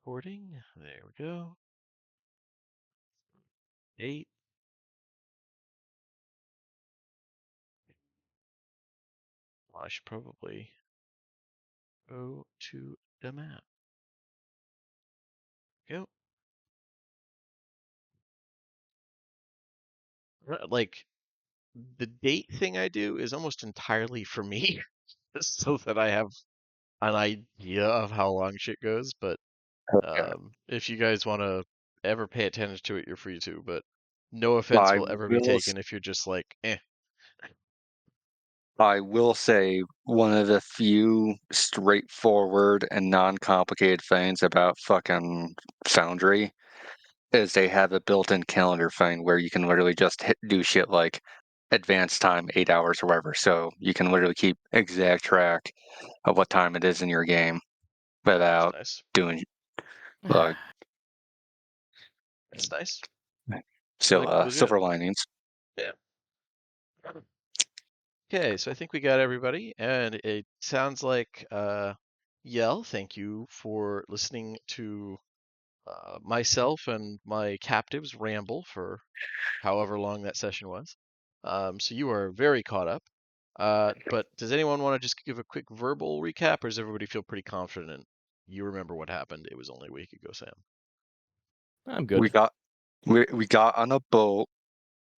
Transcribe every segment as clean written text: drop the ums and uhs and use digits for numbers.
Recording. There we go. 8. Well, I should probably go to the map. Go. Like, the date thing I do is almost entirely for me, so that I have an idea of how long shit goes. But Yeah. if you guys want to ever pay attention to it, you're free to. But no offense I will ever be will taken if you're just like, eh. I will say one of the few straightforward and non-complicated things about fucking Foundry is they have a built-in calendar thing where you can literally just do shit like advance time 8 hours or whatever. So you can literally keep exact track of what time it is in your game That's without nice. doing like That's nice. still Legit. silver linings. Yeah. Okay, so I think we got everybody, and it sounds like Yell, thank you for listening to myself and my captives ramble for however long that session was. So you are very caught up. But does anyone want to just give a quick verbal recap, or does everybody feel pretty confident you remember what happened? It was only a week ago, Sam. I'm We good. got we got on a boat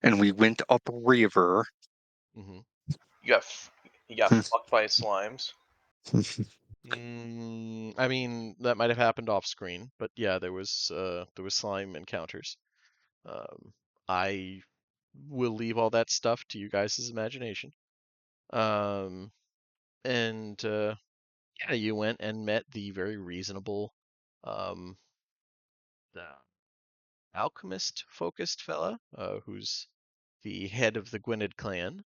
and we went up a river. Hmm. You got fucked by slimes. I mean, that might have happened off screen, but yeah, there was slime encounters. Um, I will leave all that stuff to you guys' imagination. Um, and yeah, you went and met the very reasonable, um, the alchemist-focused fella, who's the head of the Gwynedd clan,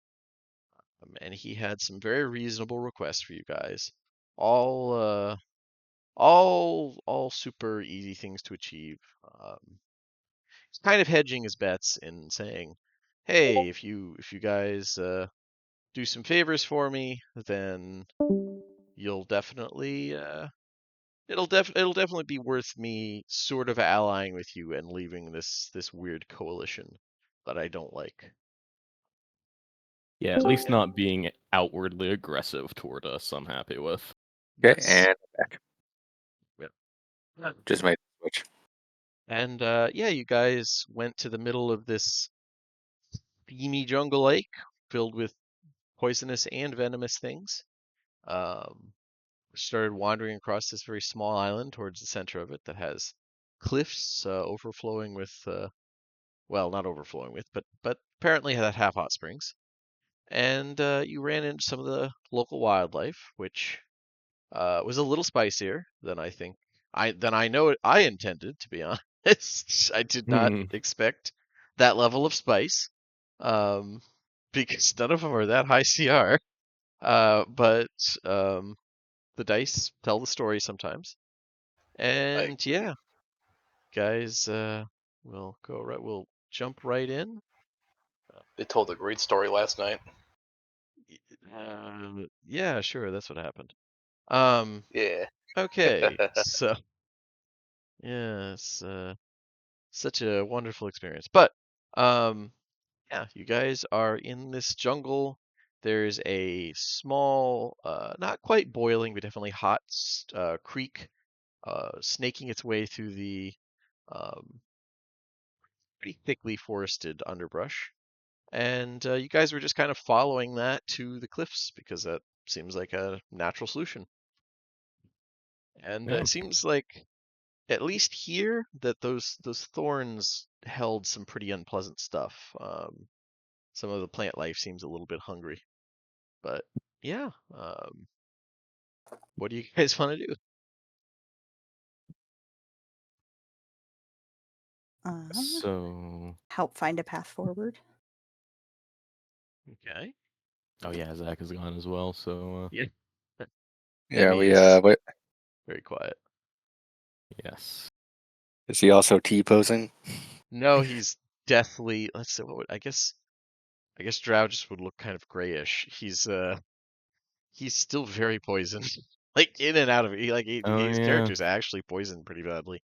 and he had some very reasonable requests for you guys. All, all super easy things to achieve. He's kind of hedging his bets in saying, "Hey, if you guys do some favors for me, then you'll definitely it'll definitely be worth me sort of allying with you and leaving this weird coalition that I don't like." Yeah, at least not being outwardly aggressive toward us, I'm happy with. Okay, Yes. and Yep. just made the switch. And yeah, you guys went to the middle of this steamy jungle lake filled with poisonous and venomous things. Um, Started wandering across this very small island towards the center of it that has cliffs overflowing with, well, not overflowing with, but apparently that have hot springs. And you ran into some of the local wildlife, which was a little spicier than I know I intended, to be honest. I did not expect that level of spice, um, because none of them are that high CR. But the dice tell the story sometimes. And yeah, guys, we'll jump right in. They told a great story last night. Yeah, sure, that's what happened. Um, Yeah. okay, so yeah, it's such a wonderful experience. But um, yeah, you guys are in this jungle. There's a small, not quite boiling, but definitely hot creek snaking its way through the um, pretty thickly forested underbrush. And you guys were just kind of following that to the cliffs because that seems like a natural solution. And Yeah. it seems like, at least here, that those thorns held some pretty unpleasant stuff. Some of the plant life seems a little bit hungry. But yeah, what do you guys want to do? So, Help find a path forward. Okay. oh yeah, Zach is gone as well. So, Yeah. Yeah, we Emmy's wait. very quiet. yes. Is he also T-posing? No, he's deathly. Let's see. I guess Drow just would look kind of grayish. He's still very poisoned. like in and out of it. Oh His yeah. character's actually poisoned pretty badly.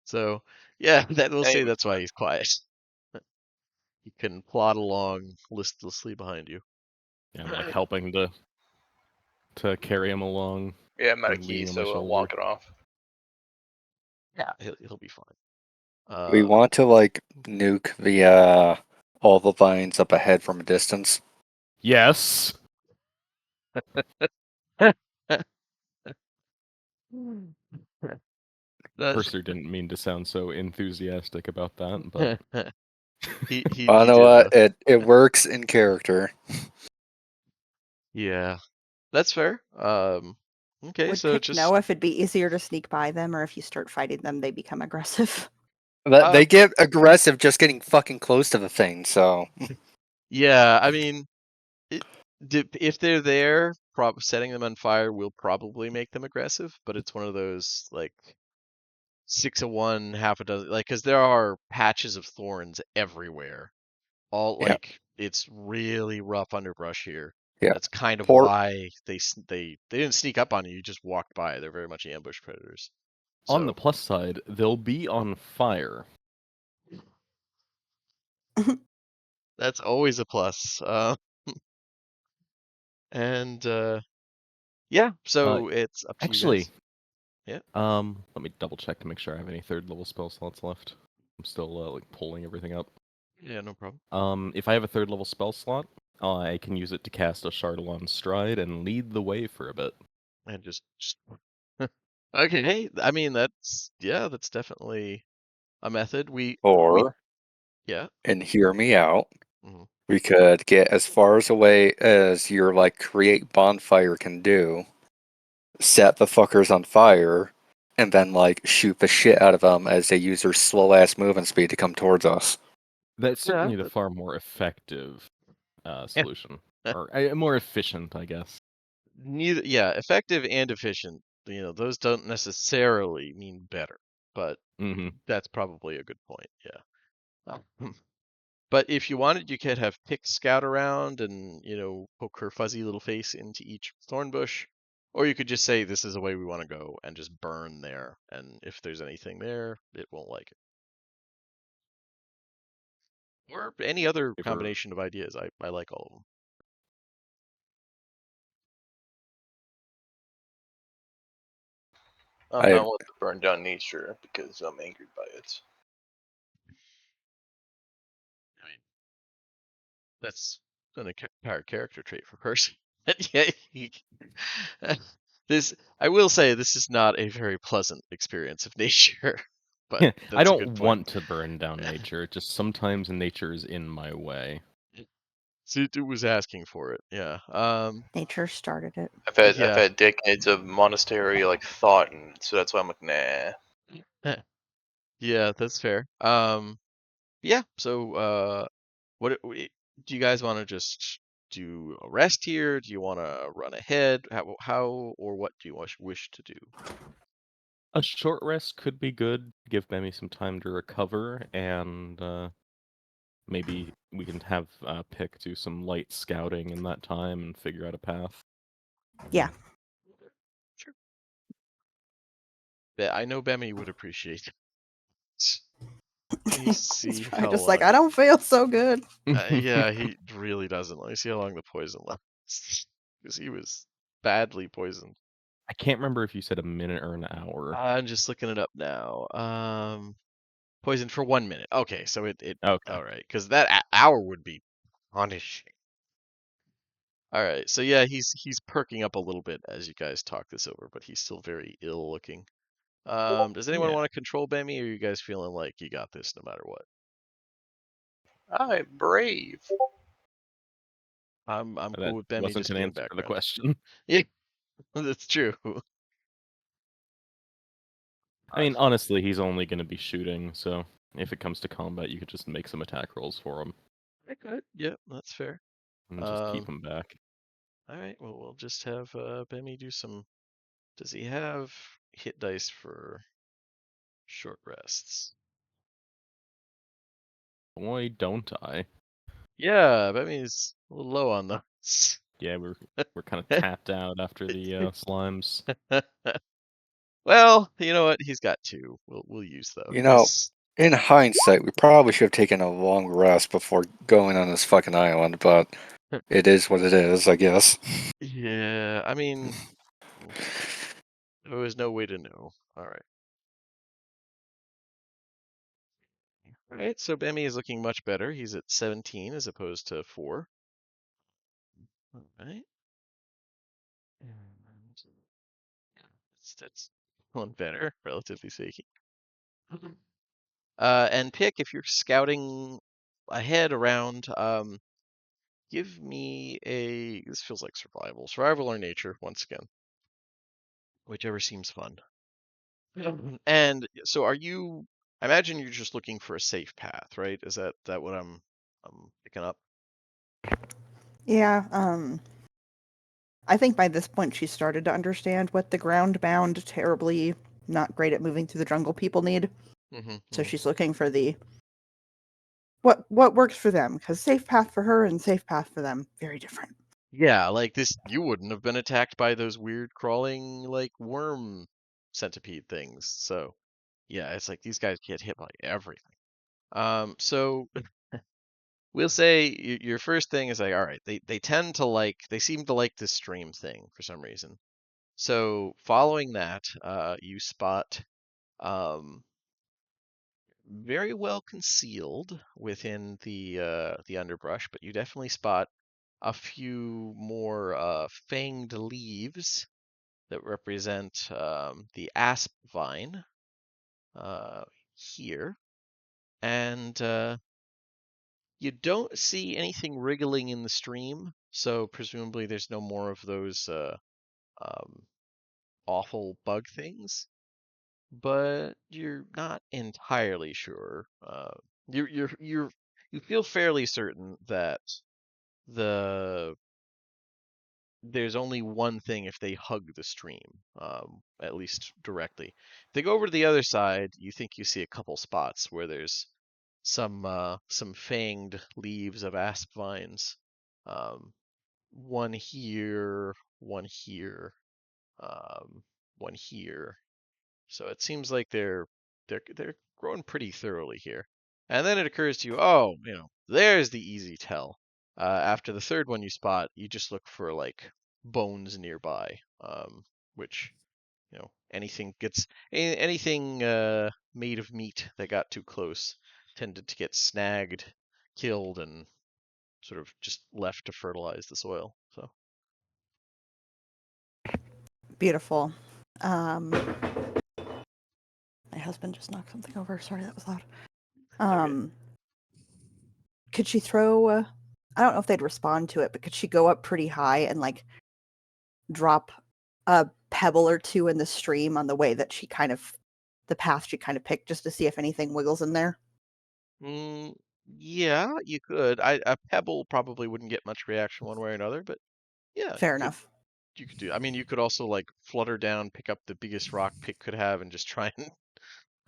So yeah, that we'll And he say was that's why he's quiet. He can plod along listlessly behind you. Yeah, I'm like helping to carry him along, yeah, like Medikey, leaning on my so shoulder. walk it off. Yeah, he'll be fine. We want to like nuke the all the vines up ahead from a distance. Yes. That's- Purser didn't mean to sound so enthusiastic about that, but he I know did what though. it works in character. Yeah, that's fair. Okay, Would so Pick just know if it'd be easier to sneak by them, or if you start fighting them, they become aggressive? They get aggressive just getting fucking close to the thing. So yeah, I mean, if they're there, setting them on fire will probably make them aggressive, but it's one of those like 6 of one, half a dozen, like because there are patches of thorns everywhere. All yeah, like it's really rough underbrush here. yeah. That's kind of Poor why they didn't sneak up on you. You just walked by. They're very much ambush predators. on the So plus side, they'll be on fire. that's always a plus. And yeah, so it's up to you Actually, guys. Yeah. let me double check to make sure I have any third level spell slots left. I'm still like pulling everything up. Yeah, no problem. If I have a third level spell slot, I can use it to cast a Chardalon Stride and lead the way for a bit. And just okay. Hey, I mean that's definitely a method. We or yeah. and hear me out. Mhm. We could get as far away as your like create bonfire can do, set the fuckers on fire, and then like shoot the shit out of them as they use their slow ass movement speed to come towards us. That's certainly the but- far more effective Yeah. solution, or more efficient, I guess. Neither, yeah, effective and efficient. Those don't necessarily mean better, but Mm-hmm. that's probably a good point. Yeah. But if you wanted, you could have Pick scout around and poke her fuzzy little face into each thorn bush, or you could just say this is the way we want to go and just burn there. And if there's anything there, it won't like it. Or any other combination of ideas. I like all of them. I'm not with the burn down nature because I'm angered by it. I mean, that's an entire character trait for Percy. Yeah, this I will say this is not a very pleasant experience of nature, but I that's a don't good point. want to burn down nature. Just sometimes nature is in my way. Sutu was asking for it. Yeah. Nature started it. I've Yeah. had decades of monastery like thought, and so that's why I'm like, nah. Yeah, that's fair. Yeah. So, do you guys want to just do a rest here? Do you want to run ahead? How or what do you wish to do? A short rest could be good. Give Bemmy some time to recover, and maybe we can have Pick do some light scouting in that time and figure out a path. Yeah. Sure. Yeah, I know Bemmy would appreciate it. Let me see He's probably how just long. like, I don't feel so good. Yeah, he really doesn't. Let me see how long the poison lasts. Because he was badly poisoned. I can't remember if you said a minute or an hour. I'm just looking it up now. Poisoned for 1 minute. Okay, so it Okay. all right, because that hour would be punishing. All right, so yeah, he's perking up a little bit as you guys talk this over, but he's still very ill looking. Does anyone Yeah. want to control Bemmy, or are you guys feeling like you got this no matter what? I'm brave. I'm That cool with Bemmy wasn't just an being answer to the background. question. Yeah, that's true. I mean, honestly, he's only going to be shooting, so if it comes to combat, you could just make some attack rolls for him I could. Yeah, that's fair. and just keep him back. All right. Well, we'll just have Bemmy do some. Does he have hit dice for short rests? Why don't I? Yeah, Bemmy's a little low on those. Yeah, we're kind of tapped out after the slimes. Well, you know what? He's got 2. We'll use You know, those. in hindsight, we probably should have taken a long rest before going on this fucking island, but it is what it is, I guess. Yeah, I mean, there was no way to know. All right. All right, so Bemmy is looking much better. He's at 17 as opposed to 4. All right. And that's one better, relatively speaking. And Pick, if you're scouting ahead around, give me a. This feels like survival or nature once again, whichever seems fun. And so, are you? I imagine you're just looking for a safe path, right? Is that what I'm picking up? Yeah, I think by this point she started to understand what the ground-bound, terribly not great at moving through the jungle people need. So she's looking for the what works for them, because safe path for her and safe path for them, very different. Yeah, like this, you wouldn't have been attacked by those weird crawling like worm centipede things. So, yeah, it's like these guys get hit by everything. So we'll say your first thing is like, all right, they seem to like this stream thing for some reason. So following that, you spot very well concealed within the underbrush, but you definitely spot a few more fanged leaves that represent the asp vine here, and you don't see anything wriggling in the stream, so presumably there's no more of those um, awful bug things. But you're not entirely sure. You feel fairly certain that the there's only one thing if they hug the stream, at least directly. If they go over to the other side, you think you see a couple spots where there's some fanged leaves of asp vines. Um, one here, one here, one here. So it seems like they're growing pretty thoroughly here. And then it occurs to you, oh, there's the easy tell. After the third one you spot, you just look for like bones nearby, which anything made of meat that got too close tended to get snagged, killed, and sort of just left to fertilize the soil. So Beautiful. My husband just knocked something over. Sorry, that was loud. okay. Could she throw? I don't know if they'd respond to it, but could she go up pretty high and like drop a pebble or two in the stream on the way that the path she kind of picked, just to see if anything wiggles in there? Mm, yeah, you could. A pebble probably wouldn't get much reaction one way or another, but yeah, Fair enough. you could do. I mean, you could also like flutter down, pick up the biggest rock Pick could have, and just try and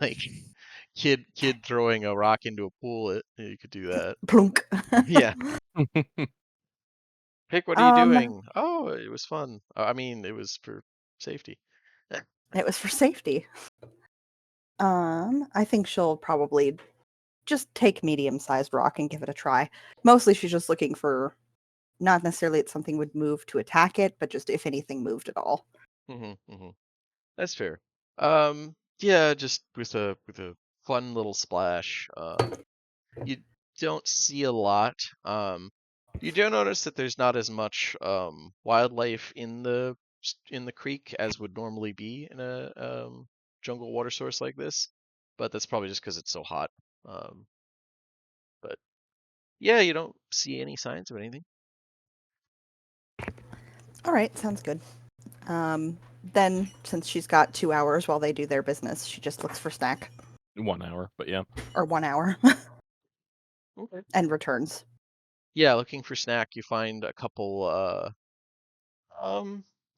like kid throwing a rock into a pool. You could do that. Plunk. Yeah. Pick, what are you um, doing? Oh, it was fun. I mean, it was for safety. it was for safety. I think she'll probably just take medium-sized rock and give it a try. Mostly she's just looking for, not necessarily that something would move to attack it, but just if anything moved at all. That's fair. Yeah, just with a fun little splash. You don't see a lot. You do notice that there's not as much wildlife in the creek as would normally be in a jungle water source like this, but that's probably just because it's so hot. But yeah, you don't see any signs of anything. All right, sounds good. Then, since she's got 2 hours while they do their business, she just looks for snack. 1 hour, but yeah. Or 1 hour. Okay. And returns. Yeah, looking for snack, you find a couple.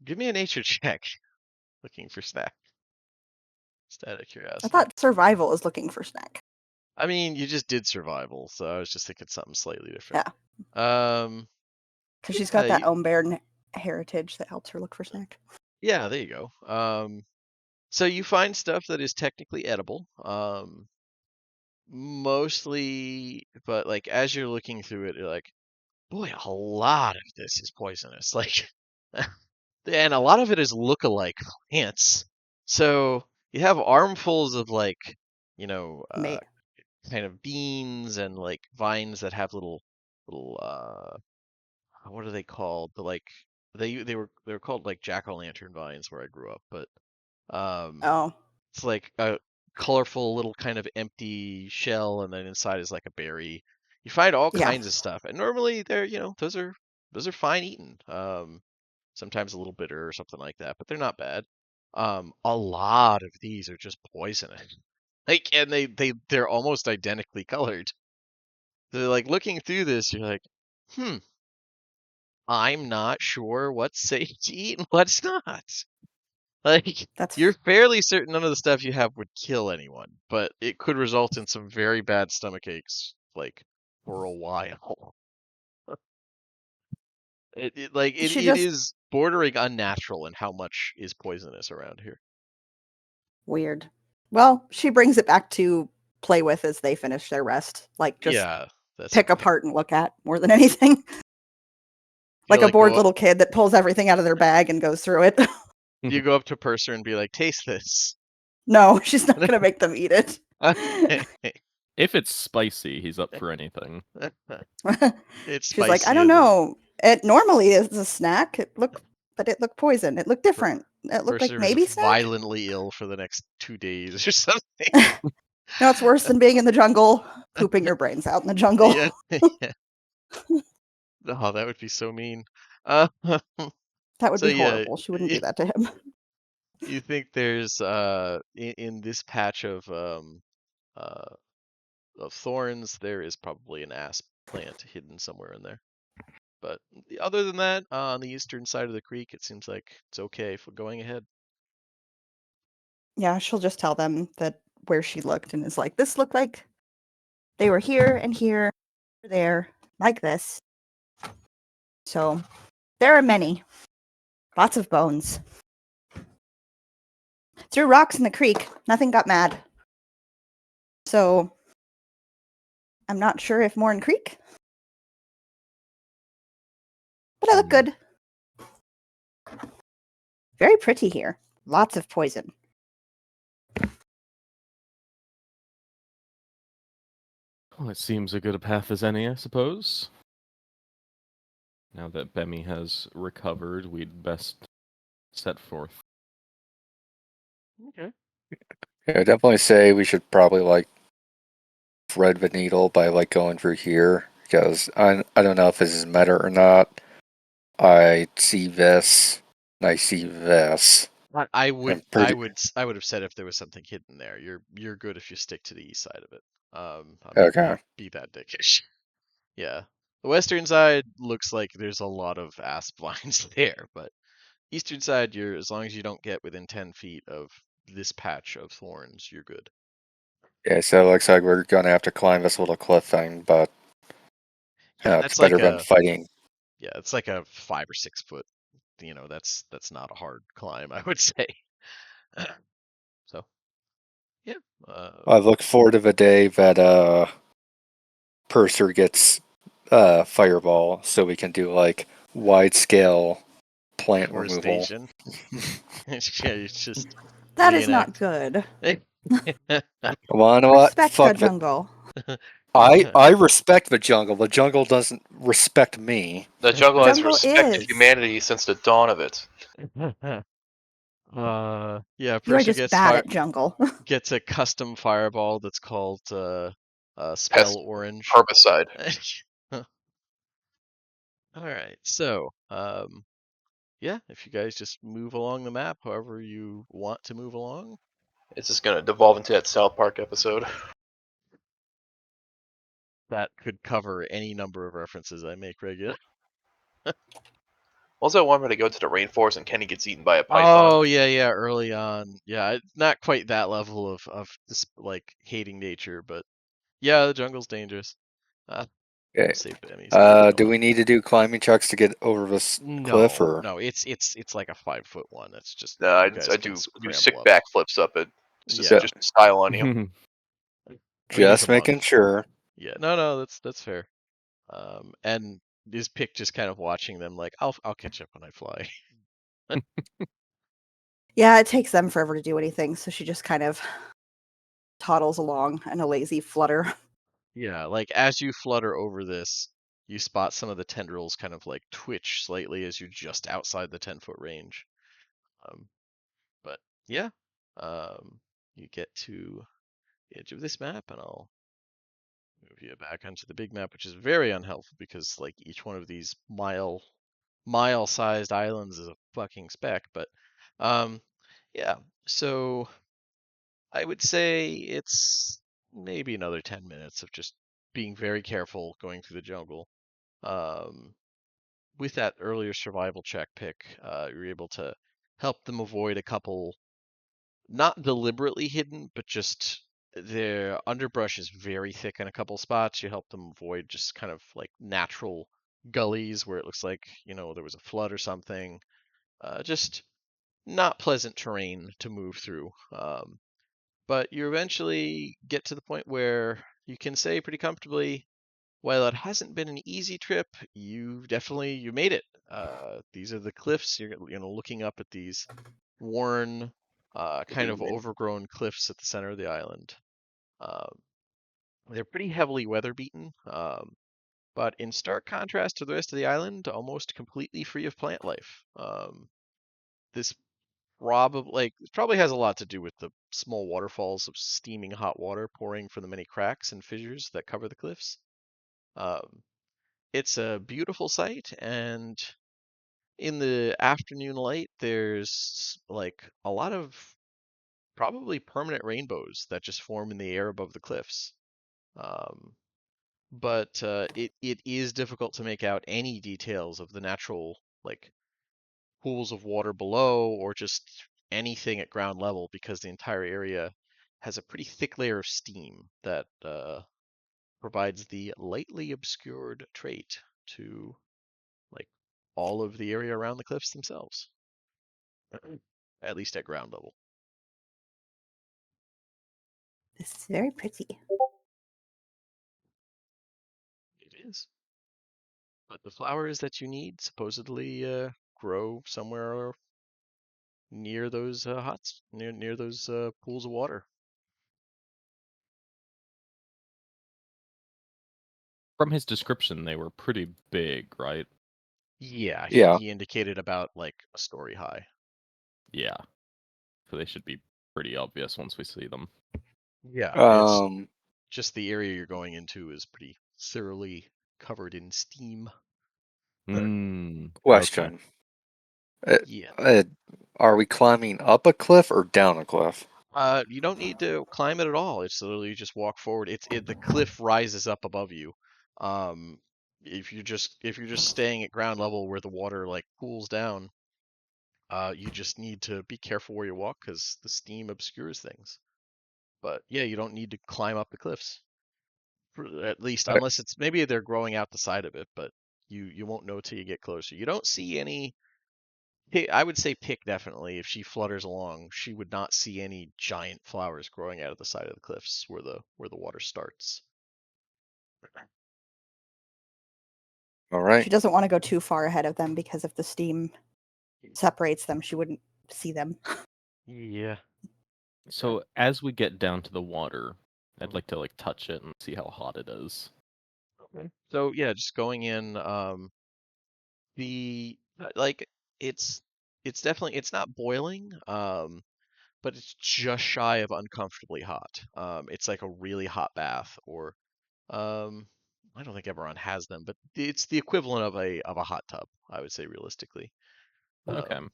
Give me a nature check. Looking for snack. Just out of I curiosity. thought survival is looking for snack. I mean, you just did survival, so I was just thinking something slightly different. Yeah. Because she's got that you- Ombern heritage that helps her look for snack. yeah, there you go. So you find stuff that is technically edible. Mostly, but like as you're looking through it, you're like, boy, a lot of this is poisonous. Like, and a lot of it is look-alike plants. So you have armfuls of like, you know, May- kind of beans and like vines that have little what are they called? The like they were called like jack-o'-lantern vines where I grew up, but um Oh, it's like a colorful little kind of empty shell, and then inside is like a berry. You find all yeah. kinds of stuff, and normally they're, those are fine eaten. Sometimes a little bitter or something like that, but they're not bad. A lot of these are just poisonous. Like, and they're almost identically colored. They're like looking through this, you're like, hmm, I'm not sure what's safe to eat and what's not. Like, That's you're fairly certain none of the stuff you have would kill anyone, but it could result in some very bad stomach aches, like, for a while. It she just is bordering unnatural in how much is poisonous around here. weird. Well, she brings it back to play with as they finish their rest. Like just Yeah, that's pick okay. apart and look at more than anything. You Like a like bored go up, little kid that pulls everything out of their bag and goes through it. you go up to Purser and be like, taste this. No, she's not gonna make them eat it. If it's spicy, he's up for anything. It's She's like, I spicy don't and know. It normally is a snack. But it looked poison. It looked different. It looked like Purser is maybe snack. violently ill for the next 2 days or something. No, it's worse than being in the jungle, pooping your brains out in the jungle. Yeah. Yeah. Oh, that would be so mean. Uh, That would so be yeah, horrible. She wouldn't do that to him. you think there's in this patch uh of thorns, there is probably an asp plant hidden somewhere in there. But other than that, on the eastern side of the creek, it seems like it's okay for going ahead. Yeah, she'll just tell them that where she looked and is like, this looked like they were here and here, there, like this. So there are many. Lots of bones. Threw rocks in the creek. Nothing got mad. So I'm not sure if Morn Creek. But I look good. Very pretty here. Lots of poison. Well, it seems a good a path as any, I suppose. Now that Bemi has recovered, we'd best set forth. Okay. Yeah, I'd definitely say we should probably like thread the needle by like going through here because I don't know if this is meta or not. I see this and I see this. I I'm would pretty I would have said if there was something hidden there. You're good if you stick to the east side of it. I'm not okay. gonna be that dickish. Yeah. The western side looks like there's a lot of asp vines there, but eastern side, you're as long as you don't get within 10 feet of this patch of thorns, you're good. Yeah, so it looks like we're gonna have to climb this little cliff thing, but Yeah, it's better than fighting. it's like a 5 or 6 foot. That's not a hard climb, I would say. So, yeah. I look forward to the day that Purser gets Fireball, so we can do like wide scale plant removal. Deforestation. Yeah, it's just That is not reenact. good. Well, you know what? Respect Fuck the the jungle. I respect the jungle. The jungle doesn't respect me. The jungle has Jungle respected is. humanity since the dawn of it. Yeah, You are Purser just bad at jungle. gets a custom fireball that's called Spell Pest Orange. herbicide. All right, so yeah, if you guys just move along the map however you want to move along. It's just gonna devolve into that South Park episode. That could cover any number of references I make regularly. What was that one where they go to the rainforest and Kenny gets eaten by a python? Oh yeah, early on. Yeah, not quite that level of this like hating nature, but yeah, the jungle's dangerous. Okay. We'll save Bemmy's game. Do we need to do climbing checks to get over this cliff, No, or no, it's like a 5-foot one. That's just No, you I guys can do scramble sick up. backflips up it. It's Yeah. just style on you. I mean, he's just a monk. making sure? Yeah, no, that's fair. And is Pick just kind of watching them like, I'll catch up when I fly. Yeah, it takes them forever to do anything, so she just kind of toddles along in a lazy flutter. Yeah, like as you flutter over this, you spot some of the tendrils kind of like twitch slightly as you're just outside the 10-foot range. But yeah, you get to the edge of this map, and I'll move you back onto the big map, which is very unhelpful because like each one of these mile-sized islands is a fucking speck. But yeah, so I would say it's maybe another 10 minutes of just being very careful going through the jungle. Um, with that earlier survival check pick, you're able to help them avoid a couple, not deliberately hidden, but just the underbrush is very thick in a couple spots. You help them avoid just kind of like natural gullies where it looks like, there was a flood or something. Just not pleasant terrain to move through. But you eventually get to the point where you can say pretty comfortably, while it hasn't been an easy trip, you made it. These are the cliffs. You're looking up at these worn, kind of overgrown cliffs at the center of the island. Um, they're pretty heavily weather beaten, but in stark contrast to the rest of the island, almost completely free of plant life. This probably has a lot to do with the small waterfalls of steaming hot water pouring from the many cracks and fissures that cover the cliffs. Um, it's a beautiful sight, and in the afternoon light, there's like a lot of probably permanent rainbows that just form in the air above the cliffs. Um, but it is difficult to make out any details of the natural like pools of water below or just anything at ground level because the entire area has a pretty thick layer of steam that provides the lightly obscured trait to like all of the area around the cliffs themselves, at least at ground level. This is very pretty. It is. But the flowers that you need supposedly grow somewhere near those near those pools of water. From his description, they were pretty big, right? Yeah, he, Yeah. he indicated about like a story high. Yeah. So they should be pretty obvious once we see them. Yeah, it's Um. just the area you're going into is pretty thoroughly covered in steam. Okay. Question. Yeah. Are we climbing up a cliff or down a cliff? You don't need to climb it at all. It's literally you just walk forward. The cliff rises up above you. Um, if you're just staying at ground level where the water like cools down, you just need to be careful where you walk because the steam obscures things. But yeah, you don't need to climb up the cliffs, at least Uh, unless it's maybe they're growing out the side of it. But you won't know till you get closer. You don't see any. I would say Pick definitely. If she flutters along, she would not see any giant flowers growing out of the side of the cliffs where the water starts. All She right. doesn't want to go too far ahead of them because if the steam separates them, she wouldn't see them. Yeah. So as we get down to the water, I'd like to like touch it and see how hot it is. Okay. So yeah, just going in. The like it's definitely it's not boiling. But it's just shy of uncomfortably hot. It's like a really hot bath, or um, I don't think Eberron has them, but it's the equivalent of a hot tub, I would say realistically. Okay. Um,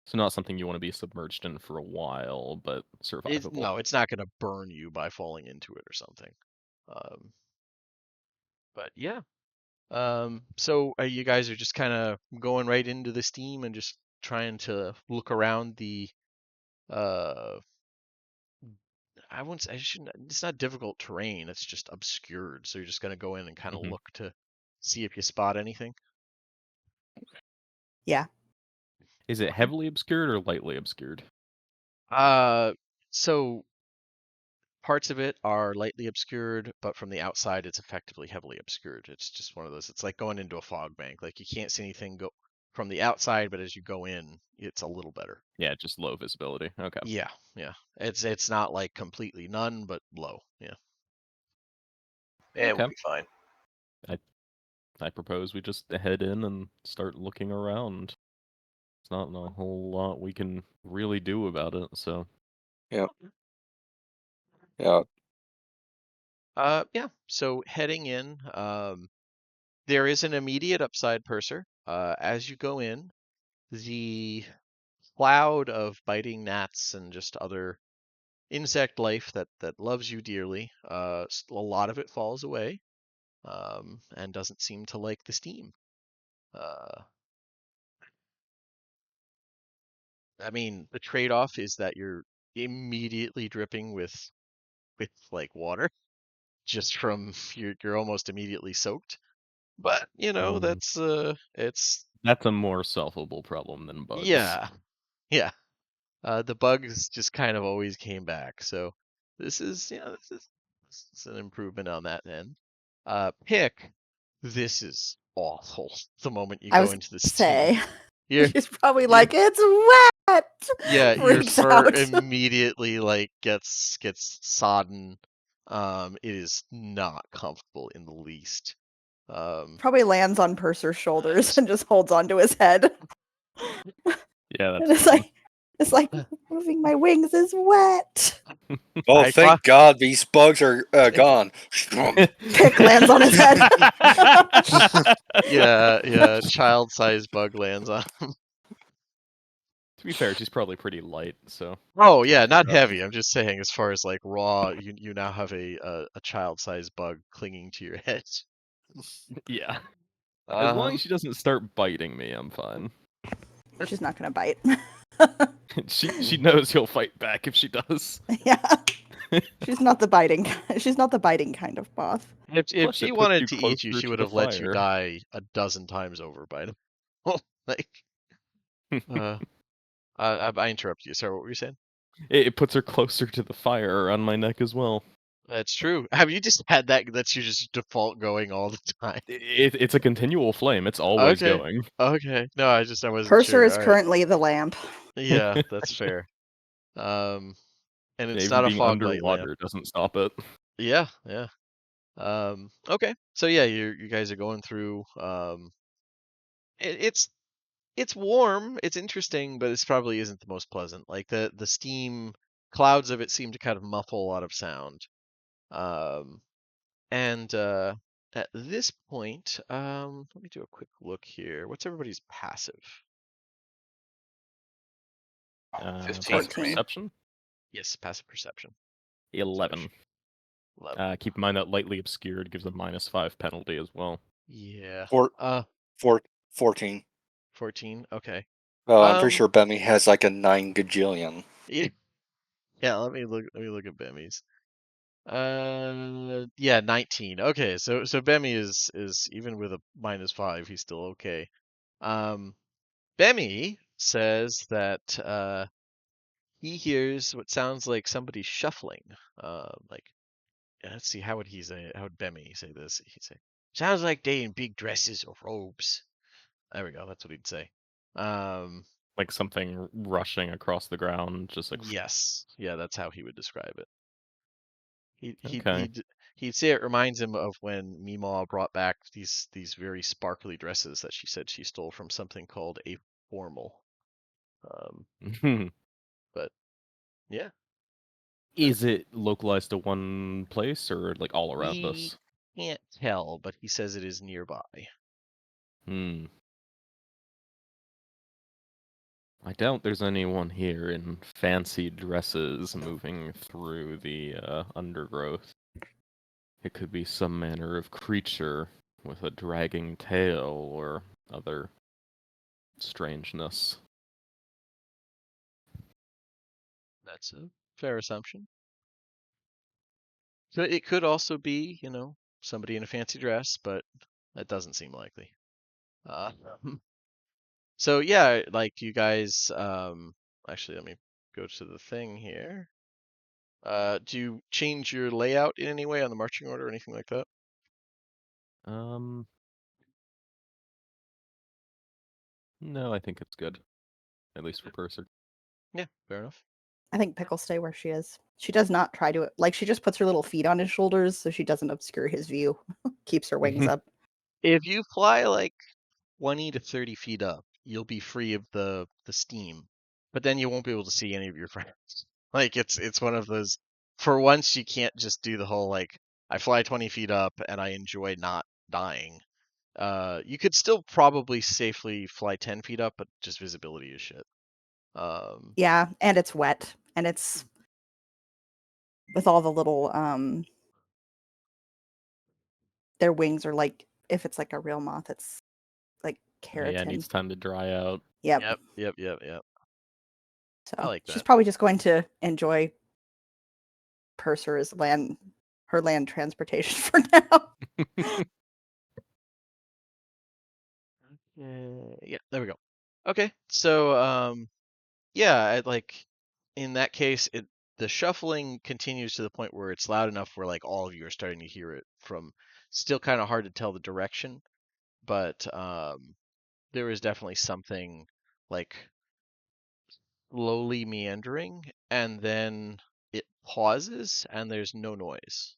So not something you want to be submerged in for a while, but survivable. no, it's not going to burn you by falling into it or something. Um, but yeah. So you guys are just kind of going right into the steam and just trying to look around the uh I wouldn't. I shouldn't. It's not difficult terrain. It's just obscured. So you're just gonna go in and kind of Mhm. look to see if you spot anything. Yeah. Is it heavily obscured or lightly obscured? So parts of it are lightly obscured, but from the outside, it's effectively heavily obscured. It's just one of those. It's like going into a fog bank. Like you can't see anything go from the outside, but as you go in, it's a little better. Yeah, just low visibility. Okay. Yeah, yeah. It's not like completely none, but low. Yeah. Yeah, we'll Okay. be fine. I propose we just head in and start looking around. There's not a whole lot we can really do about it, so. Yep. Yeah. Yeah. So heading in, there is an immediate upside purser. As you go in, the cloud of biting gnats and just other insect life that loves you dearly, a lot of it falls away, and doesn't seem to like the steam. I mean, the trade-off is that you're immediately dripping with like water just from you're almost immediately soaked. But that's it's That's a more solvable problem than bugs. yeah. Yeah. The bugs just kind of always came back. So this is an improvement on that end. Pick, this is awful. The moment you I go was into the gonna steam. say. Your She's probably your like, it's wet. yeah, your Freaks fur out. immediately like gets sodden. It is not comfortable in the least. Probably lands on Purser's shoulders Just and just holds onto his head. Yeah, And that's it's fine. like moving my wings is wet. Oh, I thank God these bugs are gone. Pick lands on his head. yeah, child-sized bug lands on. To be fair, she's probably pretty light, so. Oh it's yeah, not too not bad. heavy. I'm just saying, as far as like raw, you now have a child-sized bug clinging to your head. Yeah. As long Um, as she doesn't start biting me, I'm fine. She's not gonna bite. She knows he'll fight back if she does. Yeah. She's not the biting. She's not the biting kind of moth. if Plus, she it puts wanted you to eat you, closer she to would the have let you fire. die a dozen times over by now. Like, uh, I interrupt you. Sorry, what were you saying? It puts her closer to the fire around my neck as well. That's true. Have you just had that? That's your just default going all the time. It's a continual flame. It's always Okay. going. Okay. No, I wasn't Purser sure. is All right. currently the lamp. Yeah, that's fair. Um, and it's Even not a being fog light lamp. underwater doesn't stop it. Yeah, yeah. Okay. So yeah, you guys are going through. It's warm. It's interesting, but it probably isn't the most pleasant. Like the steam clouds of it seem to kind of muffle a lot of sound. Um, and at this point, let me do a quick look here. What's everybody's passive? 15 for 14. me. Perception? Yes, passive perception. 11. 11. Keep in mind that lightly obscured gives a -5 penalty as well. Yeah. Four, 14. 14. Okay. Oh, I'm pretty Um, sure Bemmy has like a 9 gajillion. yeah, yeah, let me look at Bemmy's. Yeah, 19. Okay, so Bemmy is even with a -5, he's still okay. Bemmy says that he hears what sounds like somebody shuffling. Like, let's see, how would Bemmy say this? He'd say, sounds like they in big dresses or robes. There we go, that's what he'd say. Like something rushing across the ground, just like. Yes, yeah, that's how he would describe it. Okay. He'd say it reminds him of when Meemaw brought back these very sparkly dresses that she said she stole from something called a formal. But yeah, Is it localized to one place or like all around he us? can't tell, but he says it is nearby. Hmm. I doubt there's anyone here in fancy dresses moving through the undergrowth. It could be some manner of creature with a dragging tail or other strangeness. That's a fair assumption. So it could also be, somebody in a fancy dress, but that doesn't seem likely. Uh, so yeah, like you guys, actually, let me go to the thing here. Do you change your layout in any way on the marching order or anything like that? No, I think it's good. At least for Purser. Yeah, fair enough. I think Pick'll stay where she is. She does not try to she just puts her little feet on his shoulders so she doesn't obscure his view. Keeps her wings up. If you fly like 20 to 30 feet up, you'll be free of the steam, but then you won't be able to see any of your friends. Like it's one of those. For once, you can't just do the whole like I fly 20 feet up and I enjoy not dying. You could still probably safely fly 10 feet up, but just visibility is shit. Yeah, and it's wet. And it's with all the little their wings are like if it's like a real moth, it's like Yeah, it keratin. needs time to dry out. Yep. Yep. I So like she's that. probably just going to enjoy Purser as her land transportation for now. Yeah, there we go. Okay, so yeah, in that case, the shuffling continues to the point where it's loud enough where like all of you are starting to hear it from. Still kind of hard to tell the direction, but there is definitely something like slowly meandering, and then it pauses, and there's no noise.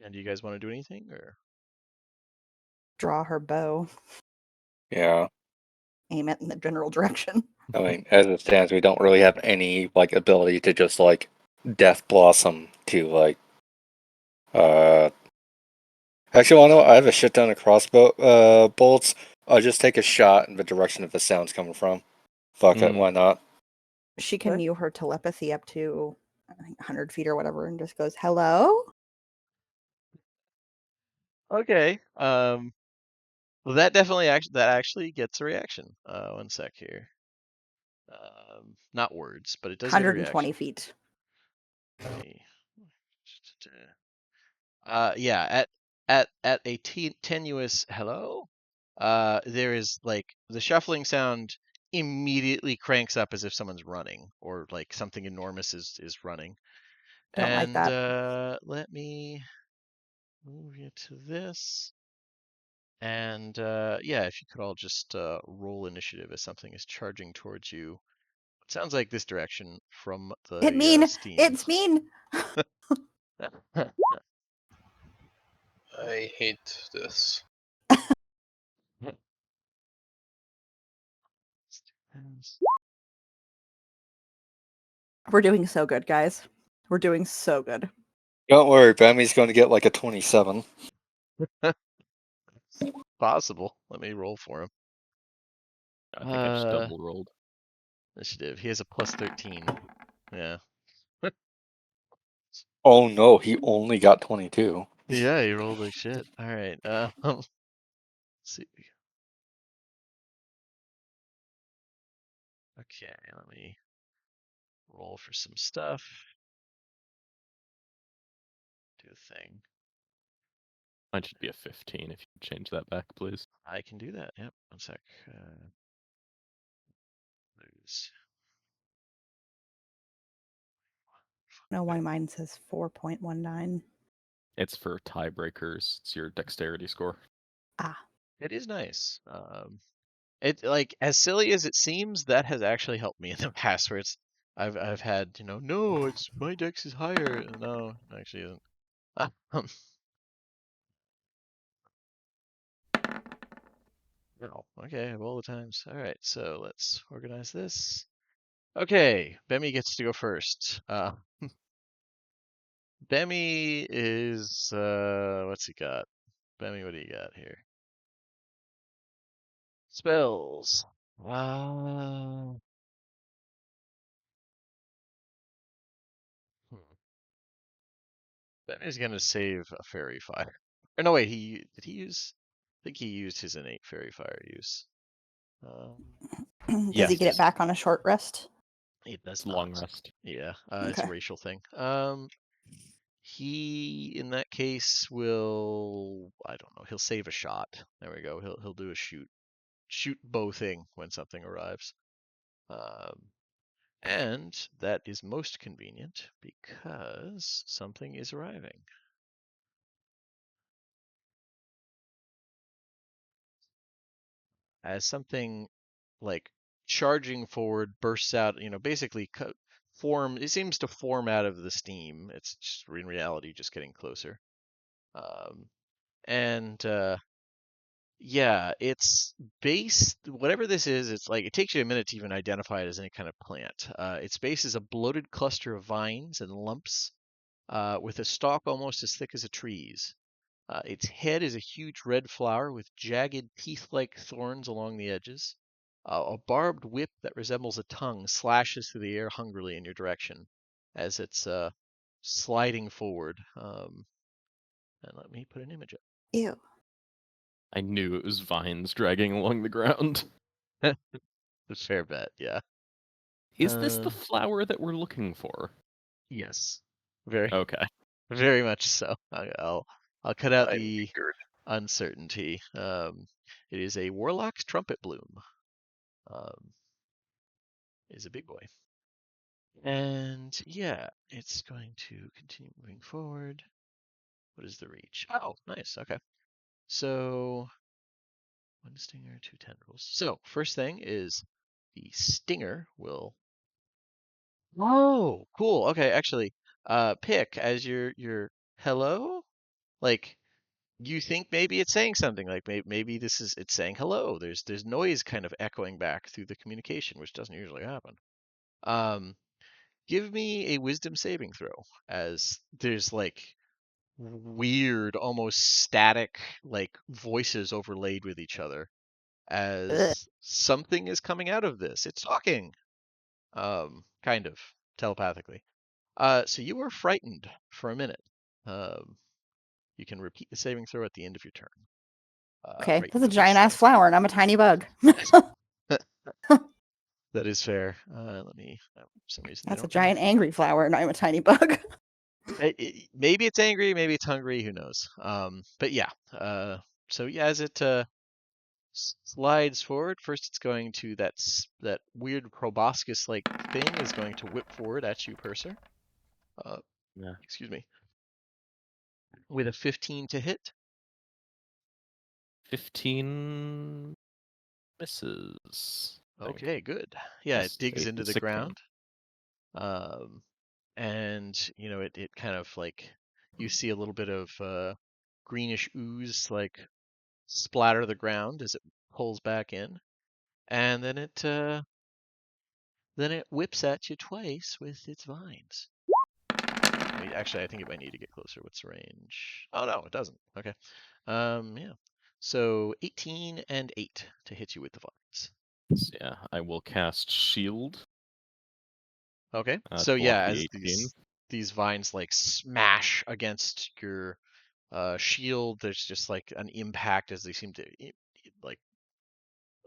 And do you guys want to do anything, or? Draw her bow, Yeah. aim it in the general direction. I mean, as it stands, we don't really have any like ability to just like Death Blossom to like. Actually, well, no, I have a shit ton of crossbow bolts. I'll just take a shot in the direction that the sound's coming from. Fuck it, why not? She can mute her telepathy up to I think 100 feet or whatever, and just goes, "Hello." Okay. Well, that actually gets a reaction. One sec here. Not words, but it does get a 120 reaction. feet. Let me. Yeah. At a tenuous hello, there is like the shuffling sound immediately cranks up as if someone's running or like something enormous is running. Don't like And that. let me move you to this. And yeah, if you could all just roll initiative as something is charging towards you. It sounds like this direction from It the mean. steam. It's mean. I hate this. We're doing so good, guys. We're doing so good. Don't worry, Bami's going to get like a 27. Possible. Let me roll for him. I think I just double rolled. Initiative. He has a plus 13. Yeah. Oh no, he only got 22. Yeah, he rolled like shit. All right. Let's see. Okay, let me roll for some stuff. Do a thing. Mine should be a 15 if you change that back, please. I can do that. Yep. One sec. Lose. No, why mine says 4.19. It's for tiebreakers. It's your dexterity score. Ah. It is nice. It like as silly as it seems, that has actually helped me in the past where I've had, no, it's my dex is higher. No, it actually isn't. No. Okay, of all the times. All right, so let's organize this. Okay, Bemi gets to go first. Bemi is what's he got? Bemi, what do you got here? Spells. Bemi's gonna save a fairy fire. Or no, wait, did he use? I think he used his innate fairy fire use. Does he Yes. get it back on a short rest? It does It's long not. rest. Yeah, it's a Okay. racial thing. He in that case will, I don't know, he'll save a shot. There we go. He'll do a shoot bow thing when something arrives. And that is most convenient because something is arriving. As something like charging forward bursts out, basically it seems to form out of the steam. It's just in reality just getting closer. Um, and yeah, it's base, whatever this is, it's like it takes you a minute to even identify it as any kind of plant. Its base is a bloated cluster of vines and lumps with a stalk almost as thick as a tree's. Its head is a huge red flower with jagged teeth-like thorns along the edges. A barbed whip that resembles a tongue slashes through the air hungrily in your direction as it's sliding forward. And let me put an image Ew. I knew it was vines dragging along the ground. up. A fair bet, yeah. Is this the flower that we're looking for? Yes, very, Okay. very much so. I'll cut out I the figured. uncertainty. It is a warlock's trumpet bloom. Um, is a big boy. And yeah, it's going to continue moving forward. What is the reach? Oh, nice. Okay. So, one stinger, two tendrils. So, first thing is the stinger will. Oh, cool. Okay, actually, pick as your hello. Like, you think maybe it's saying something. Like maybe it's saying hello. There's noise kind of echoing back through the communication, which doesn't usually happen. Um, Give me a wisdom saving throw, as there's like weird, almost static, like voices overlaid with each other Ugh. as something is coming out of this. It's talking, kind of telepathically. So you were frightened for a minute. Um, you can repeat the saving throw at the end of your turn. Okay, Frightened that's a of this giant ass thing. flower, and I'm a tiny bug. That is fair. Let me. For some reason, they That's a don't have. giant angry flower, and I'm a tiny bug. Maybe it's angry, maybe it's hungry. Who knows? But yeah. So yeah, as it slides forward, first it's going to that weird proboscis-like thing is going to whip forward at you, Purser. Uh, Yeah. Excuse me. With a 15 to hit. 15 misses. I think. Okay, good. Yeah, it Yes, digs into the 16. ground. Um, and it kind of like you see a little bit of greenish ooze like splatter the ground as it pulls back in, and then it whips at you twice with its vines. Actually, I think it might need to get closer. What's the range? Oh no, it doesn't. Okay. Yeah. So 18 and 8 to hit you with the vines. So, yeah, I will cast Shield Okay. to So block yeah, the as 18. these vines like smash against your shield, there's just like an impact as they seem to like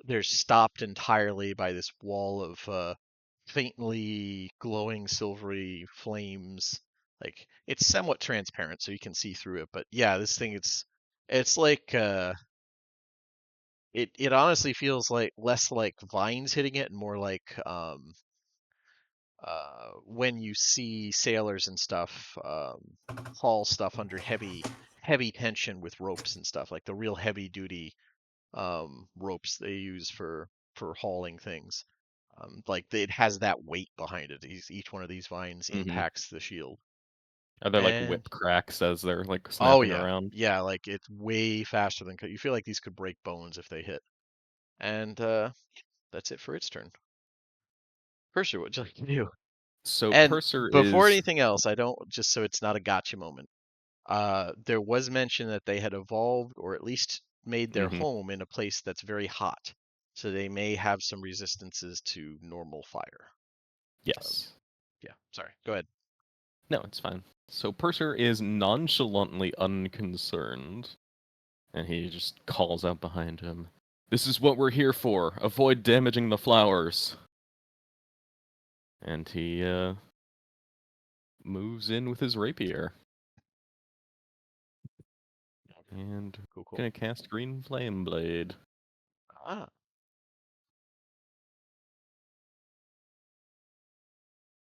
they're stopped entirely by this wall of faintly glowing silvery flames. Like it's somewhat transparent, so you can see through it. But yeah, this thing it's like it honestly feels like less like vines hitting it and more like when you see sailors and stuff haul stuff under heavy tension with ropes and stuff, like the real heavy duty ropes they use for hauling things. Like it has that weight behind it. Each one of these vines Mm-hmm. impacts the shield. Are there like And whip cracks as they're like oh snapping yeah, around? yeah, like it's way faster than you feel like these could break bones if they hit. And that's it for its turn. Purser, what'd you like to do? So And Purser before is. anything else, I don't just so it's not a gotcha moment. There was mention that they had evolved or at least made their Mm-hmm. home in a place that's very hot. So they may have some resistances to normal fire. Yes. Yeah, sorry. Go ahead. No, it's fine. So Purser is nonchalantly unconcerned, and he just calls out behind him, "This is what we're here for. Avoid damaging the flowers." And he moves in with his rapier. And Cool, cool. gonna cast Green Flame Blade. Ah,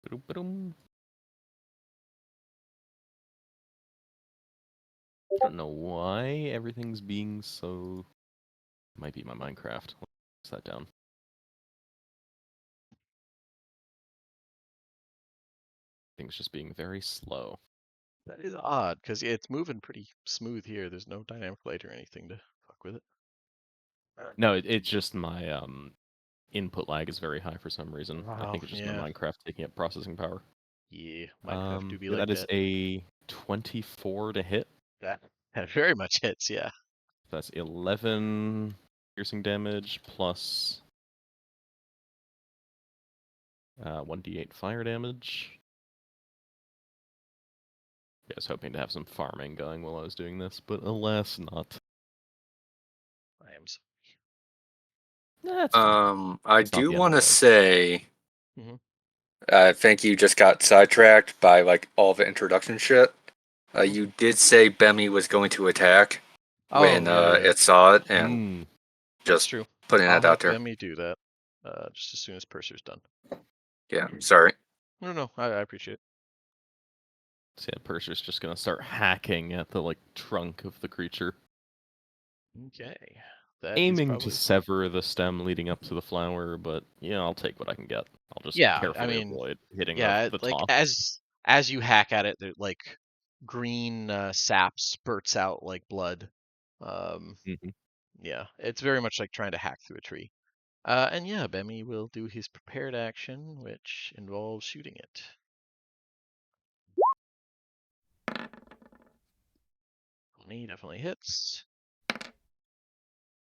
Ba-dum-ba-dum. I don't know why everything's being so... Might be my Minecraft. Let's that down. Things just being very slow. that is odd, because it's moving pretty smooth here. There's no dynamic light or anything to fuck with it. No, it's just my input lag is very high for some reason. I Wow, think it's just my yeah. Minecraft taking up processing power. Yeah, Minecraft do be Yeah, like that is that. a 24 to hit. That very much hits, yeah. That's 11 piercing damage plus 1d8 fire damage. Yeah, I was hoping to have some farming going while I was doing this, but alas, not. I am sorry. That's fine. I It's not do the end of want the to world. say, Mhm. I think you just got sidetracked by like all the introduction shit. Mhm. You did say Bemmy was going to attack when Oh, yeah. it saw it, and Mm. That's just true. putting I'll that out have there. Bemmy do that, just as soon as Purser's done. Yeah, sorry. No, I appreciate it. So yeah, Purser's just gonna start hacking at the like trunk of the creature, Okay. That is aiming to probably... sever the stem leading up to the flower. But I'll take what I can get. I'll just Yeah, I carefully mean, avoid hitting yeah, the like top. as you hack at it, like green sap spurts out like blood. Mhm. Yeah, it's very much like trying to hack through a tree. And yeah, Bemmy will do his prepared action, which involves shooting it. 20 definitely hits.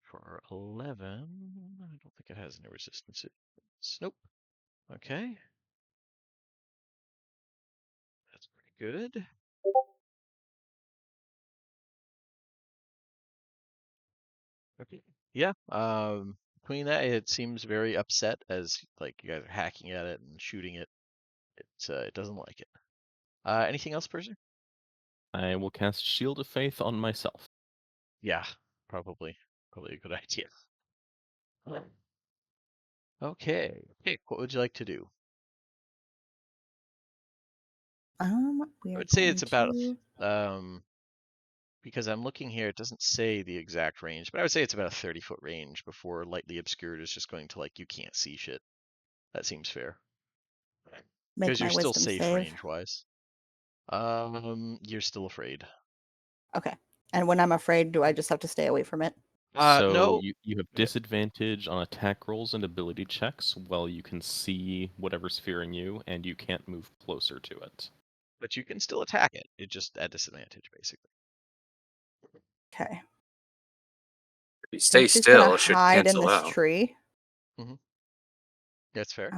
For 11, I don't think it has any resistance. Nope. Okay. That's pretty good. Okay. Yeah. Between that, it seems very upset as like you guys are hacking at it and shooting it. It doesn't like it. Anything else, Percy? I will cast Shield of Faith on myself. Yeah, probably a good idea. Okay. Okay. What would you like to do? We I are would say going it's about to. because I'm looking here, it doesn't say the exact range, but I would say it's about a 30-foot range before lightly obscured is just going to like you can't see shit. That seems fair. Make Because my you're still wisdom safe save. range wise. You're still afraid. Okay. And when I'm afraid, do I just have to stay away from it? So No. you have Yeah, disadvantage on attack rolls and ability checks while you can see whatever's fearing you, and you can't move closer to it. but you can still attack it. It just at disadvantage, basically. Okay. If you I stay think she's gonna still, it should hide in cancel this out. tree. That's fair.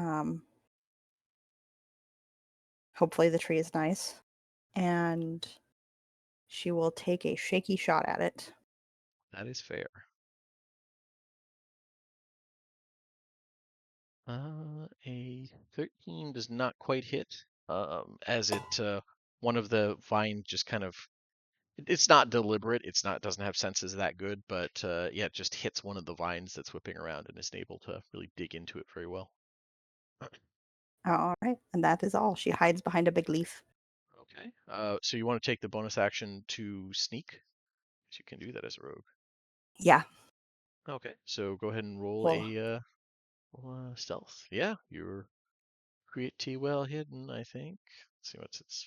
Hopefully the tree is nice. And she will take a shaky shot at it. That is fair. A 13 does not quite hit. As it one of the vines just kind of it's not deliberate. It's not doesn't have senses that good, but yeah, it just hits one of the vines that's whipping around and isn't able to really dig into it very well. All right. And that is all. She hides behind a big leaf. Okay. So you want to take the bonus action to sneak? So you can do that as a rogue. Yeah. Okay. So go ahead and roll Well, a stealth. Yeah, you're pretty well hidden, I think. Let's see what's its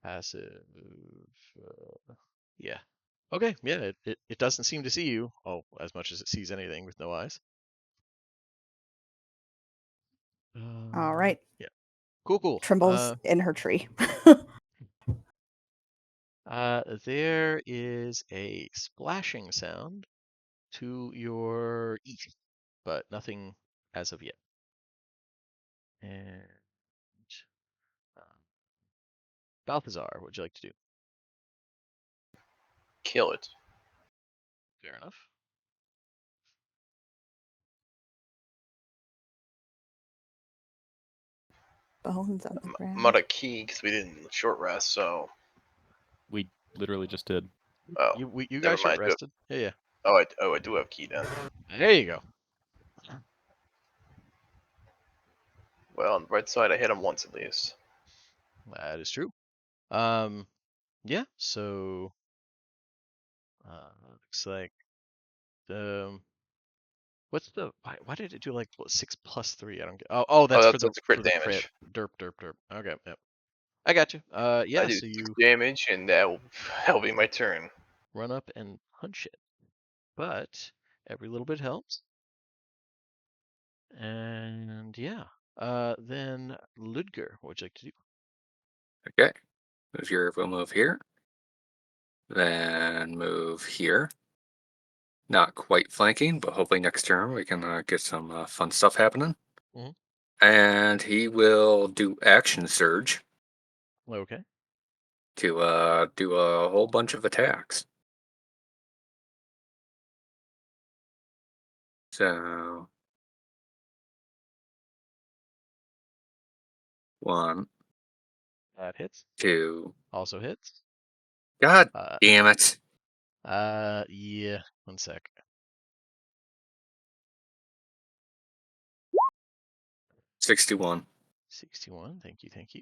passive. Yeah. Okay. Yeah. It doesn't seem to see you. Oh, as much as it sees anything with no eyes. all right. Yeah. Cool. Trimble's in her tree. There is a splashing sound to your east, but nothing as of yet. And uh, Balthazar, what would you like to do? Kill it. Fair enough. Bones on the I'm ground. out of key because we didn't short rest, so. We literally just did. Oh, You never guys short mind. rested. Yeah. I do have key then. There you go. Well, on the bright side, I hit him once at least. That is true. Yeah. So, looks like what's the why did it do like 6+3? I don't get. Oh, that's for That's crit the crit. damage. Derp derp derp. Okay. Yep. I got you. I Yeah. do So 6 you damage, and that'll be my turn. run up and punch it, but every little bit helps. And yeah. Then Ludger, what would you like to do? Okay. We'll move here. Then move here. Not quite flanking, but hopefully next turn we can get some fun stuff happening. Mhm. And he will do action surge Okay. to do a whole bunch of attacks. So 1, That hits. 2. Also hits. God Uh, damn it! yeah. 1 sec. 61. 61. Thank you. Thank you.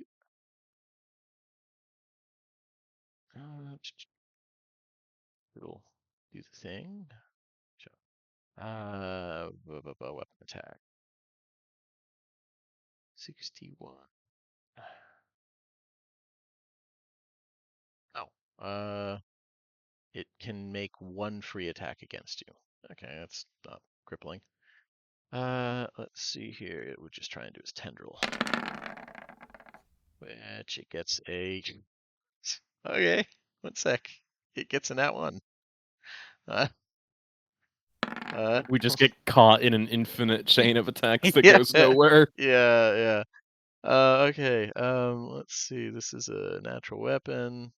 It'll do the thing. Sure. Weapon attack. 61. Oh. It can make 1 free attack against you. Okay, that's not crippling. Let's see here. It would just try and do his tendril, which it gets a. Okay, 1 sec. It gets a nat 1. Uh, We just get caught in an infinite chain of attacks that yeah, goes nowhere. yeah. Okay. Let's see. This is a natural weapon.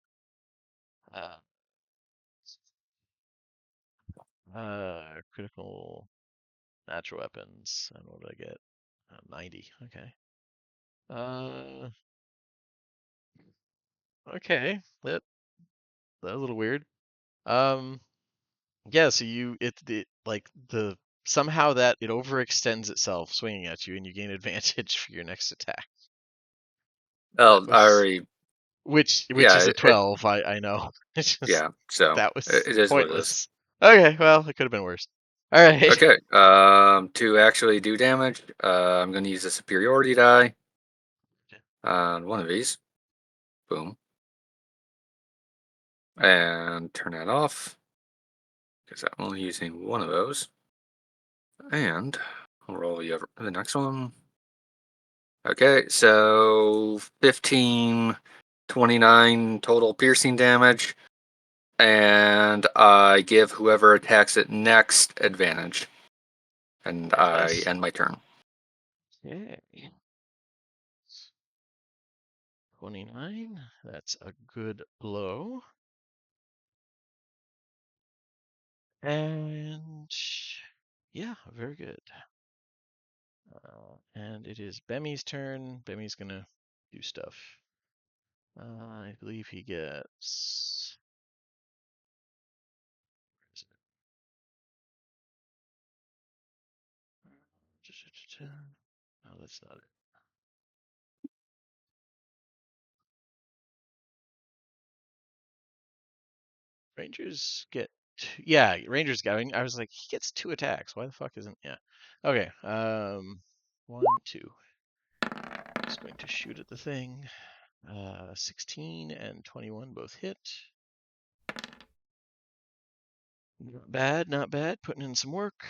Critical natural weapons. And what did I get? 90. Okay. Okay. That was a little weird. Yeah. So it like the somehow that it overextends itself, swinging at you, and you gain advantage for your next attack. That Oh, I was already. which Yeah, is a 12. I know. It's just yeah. So that was it is what it is. pointless. Okay. Well, it could have been worse. All right. Okay. To actually do damage, I'm going to use a superiority die on one of these. Boom. And turn that off because I'm only using one of those. And I'll roll the next one. Okay, so 15, 29 total piercing damage. And I give whoever attacks it next advantage. And I Yes. end my turn. Okay. 29. That's a good blow. And yeah, very good. And it is Bemmy's turn. Bemmy's gonna do stuff. I believe he gets. Where is it? No, that's not it. Rangers get. Yeah, Rangers going. I was like, he gets 2 attacks. Why the fuck isn't? Yeah. Okay. 1, 2. Just going to shoot at the thing. 16 and 21 both hit. Not bad, not bad. Putting in some work.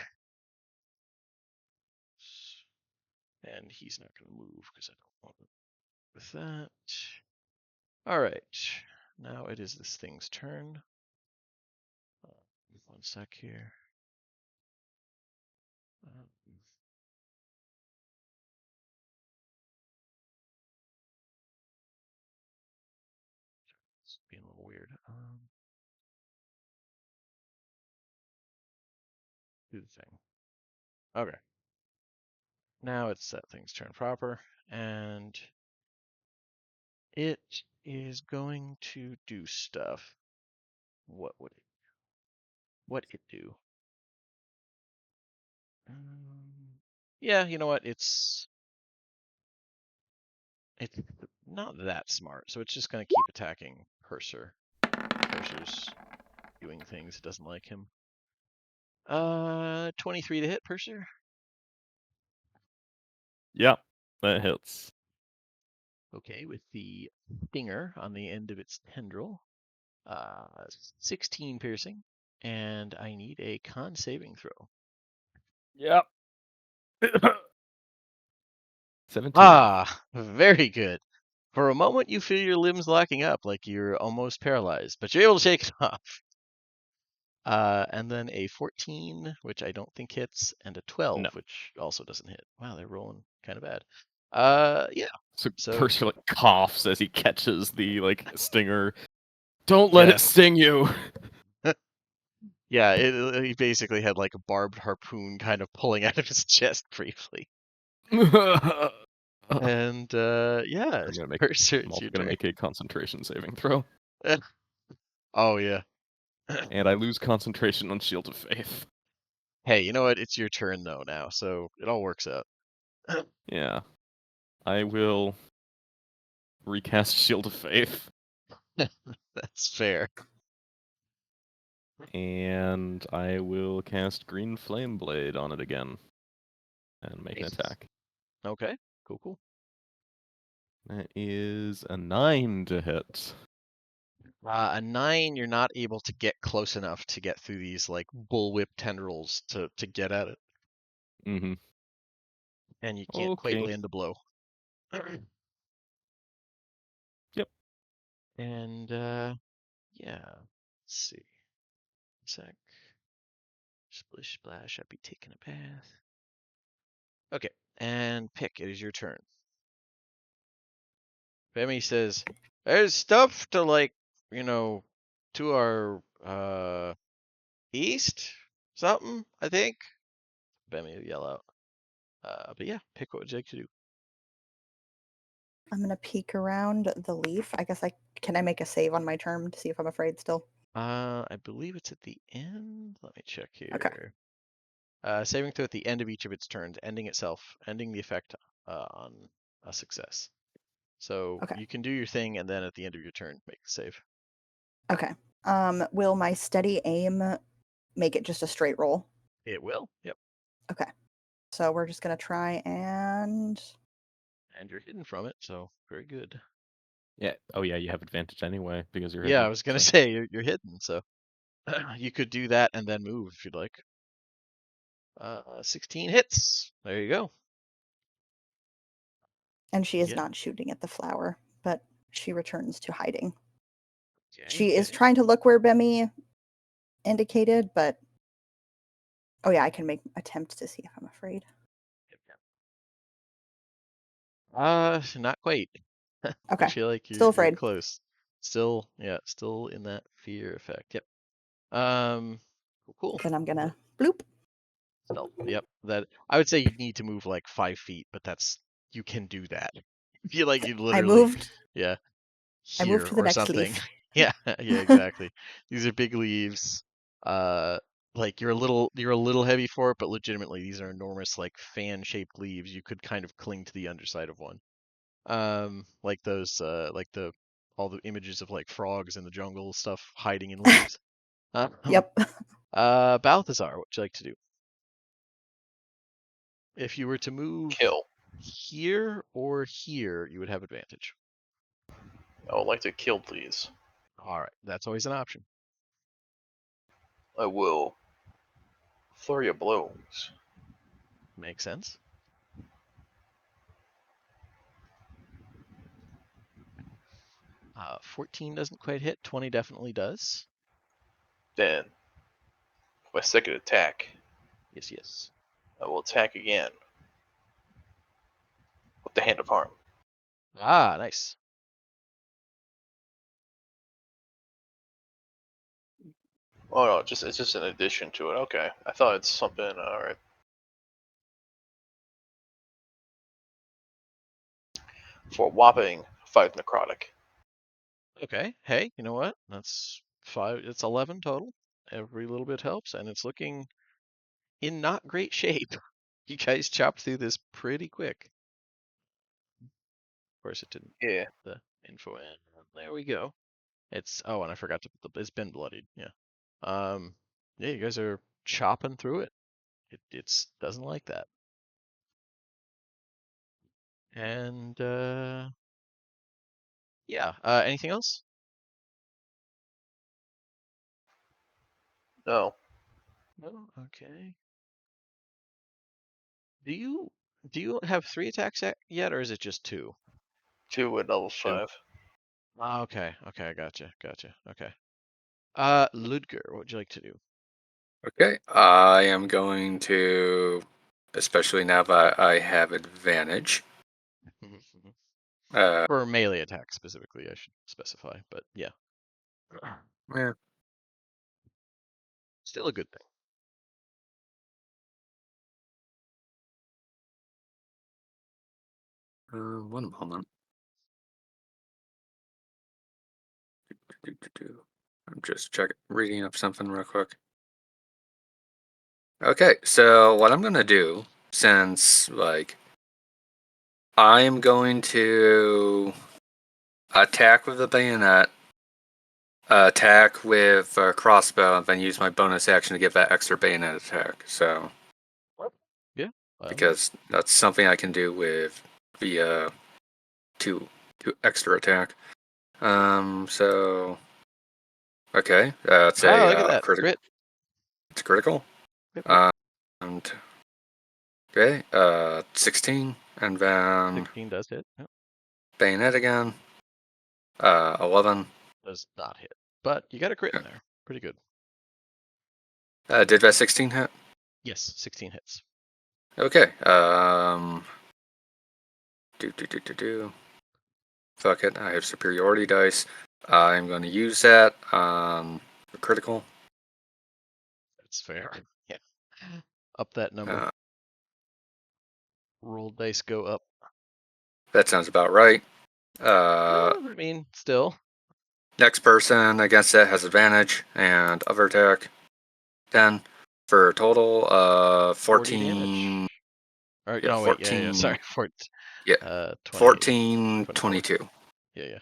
And he's not going to move because I don't want to with that. All right. Now it is this thing's turn. 1 sec here. It's being a little weird. Do the thing. Okay. Now it's that thing's turn proper. And It is going to do stuff. What would it do? Yeah, you know what? It's not that smart, so it's just going to keep attacking Purser. Purser's doing things. It doesn't like him. 23 to hit, Purser. Yeah, that hits. Okay, with the stinger on the end of its tendril. 16 piercing, and I need a con saving throw. Yep. 17. Ah, very good. For a moment, you feel your limbs locking up like you're almost paralyzed, but you're able to shake it off. And then a 14, which I don't think hits, and a 12, No. which also doesn't hit. Wow, they're rolling kind of bad. Yeah. So So Percy like coughs as he catches the stinger. Don't let yeah, it sting you. yeah. He basically had like a barbed harpoon kind of pulling out of his chest briefly. And yeah, I'm Purser, it's also your gonna turn. make a concentration saving throw, Oh yeah. and I lose concentration on Shield of Faith. Hey, you know what? It's your turn though now, so it all works out. Yeah, I will recast Shield of Faith, That's fair. and I will cast Green Flame Blade on it again, and make an Nice. attack. Okay, cool. That is a 9 to hit. A 9, you're not able to get close enough to get through these like bullwhip tendrils to get at it, Mm-hmm. and you can't quite Okay. land a blow. Yep. And yeah, let's see. Sec. Splish splash. I'd be taking a bath. Okay, and Pick. It is your turn. Femi says, "There's stuff to to our east, something. I think." Femi will yell out. But yeah, Pick. What would you like to do? I'm gonna peek around the leaf. I guess can I make a save on my turn to see if I'm afraid still? I believe it's at the end. Let me check Okay. here. Saving throw at the end of each of its turns, ending the effect on a success. So Okay. you can do your thing, and then at the end of your turn, make the save. Okay. Will my steady aim make it just a straight roll? It will. Yep. Okay. So we're just gonna try and And you're hidden from it, so very good. Yeah. Oh yeah, you have advantage anyway because you're Yeah, hidden. I was gonna So. say you're hidden, so you could do that and then move if you'd like. 16 hits. There you go. and she is Yeah. not shooting at the flower, but she returns to hiding. Okay. She is trying to look where Bemi indicated, but oh yeah, I can make attempt to see if I'm afraid. Not quite. I Okay. feel like Still you're afraid. close. Still in that fear effect. Yep. Cool. Then I'm gonna bloop. Stealth. Yep. That I would say you need to move like 5 feet, but you can do that. I feel like you I literally, moved. yeah, I moved here to the or next something. leaf. Yeah, yeah, exactly. These are big leaves. Uh, like you're a little heavy for it, but legitimately these are enormous, like fan-shaped leaves. You could kind of cling to the underside of one. Like those, like all the images of like frogs in the jungle stuff hiding in leaves. Um, Yep. Balthazar, what would you like to do? If you were to move Kill. here or here, you would have advantage. I would like to kill, please. All right, that's always an option. I will. Flurry of blows. Makes sense. 14 doesn't quite hit. 20 definitely does. Then, my second attack, Yes. I will attack again with the Hand of Harm. Ah, nice. Oh no, it's just an addition to it. Okay, I thought it's something. All right. For a whopping 5 necrotic. Okay. Hey, you know what? That's 5. It's 11 total. Every little bit helps, and it's looking in not great shape. You guys chopped through this pretty quick. Of course, it didn't Yeah. put the info in. There we go. It's and I forgot to put it's been bloodied. Yeah. Yeah, you guys are chopping through it. It's doesn't like that. And yeah. Anything else? No. No. Okay. Do you have 3 attacks yet, or is it just 2? 2 at level 2. 5. Okay. Okay. Gotcha. Okay. Ludger, what would you like to do? Okay, I am going to, especially now that I have advantage. For melee attack specifically, I should specify, but yeah. Yeah. Still a good thing. One moment. I'm just reading up something real quick. Okay, so what I'm gonna do, since I'm going to attack with the bayonet, attack with a crossbow, and then use my bonus action to give that extra bayonet attack. So Yeah. Well, because that's something I can do with the two extra attack. So okay, that's look at a that. critical. Crit. It's critical. Yep, yep. And okay, 16, and then 16 does hit. Yep. bayonet again. 11. Does not hit. But you got a crit in Okay. there. Pretty good. Did that 16 hit? Yes, 16 hits. Okay. Fuck it. I have superiority dice. I'm going to use that on the critical. That's fair. Yeah. Up that number. Uh, Roll dice go up. that sounds about right. I mean, still. Next person against that has advantage and other attack. 10 for a total of 40 damage. 14. Or, Yeah, no, wait. Yeah. 14. Sorry. Yeah, 28. 14, 24. 22. Yeah.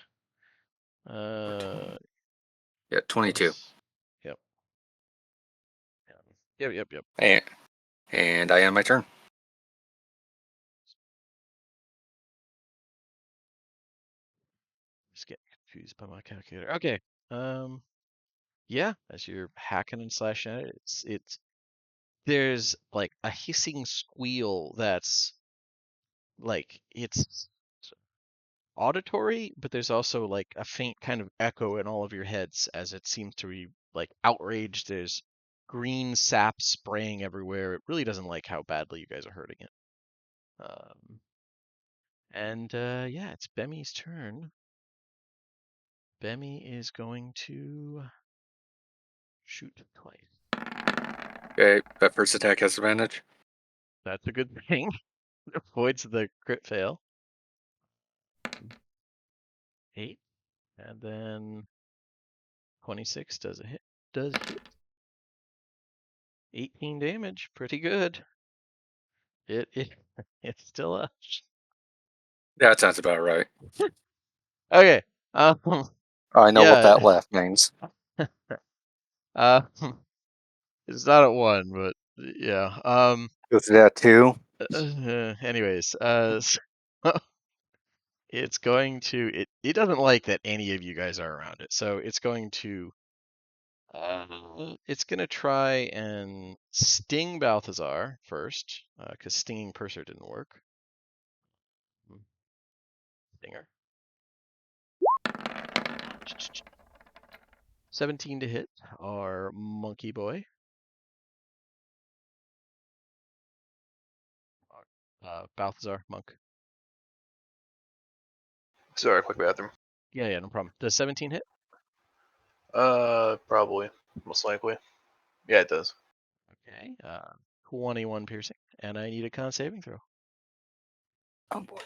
14, yeah, 22. Plus. Yep. Yep. And I end my turn. Just getting confused by my calculator. Okay. Yeah, as you're hacking and slashing at it, it's there's like a hissing squeal that's like it's auditory, but there's also like a faint kind of echo in all of your heads as it seems to be like outraged. There's green sap spraying everywhere. It really doesn't like how badly you guys are hurting it. And yeah, it's Bemmy's turn. Bemmy is going to shoot twice. Okay, that first attack has advantage. That's a good thing. Avoids the crit fail. 8. And then 26 does a hit. Does hit. 18 damage. Pretty good. It it's still a Yeah, that sounds about right. okay. I know what that Yeah. laugh means. Uh, it's not at 1, but yeah. Goes to that too. Anyways, so it's going to it doesn't like that any of you guys are around it, so it's going to try and sting Balthazar first, because stinging Purser didn't work. Stinger. 17 to hit our monkey boy. Balthazar, monk. Sorry, quick bathroom. Yeah, no problem. Does 17 hit? Probably. Most likely. Yeah, it does. Okay. 21 piercing, and I need a con saving throw. Oh boy.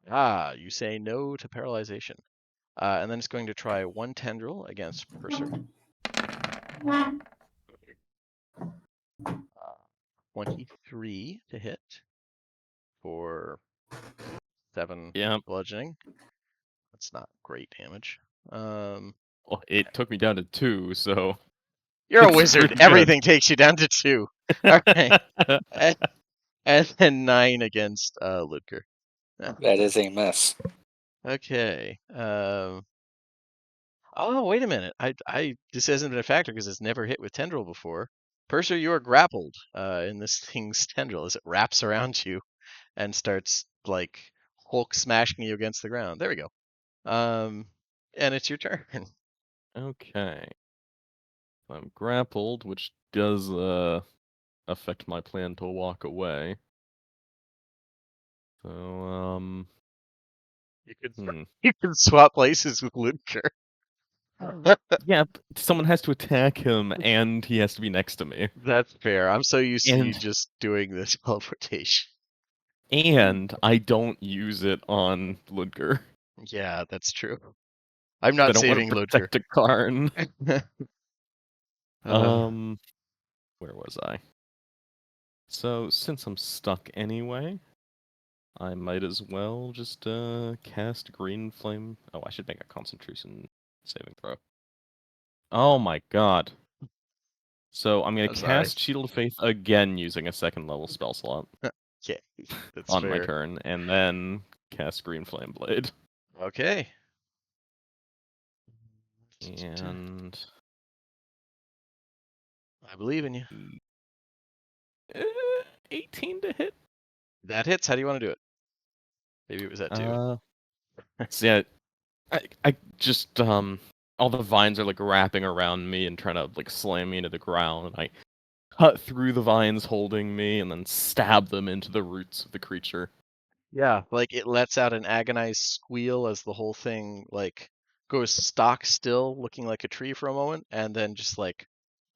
You say no to paralyzation. And then it's going to try one tendril against Purser. 23 to hit for 7 Yeah. bludgeoning. That's not great damage. Well, it took me down to 2, so You're a it's wizard. pretty good. Everything takes you down to 2. All right. And then 9 against Ludger. That is a miss. Okay. Oh, wait a minute. This hasn't been a factor because it's never hit with tendril before. Purser, you are grappled in this thing's tendril as it wraps around you and starts like Hulk smashing you against the ground. There we go. And it's your turn. Okay. I'm grappled, which does affect my plan to walk away. So, You could hmm. you can swap places with Ludger. Yeah, someone has to attack him, and he has to be next to me. That's fair. I'm so used to you And just doing this teleportation. and I don't use it on Ludger. Yeah, that's true. I'm 'Cause I not don't want saving to Ludger. protect a Karn. Uh, Where was I? So, since I'm stuck anyway, I might as well just cast Green Flame. Oh, I should make a concentration saving throw. Oh my god. So I'm gonna I'm sorry. cast Shield of Faith again using a second level spell slot Okay, that's on my fair. turn, and then cast Green Flame Blade. Okay. And I believe in you. uh, 18 to hit. That hits. How do you want to do it? Maybe it was that too. So yeah, I just all the vines are like wrapping around me and trying to like slam me into the ground, and I cut through the vines holding me and then stab them into the roots of the creature. Yeah, like it lets out an agonized squeal as the whole thing like goes stock still, looking like a tree for a moment, and then just like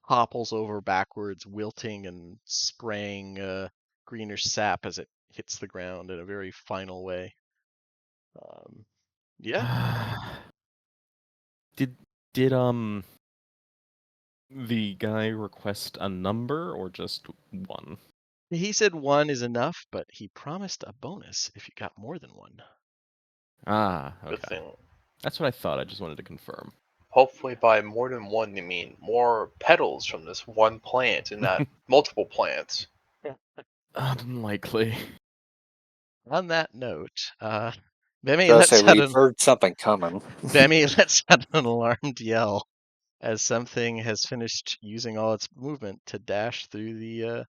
hopples over backwards, wilting and spraying greenish sap as it hits the ground in a very final way. Yeah, Did the guy request a number or just one? he said 1 is enough, but he promised a bonus if you got more than 1. Ah, Good okay. thing. That's what I thought. I just wanted to confirm. Hopefully, by more than one, you mean more petals from this one plant and not multiple plants. Unlikely. On that note, Bemi So I lets say out we've heard something coming. lets out an alarmed yell as something has finished using all its movement to dash through the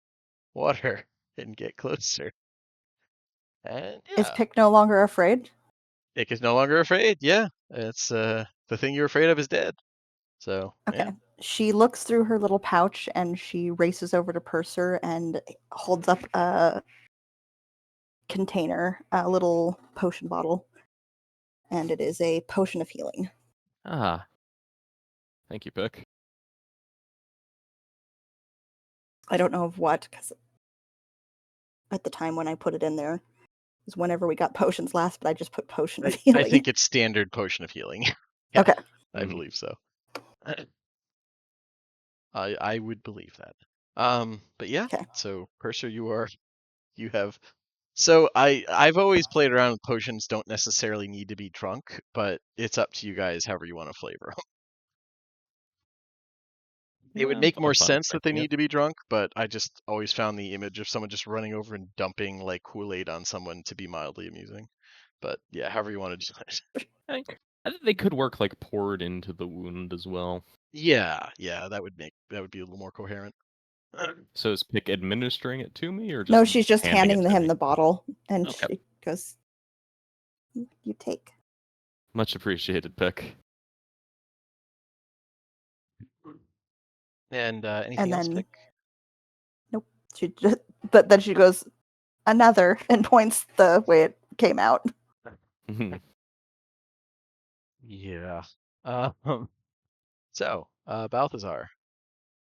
water and get closer. And Is yeah, Pick no longer afraid? Ick is no longer afraid. Yeah, it's the thing you're afraid of is dead. So Okay. yeah, She looks through her little pouch and she races over to Purser and holds up a container, a little potion bottle. And it is a potion of healing. Ah. Thank you, Pick. I don't know of what, because at the time when I put it in there was whenever we got potions last, but I just put potion of I healing. think it's standard potion of healing. Yeah, Okay. I Mhm. believe so. I would believe that. But yeah, Okay. so Purser, you have. So I've always played around with potions don't necessarily need to be drunk, but it's up to you guys however you want to flavor them. It would Yeah, make more I'm fine with sense that they drinking it. need to be drunk, but I just always found the image of someone just running over and dumping like Kool-Aid on someone to be mildly amusing. But yeah, however you want to do it. I think they could work like poured into the wound as well. Yeah, that would be a little more coherent. So is Pick administering it to me or No, just she's just handing handing it to him me? the bottle, and Okay. she goes, "You take." Much appreciated, Pick. And anything And else, then, Pick? nope. She just, but then she goes, "Another," and points the way it came out. Yeah. So, Balthazar,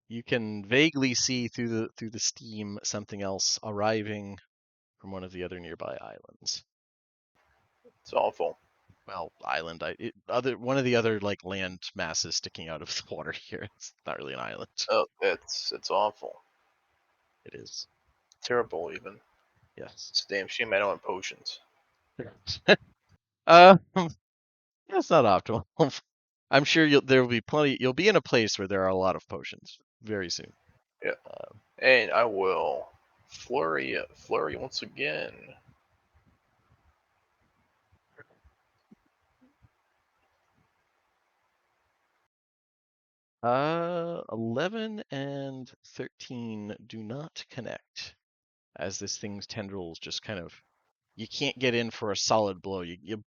you can vaguely see through the steam something else arriving from one of the other nearby islands. It's awful. Well, island. One of the other like land masses sticking out of the water here. It's not really an island. Oh, it's awful. It is. Terrible even. Yes. It's a damn shame I don't have potions. That's not optimal. I'm sure there will be plenty. You'll be in a place where there are a lot of potions very soon. Yeah. And I will flurry once again. 11 and 13 do not connect, as this thing's tendrils just kind of. You can't get in for a solid blow. You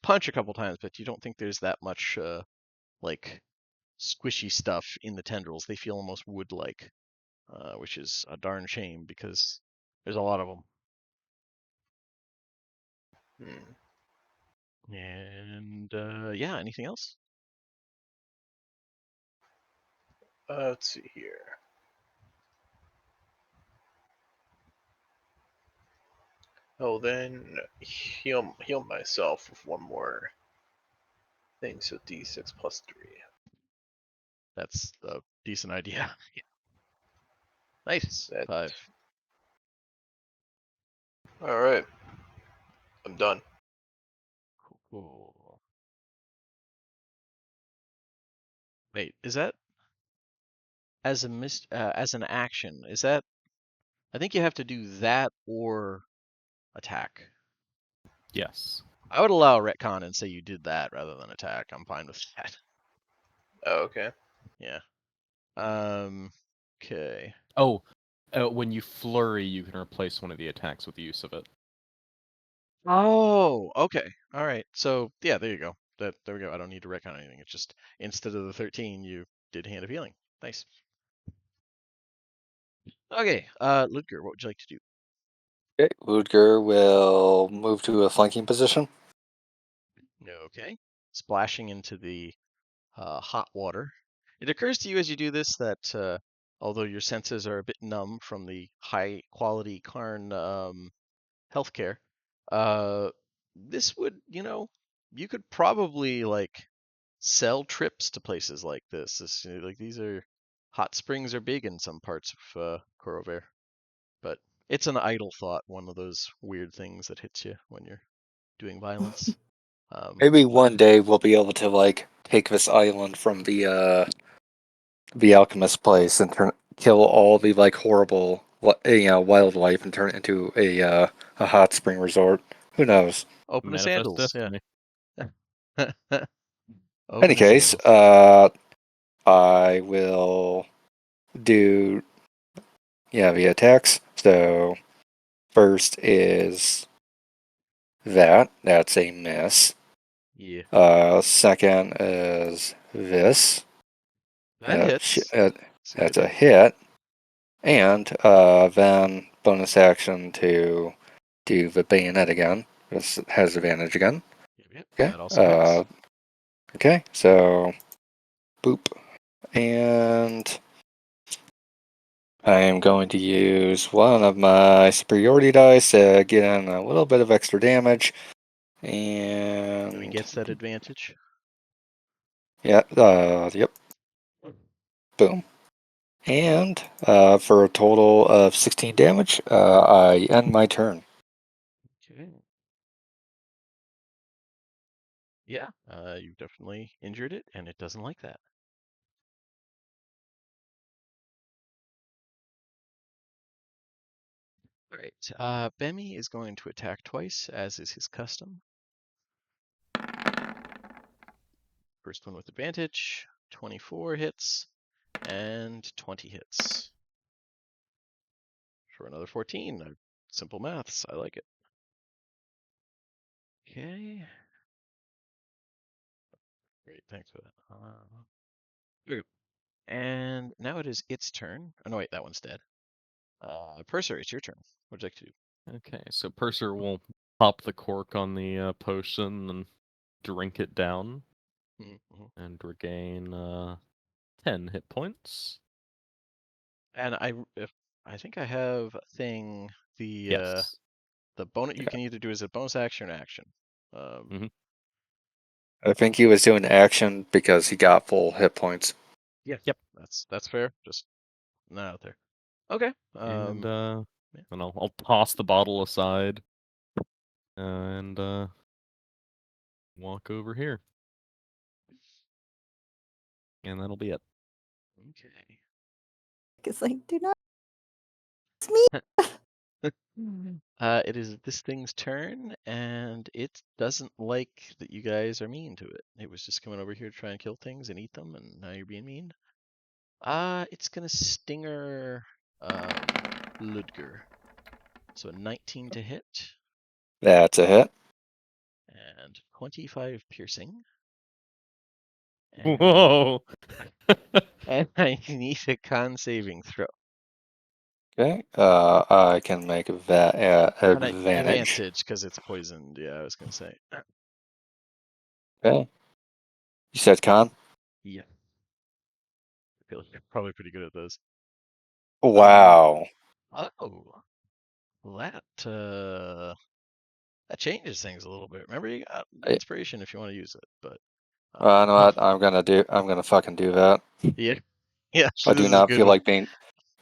punch a couple times, but you don't think there's that much like squishy stuff in the tendrils. They feel almost wood-like, which is a darn shame because there's a lot of them. And yeah, anything else? Let's see here. Oh, then heal myself with one more thing. So D6 plus 3. That's a decent idea. Nice. That. 5. All right. I'm done. Cool. Wait, is that as as an action? Is that? I think you have to do that or attack. Yes. I would allow a retcon and say you did that rather than attack. I'm fine with that. Oh, okay. Yeah. Okay. Oh, when you flurry, you can replace one of the attacks with use of it. Oh, okay. All right. So yeah, there you go. There we go. I don't need to retcon anything. It's just instead of the 13, you did Hand of Healing. Nice. Okay. Ludger, what would you like to do? Okay, Ludger will move to a flanking position. Okay. Splashing into the hot water. It occurs to you as you do this that although your senses are a bit numb from the high quality Karn healthcare, this would, you could probably like sell trips to places like this. Like these are hot springs are big in some parts of Korover, but it's an idle thought, one of those weird things that hits you when you're doing violence. Maybe one day we'll be able to like take this island from the alchemist place and kill all the like horrible wildlife and turn it into a hot spring resort. Who knows? Open a Manifest sandals, destiny. yeah. Any Open a case, sandals. I will do the attacks. So first is that's a miss. Yeah. Second is this. That hits. It's a That's hit. a hit. And then bonus action to do the bayonet again. This has advantage again. Yep. Okay. That also hits. Okay, so boop. And I am going to use one of my superiority dice to get in a little bit of extra damage. And So he gets that advantage. yeah, yep. Boom. And for a total of 16 damage, I end my turn. Okay. Yeah, you've definitely injured it, and it doesn't like that. All right. Bemi is going to attack twice, as is his custom. First one with advantage. 24 hits, and 20 hits. For another 14. Simple maths. I like it. Okay. Great. Thanks for that. Okay. And now it is its turn. Oh, no, wait. That one's dead. Purser, it's your turn. What would you like to do? Okay, so Purser will pop the cork on the potion and drink it down Mm-hmm. and regain 10 hit points. And I think I have a thing. Yes. The bonus you can either do as a bonus action or an action. I think he was doing action because he got full hit points. Yeah. Yep. That's fair. Just not out there. Okay. And yeah. then I'll toss the bottle aside and walk over here. And that'll be it. Okay. It's like, do not. It's me. It is this thing's turn, and it doesn't like that you guys are mean to it. It was just coming over here to try and kill things and eat them, and now you're being mean. It's gonna stinger Ludger. So a 19 to hit That's a hit. and 25 piercing. And, Whoa! and I need a con saving throw. Okay. I can make that advantage. Advantage because it's poisoned. Yeah, I was gonna say. Okay. You said con? Yeah. I feel like you're probably pretty good at those. Wow. Oh, well, that changes things a little bit. Remember, you got inspiration if you want to use it, but You know what? I'm gonna fucking do that. yeah, yeah. I This do is a not good feel one. like being.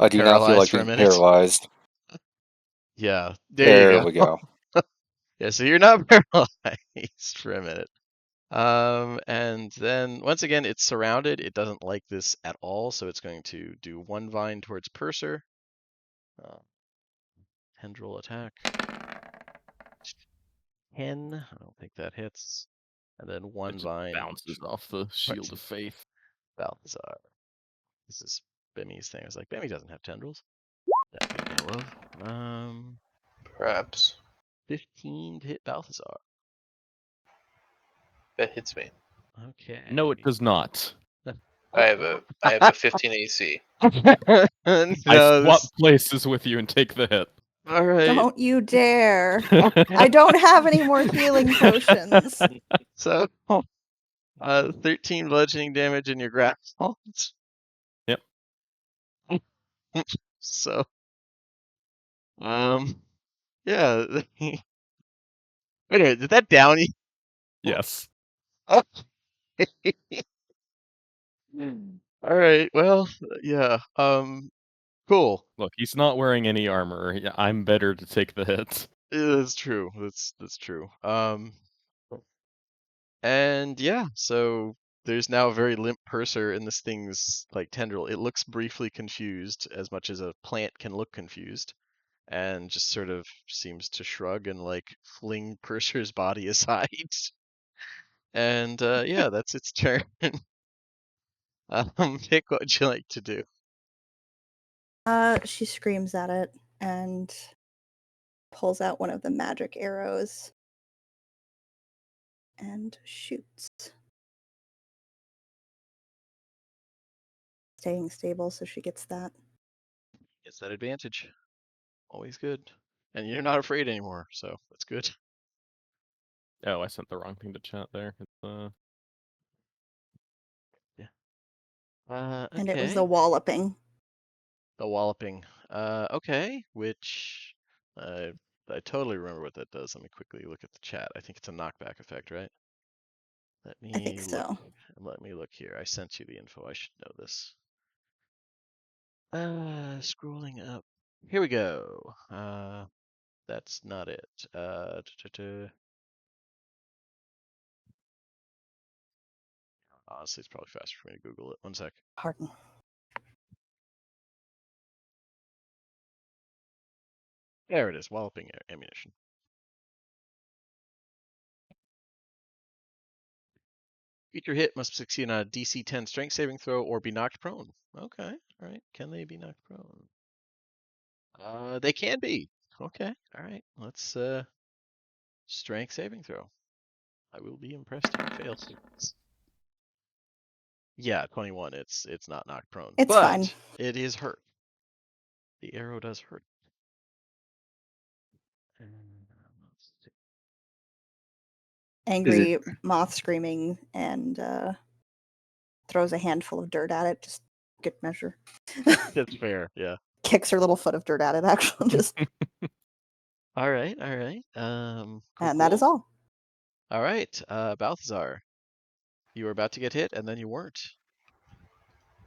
I do not feel Paralyzed like for a being minute. paralyzed. Yeah, There you we go. go. Yeah, so you're not paralyzed for a minute. And then once again, it's surrounded. It doesn't like this at all, so it's going to do one vine towards Purser. Tendril attack. 10. I don't think that hits. And then one It just vine bounces off the shield of faith. Balthazar. This is Bemi's thing. I was like, Bemi doesn't have tendrils. That we know of. Perhaps. 15 to hit Balthazar. That hits me. Okay. No, it does not. I have a 15 AC. I No, swap places with you and take the hit. all right. Don't you dare. I don't have any more healing potions. So, 13 bludgeoning damage in your grapple. Yep. So, yeah. Wait a minute, did that down you? Yes. Oh. All right. Well, yeah. Cool. Look, he's not wearing any armor. Yeah, I'm better to take the hits. That's true. That's true. And yeah, so there's now a very limp Purser in this thing's like tendril. It looks briefly confused, as much as a plant can look confused, and just sort of seems to shrug and like fling Purser's body aside. And yeah, that's its turn. Pick what would you like to do. She screams at it and pulls out one of the magic arrows and shoots. Staying stable, so she gets that. Gets that advantage. Always good. And you're not afraid anymore, so that's good. Oh, I sent the wrong thing to chat there. It's Okay. And it was a walloping. The walloping. Okay, which I totally remember what that does. Let me quickly look at the chat. I think it's a knockback effect, right? Let me I think look. so. Let me look here. I sent you the info. I should know this. Scrolling up. Here we go. That's not it. Honestly, it's probably faster for me to Google it. One sec. Pardon. There it is. Walloping ammunition. Creature hit must succeed on a DC 10 strength saving throw or be knocked prone. Okay. All right. Can they be knocked prone? They can be. Okay. All right. Let's strength saving throw. I will be impressed if he fails. Yeah, 21. It's not knocked prone. It's but fine. It is hurt. The arrow does hurt. Angry moth screaming and throws a handful of dirt at it. Just good measure. That's fair. Yeah. Kicks her little foot of dirt at it. Actually, just. All right. All right. Cool, And that is all. All right, Balthazar, you were about to get hit, and then you weren't.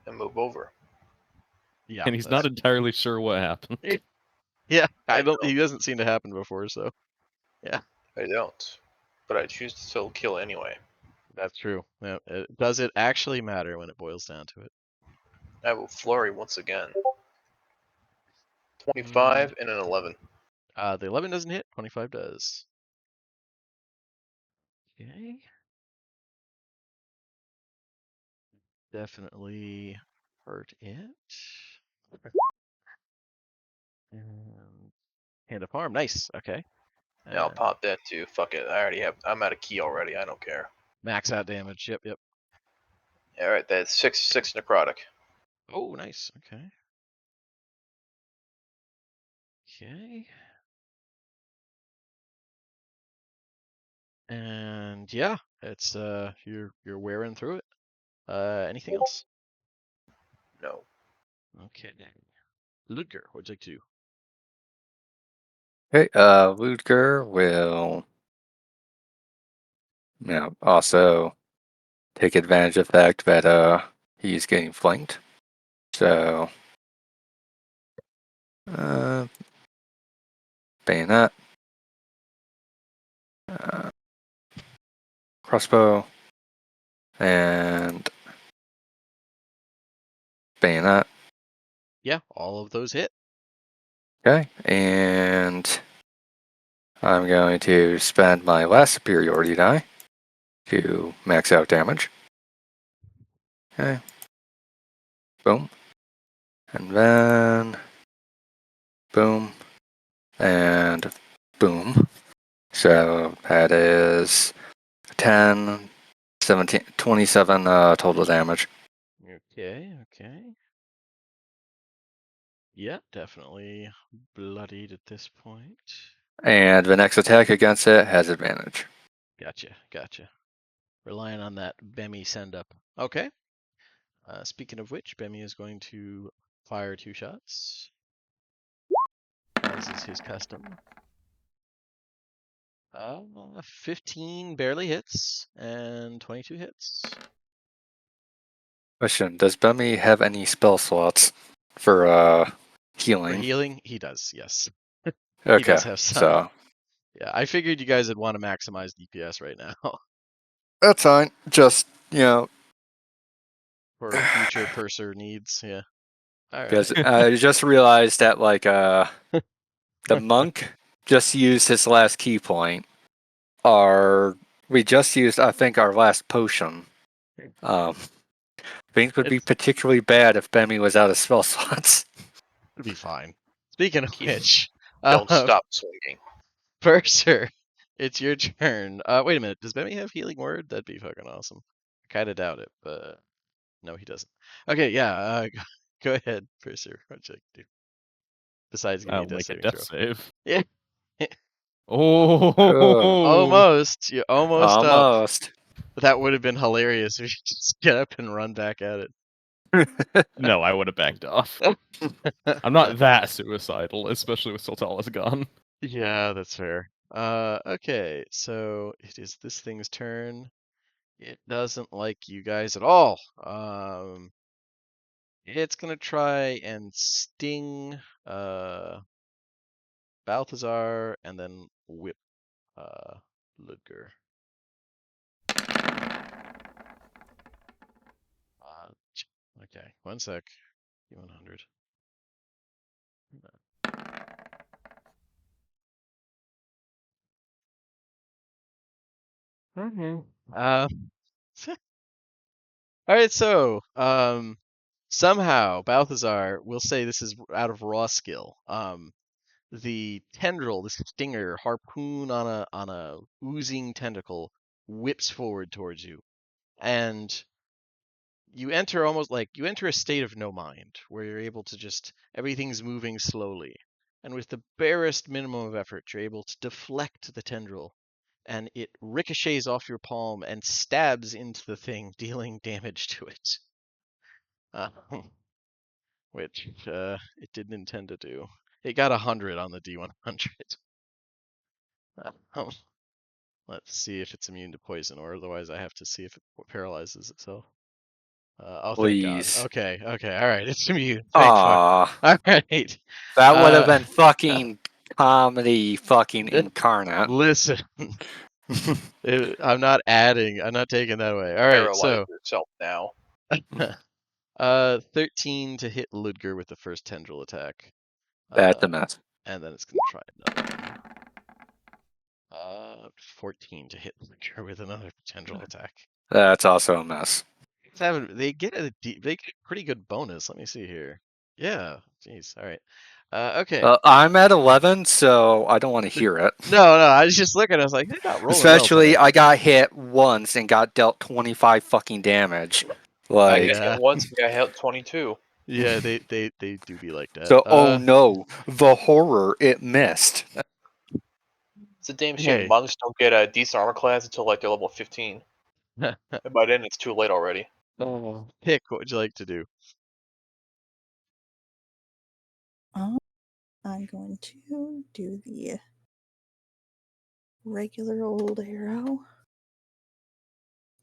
And move over. Yeah, And he's not entirely sure what happened. Yeah, I He don't. doesn't seem to happen before, so yeah, I don't. But I choose to still kill anyway. that's true. Yeah, does it actually matter when it boils down to it? I will flurry once again. And 25 and an 11. the 11 doesn't hit. 25 does. Okay. Definitely hurt it. And hand of harm. Nice. Okay. Yeah, I'll And pop that too. Fuck it. I already have. I'm out of key already. I don't care. max out damage. Yep, yep. All right, that's six necrotic. Oh, nice. Okay. Okay. And yeah, it's you're wearing through it. Anything else? No. Okay. Ludger, what'd you like to do? Okay, Ludger will also take advantage of the fact that he's getting flanked. So bayonet, crossbow, and bayonet. Yeah, all of those hit. Okay, and I'm going to spend my last superiority die to max out damage. Okay. Boom. And then boom. And boom. So that is 10, 17, 27 total damage. Okay, okay. Yeah, definitely bloodied at this point. And the next attack against it has advantage. Gotcha, gotcha. Relying on that Bemi send up. Okay. Speaking of which, Bemi is going to fire 2 shots, as is his custom. 15 barely hits, and 22 hits. Question, does Bummy have any spell slots for For healing? healing, he does, yes. He Okay, does have some. so Yeah, I figured you guys would want to maximize DPS right now that's fine. Just, for future purser needs. Yeah. All right. because I just realized that, the monk just used his last key point. We just used, I think, our last potion. Things would be It's particularly bad if Bemmy was out of spell slots. It'll be fine. Speaking of which, Don't stop swinging. Purser, it's your turn. Wait a minute. Does Bemmy have healing word? That'd be fucking awesome. I kind of doubt it, but no, he doesn't. Okay, yeah. Go ahead, Purser. What'd you like to do? Besides, give me a I'll death make a saving death throw. save. Yeah. Ugh. Almost. You almost up. Almost. But that would have been hilarious if you just get up and run back at No, I would have backed off. it. I'm not that suicidal, especially with Sultala's gone. Yeah, that's fair. Okay, so it is this thing's turn. It doesn't like you guys at all. It's gonna try and sting Balthazar and then whip Ludger. Okay, 1 sec. 100. Okay. All right, so somehow Balthazar will say this is out of raw skill. The tendril, this stinger harpoon on a oozing tentacle, whips forward towards you, and you enter a state of no mind where you're able to just everything's moving slowly, and with the barest minimum of effort, you're able to deflect the tendril, and it ricochets off your palm and stabs into the thing, dealing damage to it. Which it didn't intend to do. It got 100 on the D100. Let's see if it's immune to poison, or otherwise I have to see if it paralyzes itself. Oh, thank God. Please. Okay, all right, it's immune. Thank fuck. Aw, All right. that would have Uh, been fucking comedy fucking incarnate. Listen, I'm not taking that away. All right, Paralyze so yourself now. 13 to hit Ludger with the first tendril attack. That's a mess. And then it's gonna try another. 14 to hit Ludger with another tendril attack. That's also a mess. They get a pretty good bonus. Let me see here. Yeah, jeez. All right. Okay. I'm at 11, so I don't want to hear it. No, I was just looking. I was like, they're not rolling well Especially, today. I got hit once and got dealt 25 fucking damage. I Like, got hit once and got hit 22. Yeah, they do be like that. so, oh no, the horror, it missed. It's a damn shame Hey. monks don't get a decent armor class until like they're level 15. And by then it's too late already. Pick, what would you like to do? I'm going to do the regular old arrow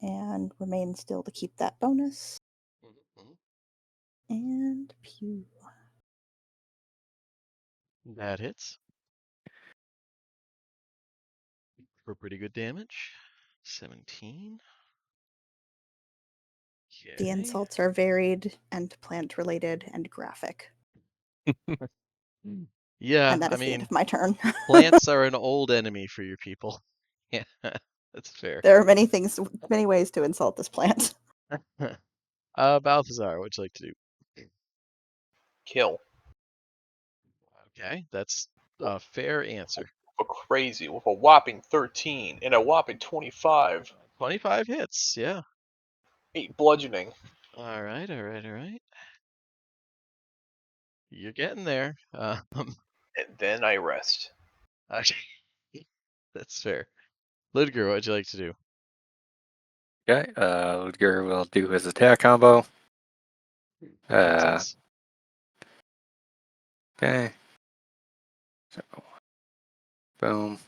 and remain still to keep that bonus. And pew. That hits. For pretty good damage. 17. The Okay. insults are varied and plant related and graphic. Yeah, And that I is the end mean, of my turn. plants are an old enemy for your people. Yeah, that's fair. There are many ways to insult this plant. Balthazar, what'd you like to do? Kill. Okay, that's a fair answer. With a whopping 13 and a whopping 25. 25 hits, yeah. 8 bludgeoning. All right. You're getting there. And then I rest. Okay. That's fair. Ludger, what'd you like to do? Okay, Ludger will do his attack combo. Nonsense. Okay. So, boom.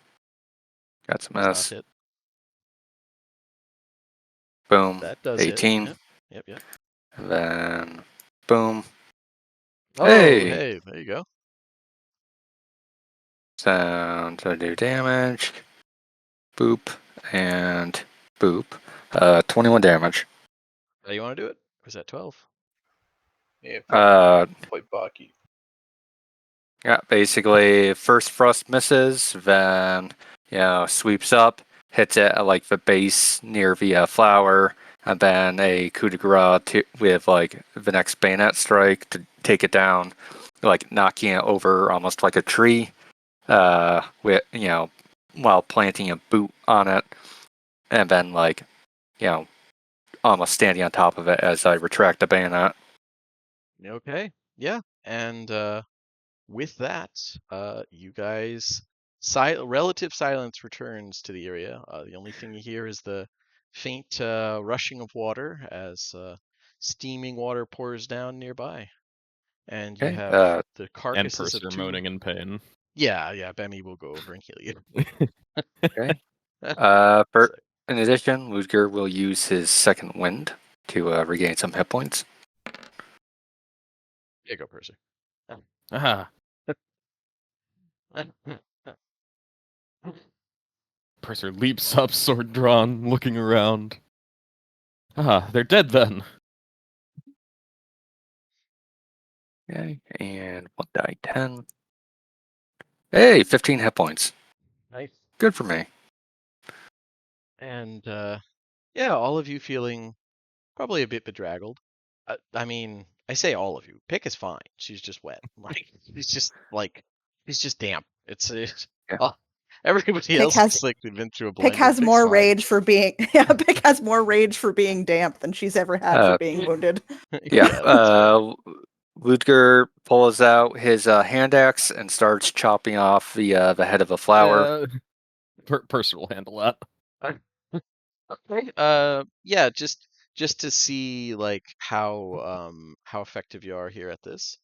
Got some Does not S. hit. Boom. That does 18. hit. Yep. And then, boom. Oh, Hey! hey, there you go. Sound to do damage. Boop. And boop. 21 damage. Do you want to do it? Or is that 12? Yeah, play Baki. Yeah, basically, first thrust misses, then, sweeps up, hits it at, like, the base near the flower, and then a coup de grace with, like, the next bayonet strike to take it down, like, knocking it over almost like a tree, with, while planting a boot on it, and then, like, almost standing on top of it as I retract the bayonet. Okay. Yeah. And with that, you guys, relative silence returns to the area. The only thing you hear is the faint rushing of water as steaming water pours down nearby. And you Okay, have the And carcasses of Purser two. moaning in pain. Yeah, Bemmy will go over and heal you. Okay. So, In addition, Ludger will use his second wind to regain some hit points. yeah, go, Purser. Ah, Purser leaps up, sword drawn, looking around. Ah, they're dead then. Okay, and 1 die 10. Hey, 15 hit points. Nice. Good for me. And yeah, all of you feeling probably a bit bedraggled. I mean, I say all of you. Pick is fine. She's just wet. She's just damp. Yeah. Oh, everybody Pick else has- is like been through a blender. Pick has Pick's more fine. rage for being Pick has more rage for being damp than she's ever had for being wounded. Yeah, that's fair. Ludger pulls out his hand axe and starts chopping off the head of a flower. Purser will handle that. Okay. Yeah, just to see like how effective you are here at this.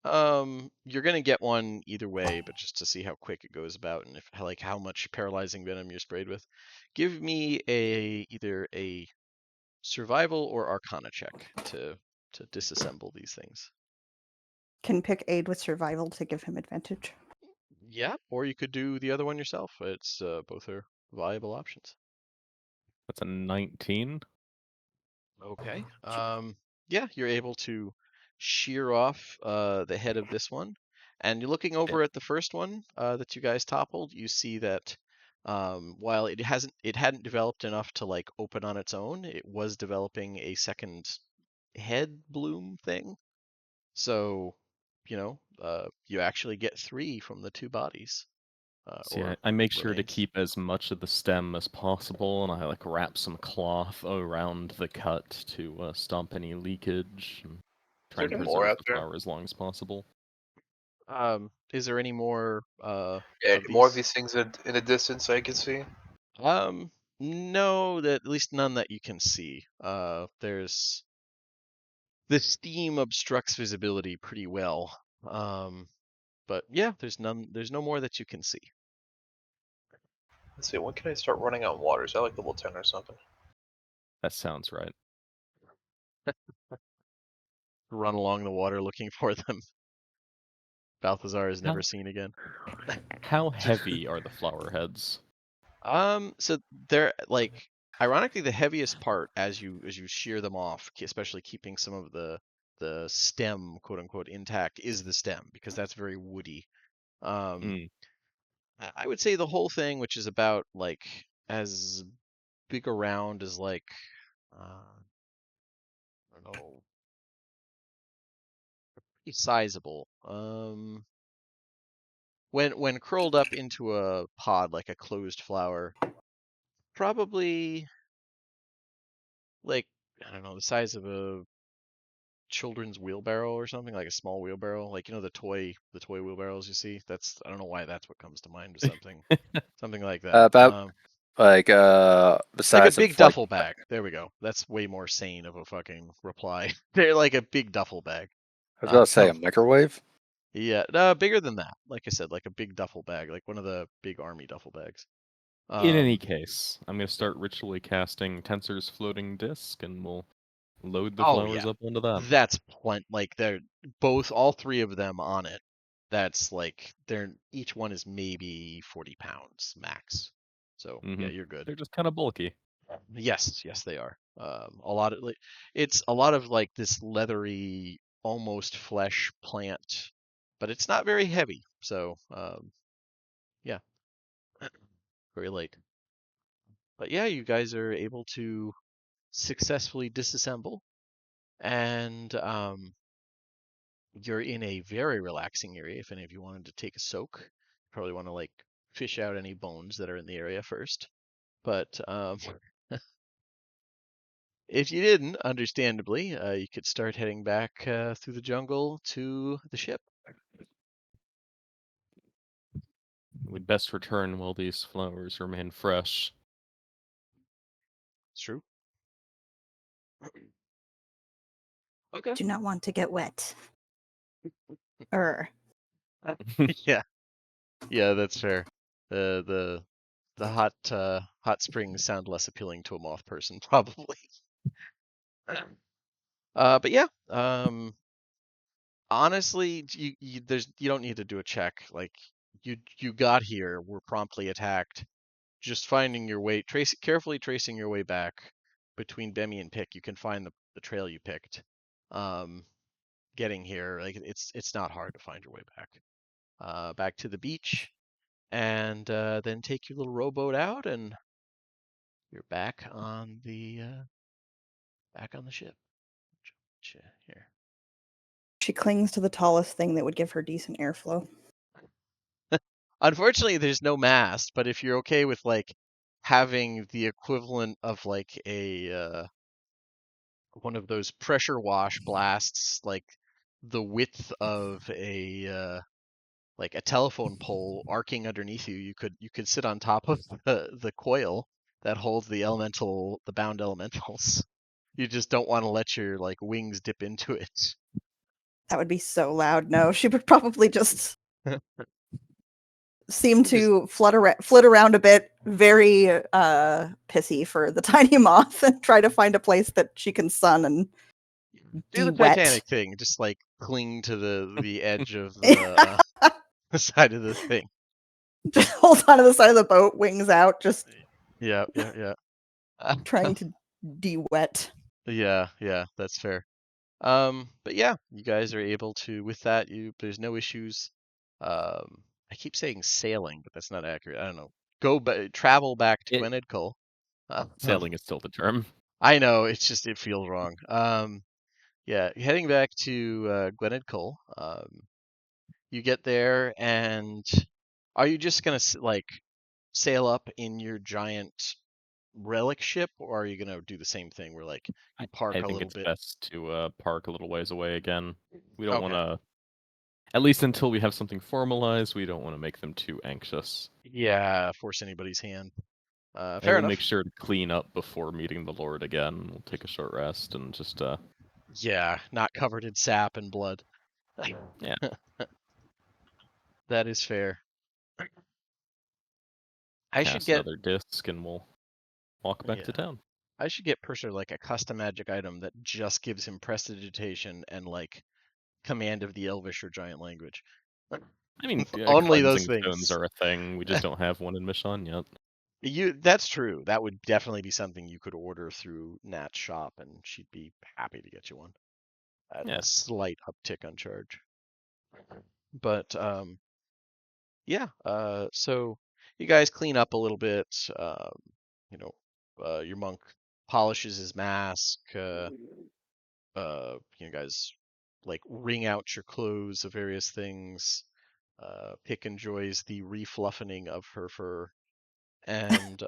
You're gonna get one either way, but just to see how quick it goes about and if like how much paralyzing venom you're sprayed with. Give me either a survival or arcana check to disassemble these things. Can pick aid with survival to give him advantage. Yeah, or you could do the other one yourself. It's both are viable options. That's a 19. Okay. Yeah, you're able to shear off the head of this one, and you're looking Yeah. over at the first one that you guys toppled. You see that while it hadn't developed enough to like open on its own, it was developing a second head bloom thing. So, you actually get three from the two bodies, See, or I make sure to remains. keep as much of the stem as possible, and I like wrap some cloth around the cut to stop any leakage and Is try there and any more preserve out the there? flower as long as possible. Is there any more Yeah, of any more of these? these things in the distance I can see? Um, no, that at least none that you can see. There's the steam obstructs visibility pretty well. But yeah, there's none. There's no more that you can see. Let's see, when can I start running out of water? Is that like level 10 or something? That sounds right. Run along the water looking for them. Balthazar is never How seen again. how heavy are the flower heads? So they're like, ironically, the heaviest part as you shear them off, especially keeping some of the stem, quote unquote, intact, is the stem because that's very woody. Um, Mm. I would say the whole thing, which is about like as big around as like I don't know, pretty sizable. When curled up into a pod like a closed flower, probably like I don't know, the size of a children's wheelbarrow or something, like a small wheelbarrow, like the toy wheelbarrows you see. That's I don't know why that's what comes to mind, or something like that. About like the Like a size of big like duffel bag. There we go. That's way more sane of a fucking reply. They're like a big duffel bag. I was about to say a Um, microwave. yeah, no, bigger than that. Like I said, like a big duffel bag, like one of the big army duffel bags. In any Um, case, I'm gonna start ritually casting Tensor's floating disc, and we'll load the oh flowers yeah, up onto that. that's plenty. Like they're both, all three of them on it. That's like they're each one is maybe 40 pounds max. So yeah, Mm-hmm. you're good. They're just kind of bulky. Yes, they are. A lot of like, it's a lot of like this leathery, almost flesh plant, but it's not very heavy. So yeah, very light. But yeah, you guys are able to successfully disassemble, and you're in a very relaxing area. If any of you wanted to take a soak, probably want to like fish out any bones that are in the area first. But if you didn't, understandably, you could start heading back through the jungle to the ship. We'd best return while these flowers remain fresh. It's true. Okay. Do not want to get wet. Er, Yeah, yeah, that's fair. The hot springs sound less appealing to a moth person, probably. But yeah, honestly, you don't need to do a check. Like you got here, were promptly attacked. Just finding your way, carefully tracing your way back between Demi and Pick, you can find the trail you picked. Um, Getting here, like it's not hard to find your way back. Back to the beach, and then take your little rowboat out, and you're back on the ship. Here. she clings to the tallest thing that would give her decent airflow. Unfortunately, there's no mast, but if you're okay with like having the equivalent of like a one of those pressure wash blasts, like the width of a telephone pole arcing underneath you, you could sit on top of the coil that holds the bound elementals. You just don't want to let your like wings dip into it. That would be so loud. No, she would probably just seem to flit around a bit, very pissy for the tiny moth, and try to find a place that she can sun and Do the de-wet. Titanic thing, just like cling to the edge of the the side of the thing. Just hold on to the side of the boat, wings out, just Yeah. trying to de-wet. Yeah, that's fair. But yeah, you guys are able to, with that, there's no issues. I keep saying sailing, but that's not accurate. I don't know. Travel back to It- Gwenedkul. Sailing is still the term. I know, it's just it feels wrong. Yeah, heading back to Gwenedkul. You get there, and are you just gonna like sail up in your giant relic ship, or are you gonna do the same thing where like you park I a think little it's bit? best to park a little ways away again. We don't want Okay. to, at least until we have something formalized, we don't want to make them too anxious. Yeah, force anybody's hand. And Fair we'll enough. make sure to clean up before meeting the Lord again. We'll take a short rest and just Yeah, not covered in sap and blood. Yeah. That is fair. I should cast get another disc and we'll walk back to yeah. town. I should get Purser like a custom magic item that just gives him prestidigitation and like command of the Elvish or giant language. I mean, Only those cleansing stones things. are a thing. We just don't have one in Mishann yet. That's true. That would definitely be something you could order through Nat's shop, and she'd be happy to get you one at Yeah. a slight uptick on charge. But yeah. So you guys clean up a little bit. You know, your monk polishes his mask. You guys like wring out your clothes of various things. Pick enjoys the refluffening of her fur, and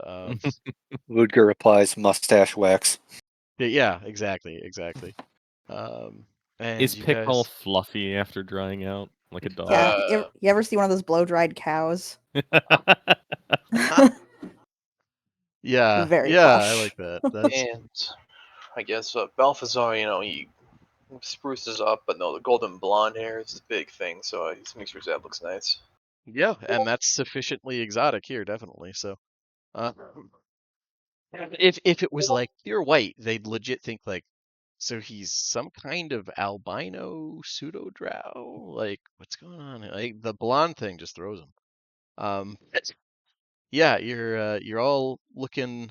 Ludger replies, mustache wax. yeah, exactly. And Is you Pick all guys, fluffy after drying out like a dog? Yeah, you ever see one of those blow-dried cows? yeah, Very I plush. like that. That's And I guess Balthazar, he spruces up, but no, the golden blonde hair is the big thing, so he just makes sure that looks nice. yeah, and that's sufficiently exotic here, definitely. So, uh, if it was like pure white, they'd legit think like, so he's some kind of albino pseudo drow. Like, what's going on? Like the blonde thing just throws him. Yeah, you're all looking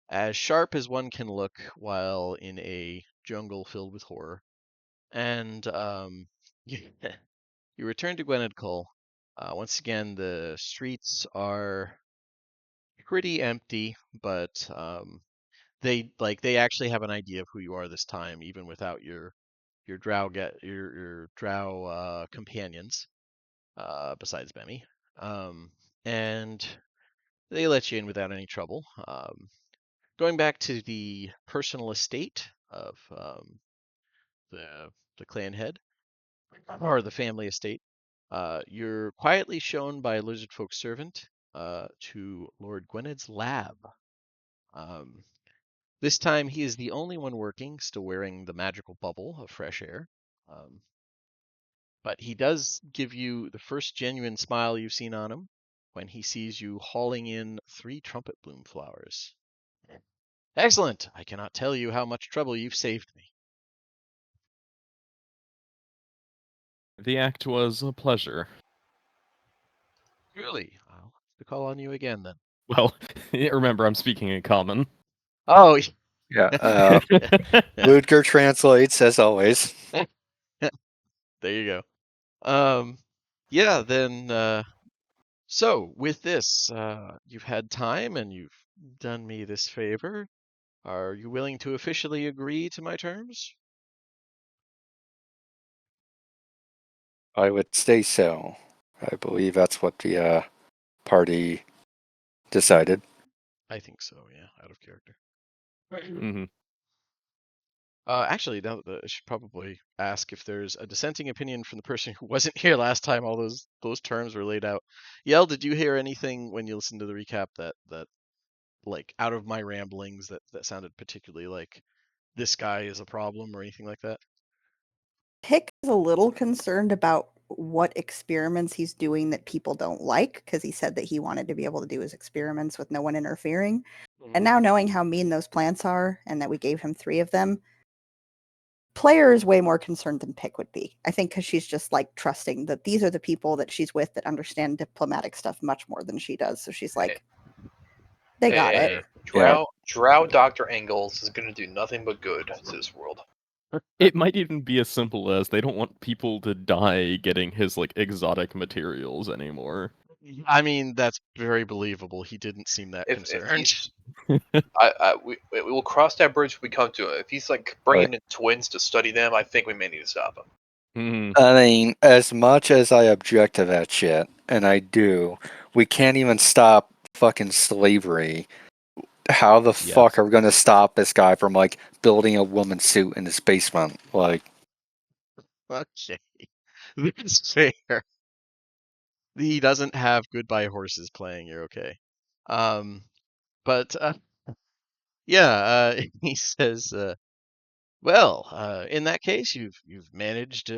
as sharp as one can look while in a jungle filled with horror. And you, you return to Gwenedkul. Once again, the streets are pretty empty, but they actually have an idea of who you are this time, even without your drow companions, besides Bemmy. And they let you in without any trouble. Going back to the personal estate of the clan head or the family estate, you're quietly shown by a lizard folk servant to Lord Gwyned's lab. Um, this time he is the only one working, still wearing the magical bubble of fresh air. But he does give you the first genuine smile you've seen on him when he sees you hauling in 3 trumpet bloom flowers. Excellent! I cannot tell you how much trouble you've saved me. The act was a pleasure. Really? I'll have to call on you again then. Well, remember, I'm speaking in common. Oh, Yeah, yeah. Ludger translates, as always. There you go. Yeah, then, so with this, you've had time and you've done me this favor. Are you willing to officially agree to my terms? I would say so. I believe that's what the party decided. I think so, yeah, out of character. Mhm. Actually, no, I should probably ask if there's a dissenting opinion from the person who wasn't here last time all those terms were laid out. Yell, did you hear anything when you listened to the recap that like out of my ramblings that sounded particularly like this guy is a problem or anything like that? Pick is a little concerned about what experiments he's doing that people don't like, because he said that he wanted to be able to do his experiments with no one interfering. And now knowing how mean those plants are and that we gave him 3 of them, Player is way more concerned than Pick would be. I think because she's just like trusting that these are the people that she's with that understand diplomatic stuff much more than she does. So she's like, they got it. Drought Dr. Engels is going to do nothing but good to this world. It might even be as simple as they don't want people to die getting his like exotic materials anymore. I mean, that's very believable. He didn't seem that If concerned. we will cross that bridge when we come to it. If he's like bringing in twins to study them, I think we may need to stop him. I mean, as much as I object to that shit, and I do, we can't even stop fucking slavery. How the fuck are we gonna stop this guy from like building a woman suit in his basement? Like, Okay, that's fair. He doesn't have Goodbye Horses playing. You're okay. But yeah, he says, well, in that case, you've managed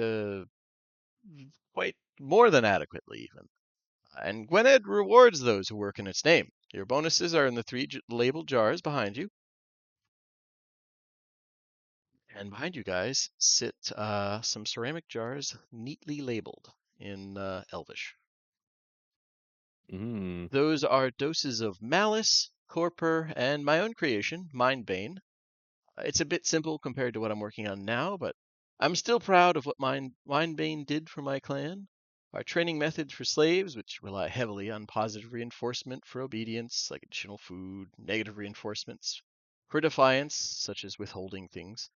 quite more than adequately, even. And Gwynedd rewards those who work in its name. Your bonuses are in the 3 labeled jars behind you. And behind you guys sit some ceramic jars neatly labeled in Elvish. Those are doses of Malice, Corpor, and my own creation, Mindbane. It's a bit simple compared to what I'm working on now, but I'm still proud of what Mindbane did for my clan. Our training methods for slaves, which rely heavily on positive reinforcement for obedience, like additional food, negative reinforcements for defiance, such as withholding things,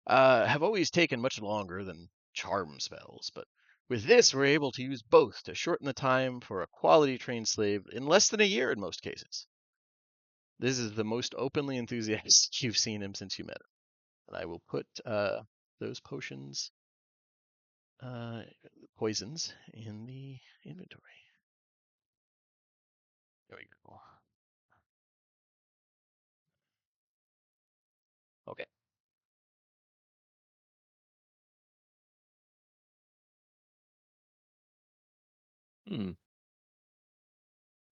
have always taken much longer than charm spells, but with this we're able to use both to shorten the time for a quality trained slave in less than a year in most cases. This is the most openly enthusiastic you've seen him since you met him. And I will put those potions, poisons, in the inventory. There we go. Okay.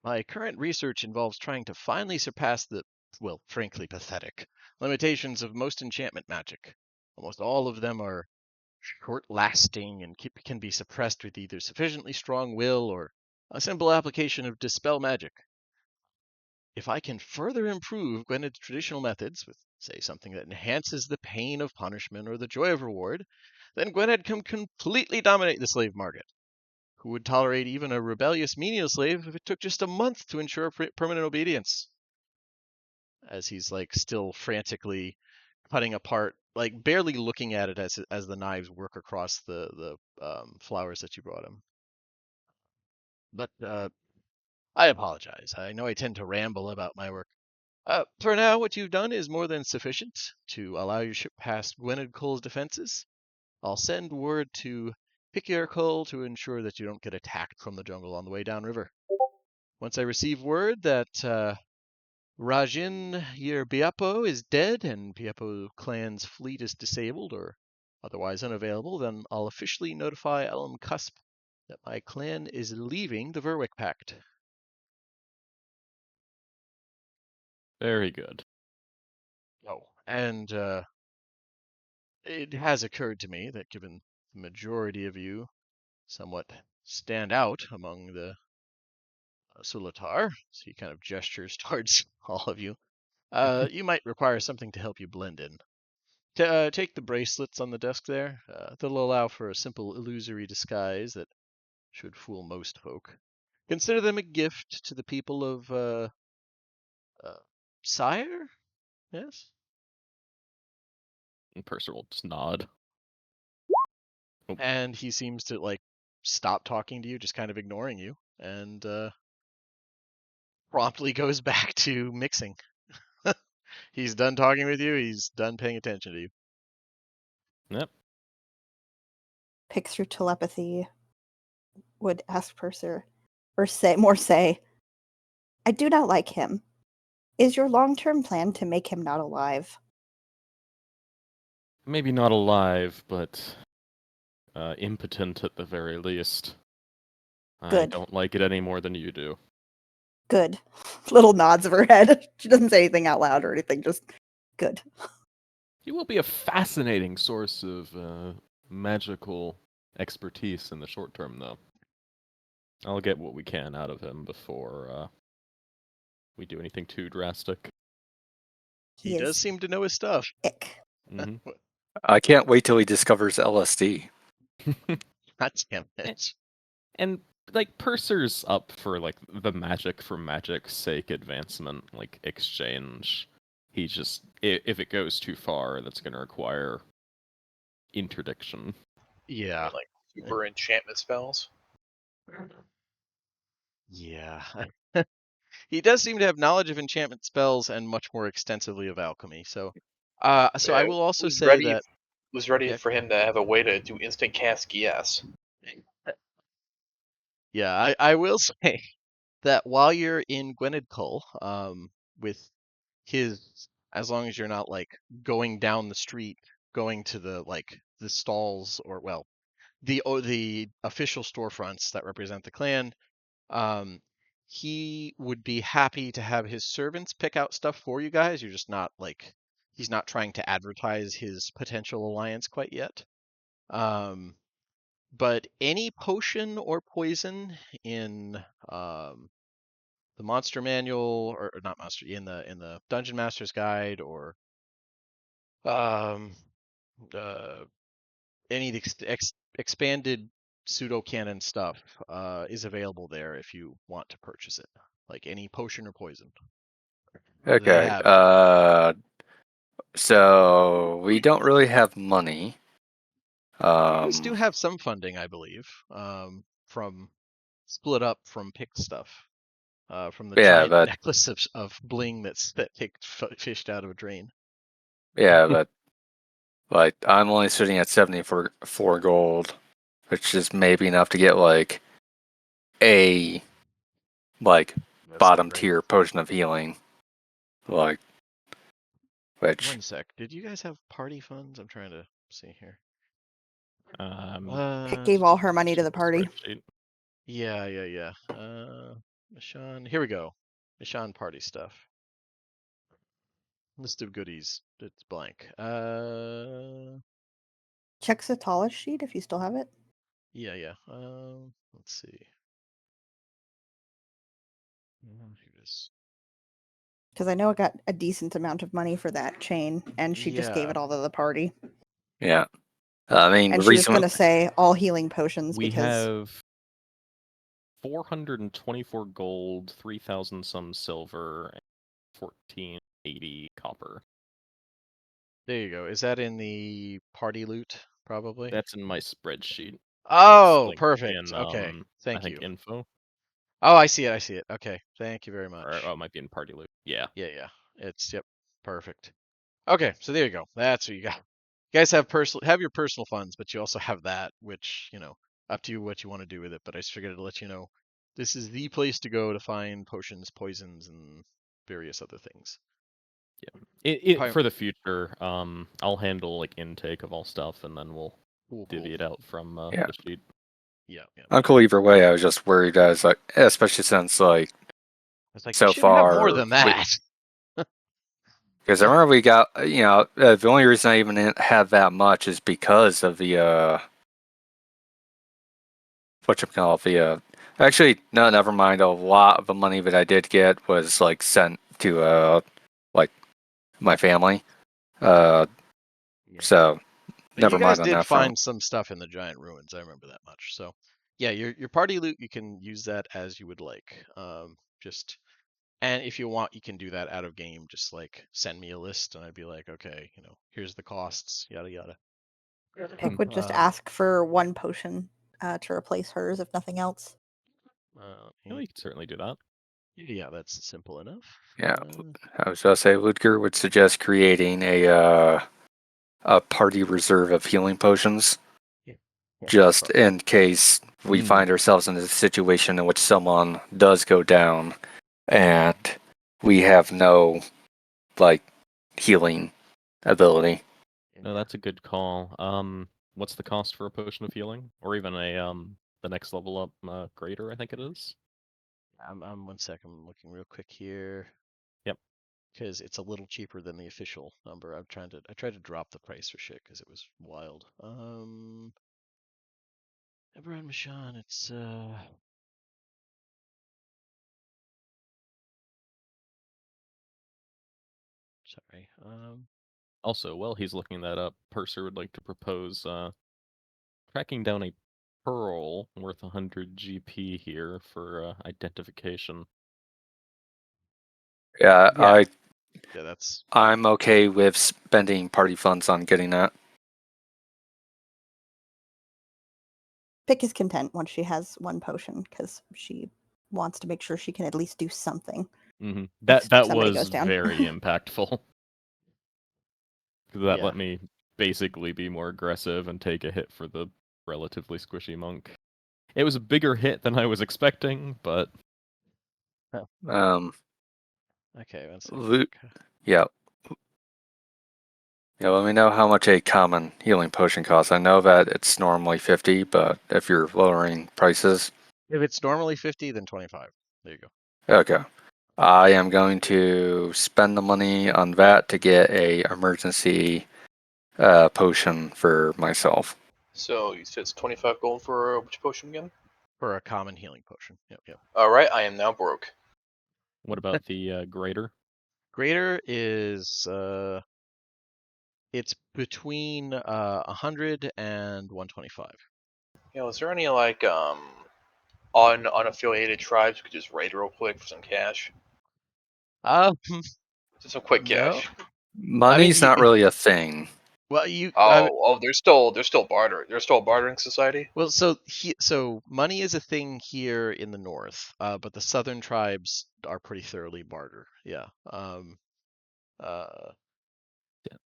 My current research involves trying to finally surpass the, well, frankly pathetic, limitations of most enchantment magic. Almost all of them are short-lasting and can be suppressed with either sufficiently strong will or a simple application of dispel magic. If I can further improve Gwenedd's traditional methods with, say, something that enhances the pain of punishment or the joy of reward, then Gwynedd can completely dominate the slave market. Who would tolerate even a rebellious menial slave if it took just a month to ensure permanent obedience? As he's like still frantically cutting apart, like barely looking at it as the knives work across the flowers that you brought him. But I apologize. I know I tend to ramble about my work. For now, what you've done is more than sufficient to allow your ship past Gwynedd Cole's defenses. I'll send word to Pikier Cole to ensure that you don't get attacked from the jungle on the way downriver. Once I receive word that Rajin Yer Biapo is dead and Biapo clan's fleet is disabled or otherwise unavailable, then I'll officially notify Elam Cusp that my clan is leaving the Verwick Pact. Very good. Oh, and it has occurred to me that given the majority of you somewhat stand out among the Sulatar, so he kind of gestures towards all of you, you might require something to help you blend in. Take the bracelets on the desk there. They'll allow for a simple illusory disguise that should fool most folk. Consider them a gift to the people of Sire? Yes? And Purser will just nod. And he seems to like stop talking to you, just kind of ignoring you, and promptly goes back to mixing. He's done talking with you. He's done paying attention to you. Yep. Picks your telepathy would ask Purser, or say, I do not like him. Is your long-term plan to make him not alive? Maybe not alive, but impotent at the very least. I Good. don't like it any more than you do. Good. Little nods of her head. She doesn't say anything out loud or anything, just good. He will be a fascinating source of magical expertise in the short term, though. I'll get what we can out of him before we do anything too drastic. He does seem to know his stuff. Ick. Hmm. I can't wait till he discovers LSD. God damn it. And like Purser's up for like the magic for magic's sake advancement, like exchange. He just if it goes too far, that's going to require interdiction. Yeah. Like super enchantment spells. Yeah. He does seem to have knowledge of enchantment spells and much more extensively of alchemy. So I will also say that was ready yeah. for him to have a way to do instant cast GS. Yeah, I will say that while you're in Gwenedcull, with his, as long as you're not like going down the street, going to the stalls or well, the official storefronts that represent the clan, he would be happy to have his servants pick out stuff for you guys. You're just not like he's not trying to advertise his potential alliance quite yet. But any potion or poison in the monster manual or not monster in the dungeon master's guide or um any expanded pseudo canon stuff is available there if you want to purchase it, like any potion or poison. They Okay. have it. So we don't really have money. You guys do Um, have some funding, I believe, from split up from picked stuff, from the yeah, giant but necklace of bling that picked fished out of a drain. yeah, but like I'm only sitting at 74 gold, which is maybe enough to get like a like That's not bottom great. tier potion of healing, like which 1 sec. Did you guys have party funds? I'm trying to see here. Pick gave all her money to the party. Spreadsheet. Yeah. Mishann. Here we go. Mishann party stuff. List of goodies. It's blank. Check Satala's sheet if you still have it. Yeah. Let's see. Here it is. Because I know it got a decent amount of money for that chain, and she just gave Yeah. it all to the party. yeah. I mean, And the she was reason going to say all healing potions We because have 424 gold, 3,000 some silver, and 1480 copper. There you go. Is that in the party loot? Probably. That's in my spreadsheet. It's Oh, linked perfect. in, Okay. I Thank think you. info, Oh, I see it. Okay. Thank you very much. or it might be in party loot. Yeah. Yeah. It's yep. Perfect. Okay, so there you go. That's what you got. You guys have your personal funds, but you also have that, which, up to you what you want to do with it. But I just figured to let you know this is the place to go to find potions, poisons, and various other things. For the future, I'll handle like intake of all stuff, and then we'll divvy it out from Yeah. the sheet. Yeah. I'm cool either way. I was just worried as like, especially since like It's like so you should have far more than that. because I remember we got the only reason I even have that much is because of the whatchamacallit, the actually no, never mind. A lot of the money that I did get was like sent to like my family. Yeah. So But never you guys mind on did that front. find some stuff in the giant ruins. I remember that much. So yeah, your party loot, you can use that as you would like. And if you want, you can do that out of game. Just like send me a list, and I'd be like, okay, here's the costs, yada yada. Pick would just ask for one potion to replace hers, if nothing else. You can certainly do that. Yeah, that's simple enough. Yeah, I was gonna say Ludger would suggest creating a party reserve of healing potions, just in case we find ourselves in a situation in which someone does go down, and we have no like healing ability. No, that's a good call. what's the cost for a potion of healing, or even a the next level up greater? I think it is. I'm 1 second. I'm looking real quick here. Yep. Because it's a little cheaper than the official number. I tried to drop the price for shit because it was wild. Eberron Mishann, it's sorry. Also, while he's looking that up, Purser would like to propose tracking down a pearl worth 100 GP here for identification. Yeah, Yeah. Yeah, that's I'm okay with spending party funds on getting that. Pick is content once she has one potion because she wants to make sure she can at least do something. Mm-hmm. If That somebody was goes down. very impactful. That yeah. let me basically be more aggressive and take a hit for the relatively squishy monk. It was a bigger hit than I was expecting, but Um, Okay, 1 second. loot. Yeah. Yeah, let me know how much a common healing potion costs. I know that it's normally 50, but if you're lowering prices, If it's normally 50, then 25. There you go. okay. I am going to spend the money on that to get a emergency potion for myself. So you said it's 25 gold for which potion again? For a common healing potion. Yep. All right, I am now broke. what about the greater? Greater is it's between 100 and 125. You know, is there any like unaffiliated tribes we could just raid real quick for some cash? Um, Just some quick no. cash. I mean, Money's not really a thing. well, you. They're still bartering. They're still a bartering society. Well, so money is a thing here in the north, but the southern tribes are pretty thoroughly barter. Yeah. Uh, Yeah.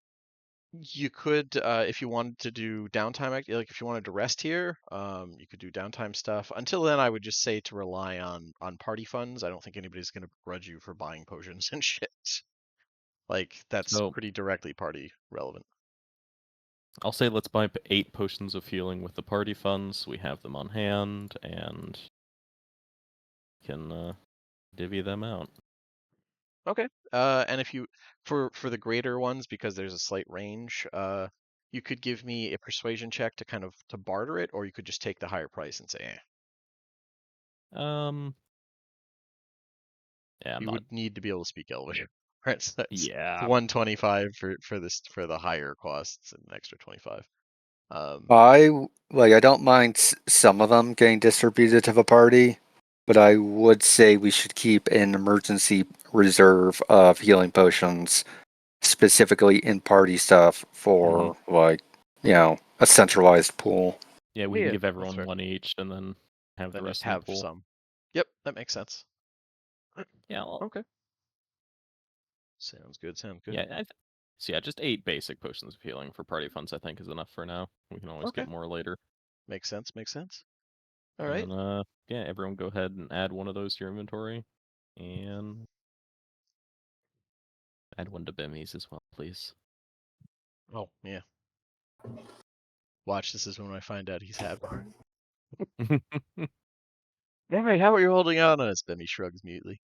you could, if you wanted to do downtime, like if you wanted to rest here, you could do downtime stuff. Until then, I would just say to rely on party funds. I don't think anybody's going to begrudge you for buying potions and shit. Like that's So pretty directly party relevant. I'll say let's buy 8 potions of healing with the party funds. We have them on hand and can divvy them out. Okay. And if you for the greater ones, because there's a slight range, you could give me a persuasion check to kind of to barter it, or you could just take the higher price and say, Yeah, I'm you not. would need to be able to speak Elvish. Right, so that's Yeah. 125 for the higher costs and an extra 25. I don't mind some of them getting distributed to the party, but I would say we should keep an emergency reserve of healing potions specifically in party stuff for a centralized pool. Yeah, we Yeah, can yeah, give that's everyone fair. one each and then have the Then just rest in the have pool. some. Yep, that makes sense. Yeah. Okay. Sounds good. Sounds good. Yeah. So yeah, just 8 basic potions of healing for party funds. I think is enough for now. We can always Okay. get more later. Makes sense. Makes sense. All right. And yeah, everyone go ahead and add one of those to your inventory, and add one to Bemmy's as well, please. Oh yeah. Watch, this is when I find out he's had one. Hey, how are you holding on to us? Benny shrugs mutely.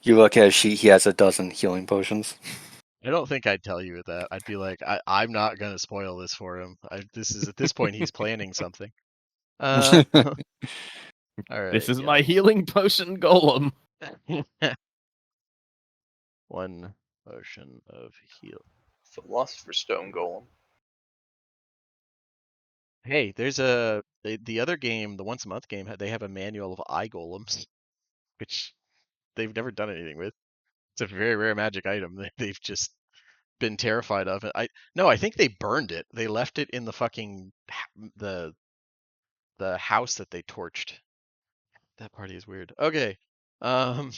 You look at he has a dozen healing potions. I don't think I'd tell you that. I'd be like, I'm not gonna spoil this for him. This is at this point he's planning something. All right. This is Yeah. my healing potion golem. One potion of heal. Philosopher's Stone Golem. Hey, there's the other game, the once a month game. They have a manual of eye golems, which they've never done anything with. It's a very rare magic item. They've just been terrified of it. I think they burned it. They left it in the fucking the house that they torched. That party is weird. Okay. Um.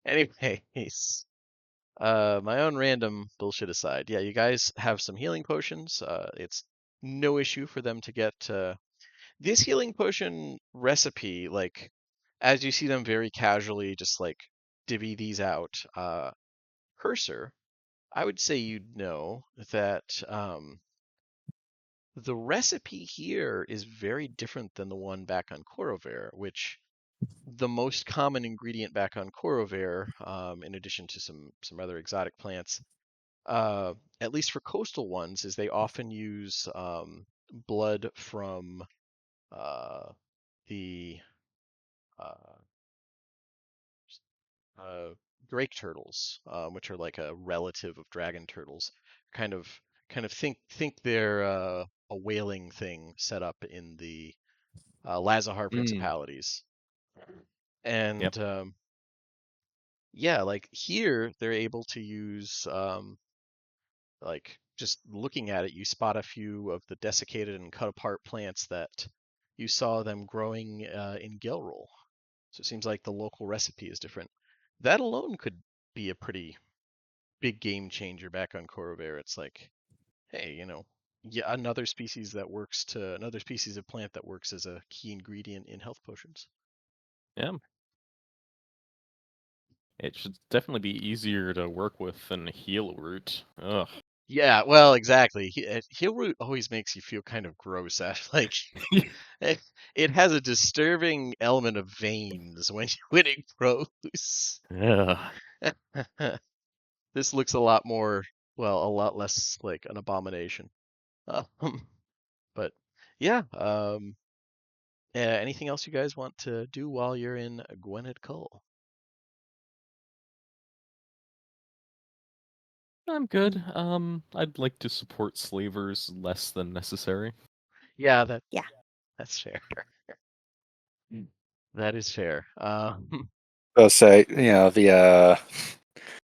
Anyways, my own random bullshit aside, yeah, you guys have some healing potions. It's no issue for them to get this healing potion recipe. Like, as you see them very casually, just like divvy these out. Cursor. I would say you'd know that the recipe here is very different than the one back on Corover, which the most common ingredient back on Corover, in addition to some other exotic plants, at least for coastal ones, is they often use blood from the uh, uh, drake turtles, which are like a relative of dragon turtles. Kind of, kind of think they're a whaling thing set up in the Lazahar Mm. principalities, Yep. and yeah, like here they're able to use like just looking at it, you spot a few of the desiccated and cut apart plants that you saw them growing in Gilroll. So it seems like the local recipe is different. That alone could be a pretty big game changer back on Corover. It's like, hey, yeah, another species of plant that works as a key ingredient in health potions. Yeah. It should definitely be easier to work with than heal root. Ugh. Yeah, well, exactly. Healroot always makes you feel kind of gross. Like it has a disturbing element of veins when it grows. Yeah. This looks a lot more, well, a lot less like an abomination. But yeah, anything else you guys want to do while you're in Gwynedd Cull? I'm good. I'd like to support slavers less than necessary. Yeah, Yeah. that's fair. That is fair. I'll say, the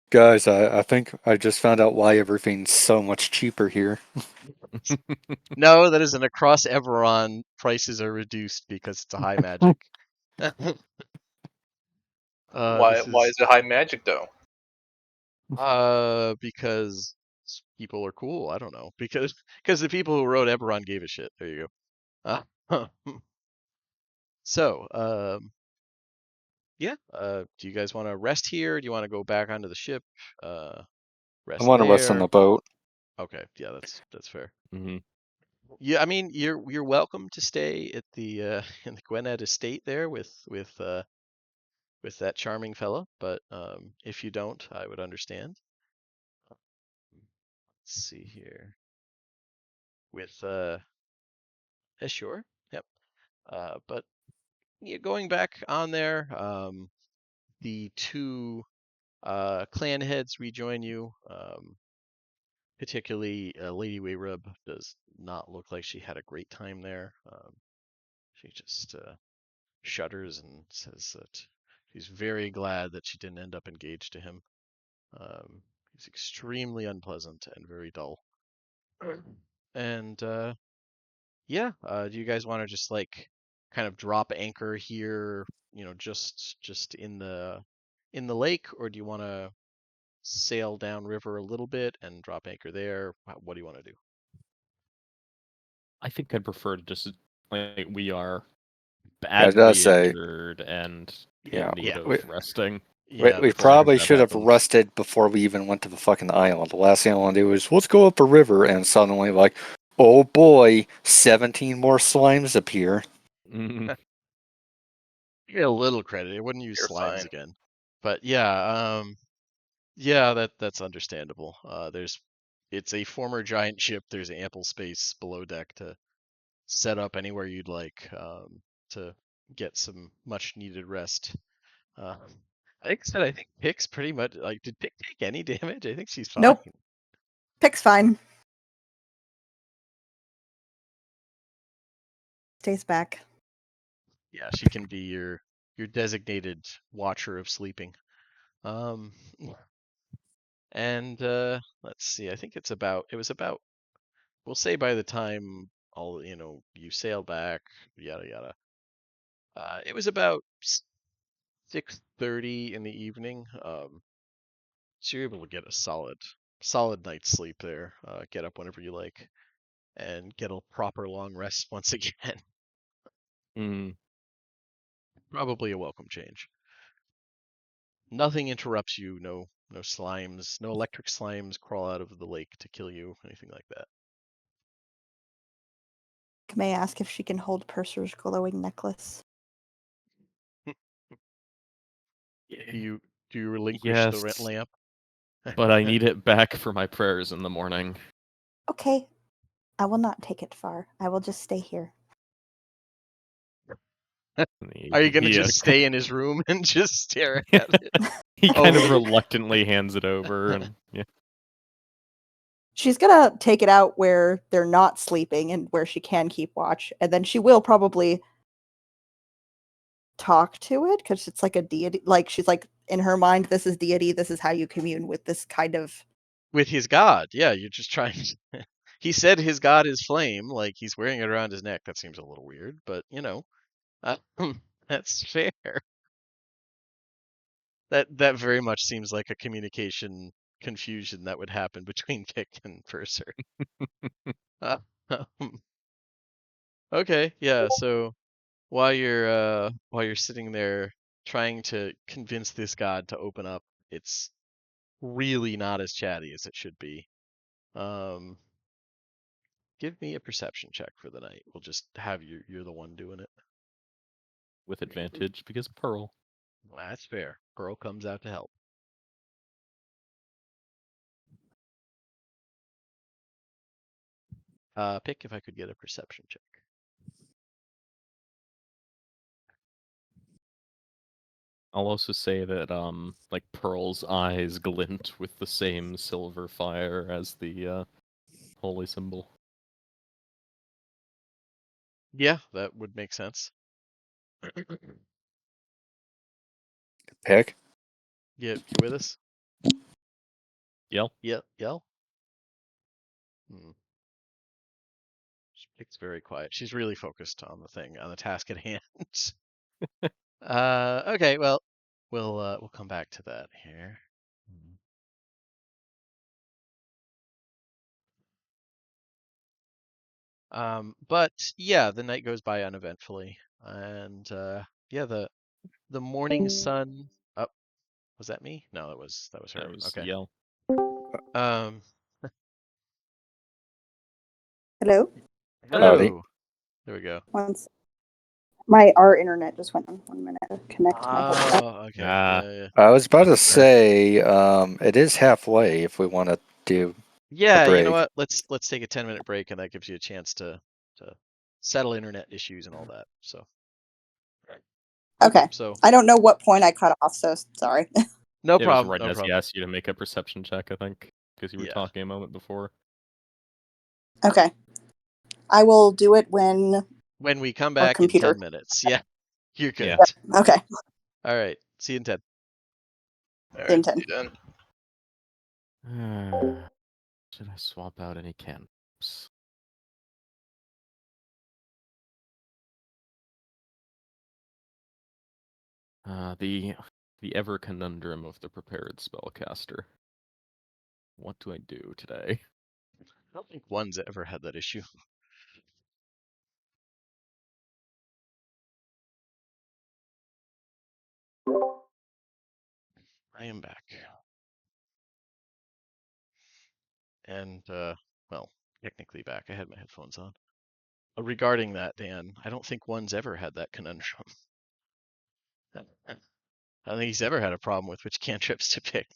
guys, I think I just found out why everything's so much cheaper here. No, that isn't. Across Eberron, prices are reduced because it's a high magic. Why This is is it high magic though? because people are cool. I don't know, because the people who wrote Eberron gave a shit. There you go. So, yeah. Do you guys want to rest here? Do you want to go back onto the ship? I Rest want to rest on there. the boat. Okay, yeah, that's fair. Hmm. Yeah, I mean, you're welcome to stay at the in the Gwynedd estate there with that charming fella, but if you don't, I would understand. Let's see here. With sure, yep. But yeah, going back on there, the two clan heads rejoin you. Particularly, Lady Wayrub does not look like she had a great time there. She just shudders and says that she's very glad that she didn't end up engaged to him. He's extremely unpleasant and very dull. And yeah, do you guys want to just like kind of drop anchor here, just in the lake, or do you want to sail downriver a little bit and drop anchor there? What do you want to do? I think I'd prefer to just like we are Yeah, it does badly say, injured and yeah, in need Yeah, we, of resting we, yeah, we that's before probably that should have happens. rested before we even went to the fucking island. The last thing I want to do is, let's go up a river, and suddenly, like, oh boy, 17 more slimes appear. Mhm. get a little credit. I wouldn't use You're slimes fine. again, but yeah, yeah, that's understandable. It's a former giant ship. There's ample space below deck to set up anywhere you'd like to get some much needed rest. Uh, I think Pick's pretty much like. Did Pick take any damage? I think she's fine. Nope. Pick's fine. Stays back. Yeah, she can be your designated watcher of sleeping. Um, and let's see. I think it was about. We'll say by the time all you sail back, yada yada. It was about 6:30 in the evening. So you're able to get a solid night's sleep there. Get up whenever you like, and get a proper long rest once again. Mm. Probably a welcome change. Nothing interrupts you. No slimes, no electric slimes crawl out of the lake to kill you, anything like that. May I ask if she can hold Purser's glowing necklace? Do you relinquish the Yes, lamp? but I need it back for my prayers in the morning. Okay, I will not take it far. I will just stay here. Are you gonna He, just stay in his room and just stare at it? he kind of Over- reluctantly hands it over, and yeah. She's gonna take it out where they're not sleeping and where she can keep watch, and then she will probably talk to it because it's like a deity. Like she's like in her mind, this is deity. This is how you commune with this kind of. With his god, yeah, you're just trying to... He said his god is flame, like he's wearing it around his neck. That seems a little weird, but uh, that's fair. That very much seems like a communication confusion that would happen between Pick and Purser. Uh, okay, yeah. So while you're sitting there trying to convince this god to open up, it's really not as chatty as it should be. Um, Give me a perception check for the night. We'll just have you're the one doing it. With advantage because Pearl. Well, that's fair. Pearl comes out to help. Pick if I could get a perception check. I'll also say that like Pearl's eyes glint with the same silver fire as the holy symbol. Yeah, that would make sense. Pick. You with us? Yell. Yell. Hmm. Pick's very quiet. She's really focused on the task at hand. Okay, well, we'll come back to that here. But yeah, the night goes by uneventfully, and yeah, the morning sun. Oh, was that me? No, that was That her. was Okay. Yell. Um, Hello. Howdy. hello. There we go. Once our internet just went on 1 minute to connect my headset. Oh, okay. Ah. Yeah. I was about to Fair. say, it is halfway if we want to do a Yeah, you know break. what? Let's take a 10-minute break, and that gives you a chance to settle internet issues and all that. So, Okay. so I don't know what point I cut off, so sorry. no It was problem, right no as he problem. asked you to make a perception check, I think, because you were Yeah. talking a moment before. Okay. I will do it when When we come our back in computer. 10 minutes. Yeah, you're good. Yeah. Okay. All right. See you in 10. All right, see Tintin. you then. Should I swap out any cantrips? The ever conundrum of the prepared spellcaster. What do I do today? I don't think one's ever had that issue. I am back. And, well, technically back. I had my headphones on. Regarding that, Dan, I don't think one's ever had that conundrum. I don't think he's ever had a problem with which cantrips to pick.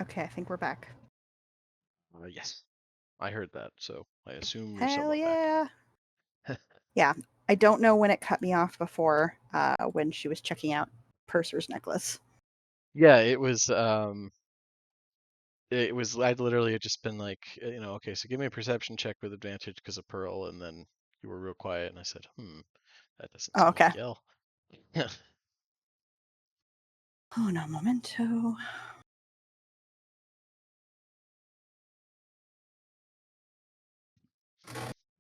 Okay, I think we're back. Yes, I heard that, so I assume you're Hell somewhat yeah. back. Yeah, I don't know when it cut me off before, when she was checking out Purser's necklace. Yeah, it was. I'd literally had just been like, okay, so give me a perception check with advantage because of Pearl, and then you were real quiet, and I said, that doesn't Oh, sound okay. like Yell. Oh, no momento.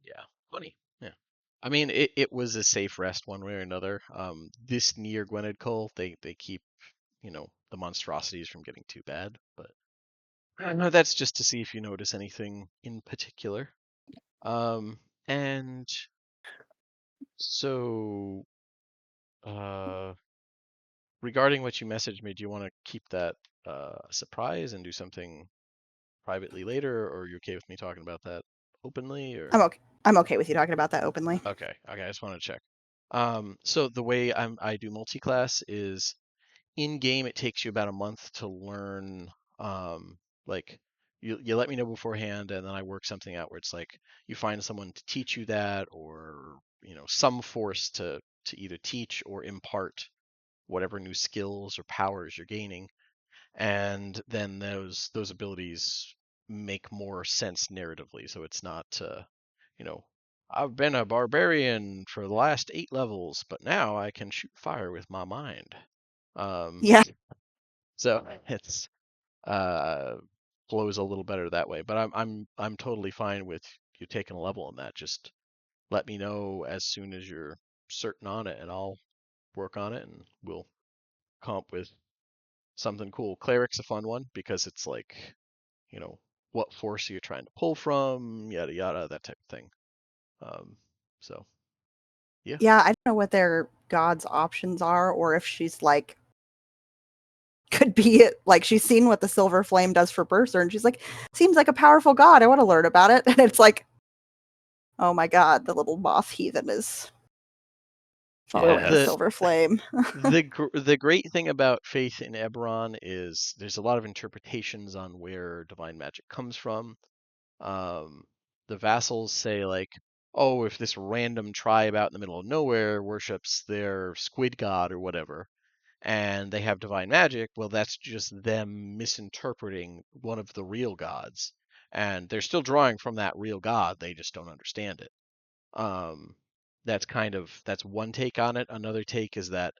Yeah, funny. Yeah. I mean, it was a safe rest one way or another. This near Gwynedd Cole, they keep, the monstrosities from getting too bad, but no, that's just to see if you notice anything in particular. And so, regarding what you messaged me, do you want to keep that a surprise and do something privately later, or are you okay with me talking about that openly, or? I'm okay with you talking about that openly. Okay, I just want to check. So the way I do multi-class is in game. It takes you about a month to learn. Like you let me know beforehand, and then I work something out where it's like you find someone to teach you that, or some force to either teach or impart whatever new skills or powers you're gaining, and then those abilities make more sense narratively. So it's not, you know, I've been a barbarian for the last 8 levels, but now I can shoot fire with my mind. Yeah. So it's flows a little better that way. But I'm totally fine with you taking a level in that. Just let me know as soon as you're certain on it, and I'll work on it, and we'll come up with something cool. Cleric's a fun one because it's like, what force are you trying to pull from, yada yada, that type of thing. So yeah. Yeah, I don't know what their god's options are, or if she's like, could be it. Like, she's seen what the silver flame does for Purser, and she's like, seems like a powerful god. I want to learn about it. And it's like, oh my god, the little moth heathen is following Yeah, the silver flame. the great thing about faith in Eberron is there's a lot of interpretations on where divine magic comes from. Um, the vassals say like, oh, if this random tribe out in the middle of nowhere worships their squid god or whatever, and they have divine magic, well, that's just them misinterpreting one of the real gods, and they're still drawing from that real god. They just don't understand it. Um, that's one take on it. Another take is that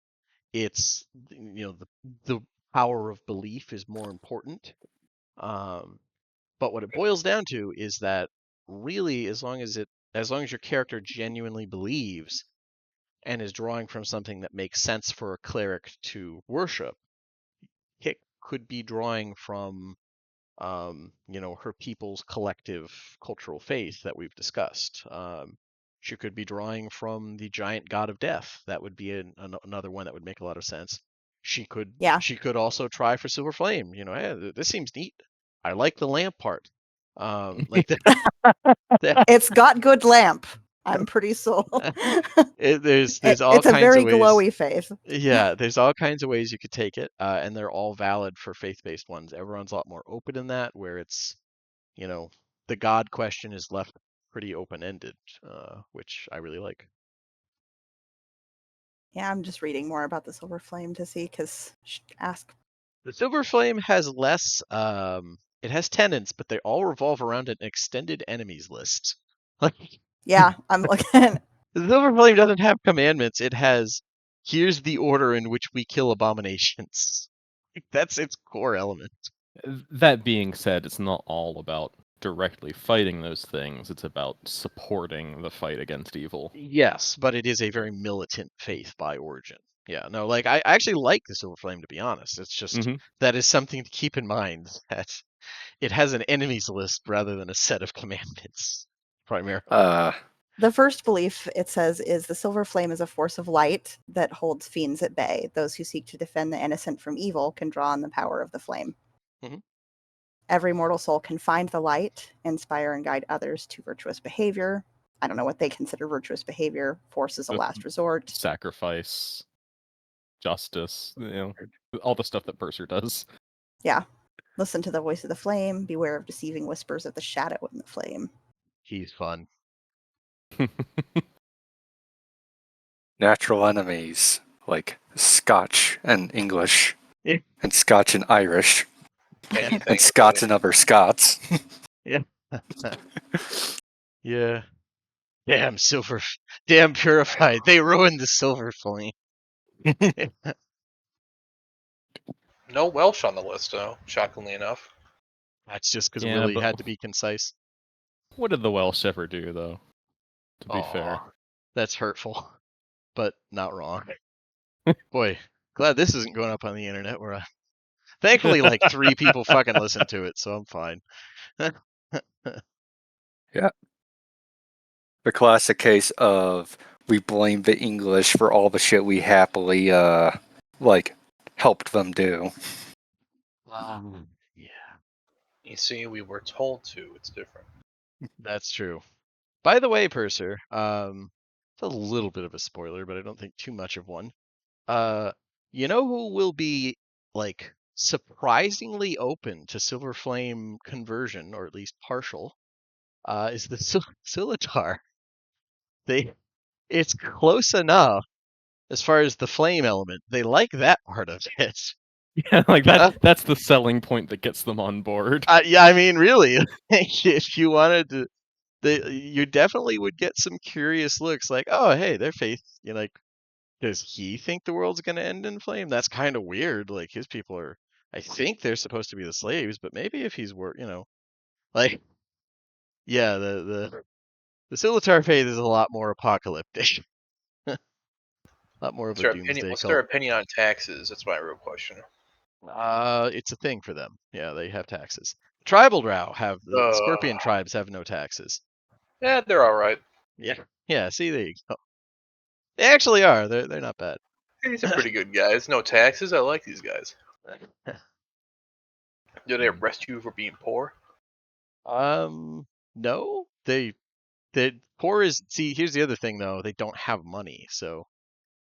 it's the power of belief is more important. But what it boils down to is that really, as long as your character genuinely believes and is drawing from something that makes sense for a cleric to worship, it could be drawing from her people's collective cultural faith that we've discussed. She could be drawing from the giant god of death. That would be another one that would make a lot of sense. She could Yeah. she could also try for silver flame. Hey, this seems neat. I like the lamp part. Like that. It's got good lamp. I'm pretty sold. There's all It's a kinds of very ways. glowy faith. Yeah, there's all kinds of ways you could take it, and they're all valid for faith-based ones. Everyone's a lot more open in that, where it's, the God question is left pretty open-ended, which I really like. Yeah, I'm just reading more about the silver flame to see, because ask. The Silver Flame has less, it has tenants, but they all revolve around an extended enemies list. Like, Yeah, I'm looking. the Silver Flame doesn't have commandments. It has, here's the order in which we kill abominations. That's its core element. That being said, it's not all about directly fighting those things. It's about supporting the fight against evil. Yes, but it is a very militant faith by origin. Yeah, no, like I actually like the Silver Flame, to be honest. It's just that is something to keep in mind, that it has an enemies list rather than a set of commandments, primarily. The first belief, it says, is the silver flame is a force of light that holds fiends at bay. Those who seek to defend the innocent from evil can draw on the power of the flame. Mhm. Every mortal soul can find the light, inspire and guide others to virtuous behavior. I don't know what they consider virtuous behavior. Force is a last resort. Sacrifice, justice, all the stuff that Purser does. Yeah. Listen to the voice of the flame. Beware of deceiving whispers of the shadow in the flame. He's fun. Natural enemies like Scotch and English, Yeah. and Scotch and Irish, Anything and Scots and other Scots. Yeah. Yeah. Damn silver. Damn purified. They ruined the silver flame. No Welsh on the list, though, shockingly enough. That's just because Yeah, Willie but- had to be concise. What did the Welsh ever do, though? To be fair. Aw, that's hurtful, but not wrong. Boy, glad this isn't going up on the internet. Where thankfully, like 3 people fucking listen to it, so I'm fine. The classic case of we blame the English for all the shit we happily helped them do. Yeah, You see, we were told to. It's different. that's true. By the way, Purser, it's a little bit of a spoiler, but I don't think too much of one. You know who will be like surprisingly open to Silver Flame conversion, or at least partial, is the Scimitar. It's close enough as far as the flame element. They like that part of it. Yeah, like that's the selling point that gets them on board. Yeah, I mean, really, if you wanted to, you definitely would get some curious looks like, oh, hey, their faith, like, does he think the world's going to end in flame? That's kind of weird. Like, his people are, I think they're supposed to be the slaves, but maybe if he's like, yeah, the Scimitar faith is a lot more apocalyptic. A lot more of a doomsday What's cult. their opinion on taxes? That's my real question. It's a thing for them. Yeah, they have taxes. Tribal Drow have the Scorpion tribes have no taxes. Yeah, they're all right. Yeah, yeah. See, there you go. They actually are. They're not bad. These are pretty good guys. No taxes. I like these guys. Do they arrest you for being poor? No. They poor is. See, here's the other thing though. They don't have money, so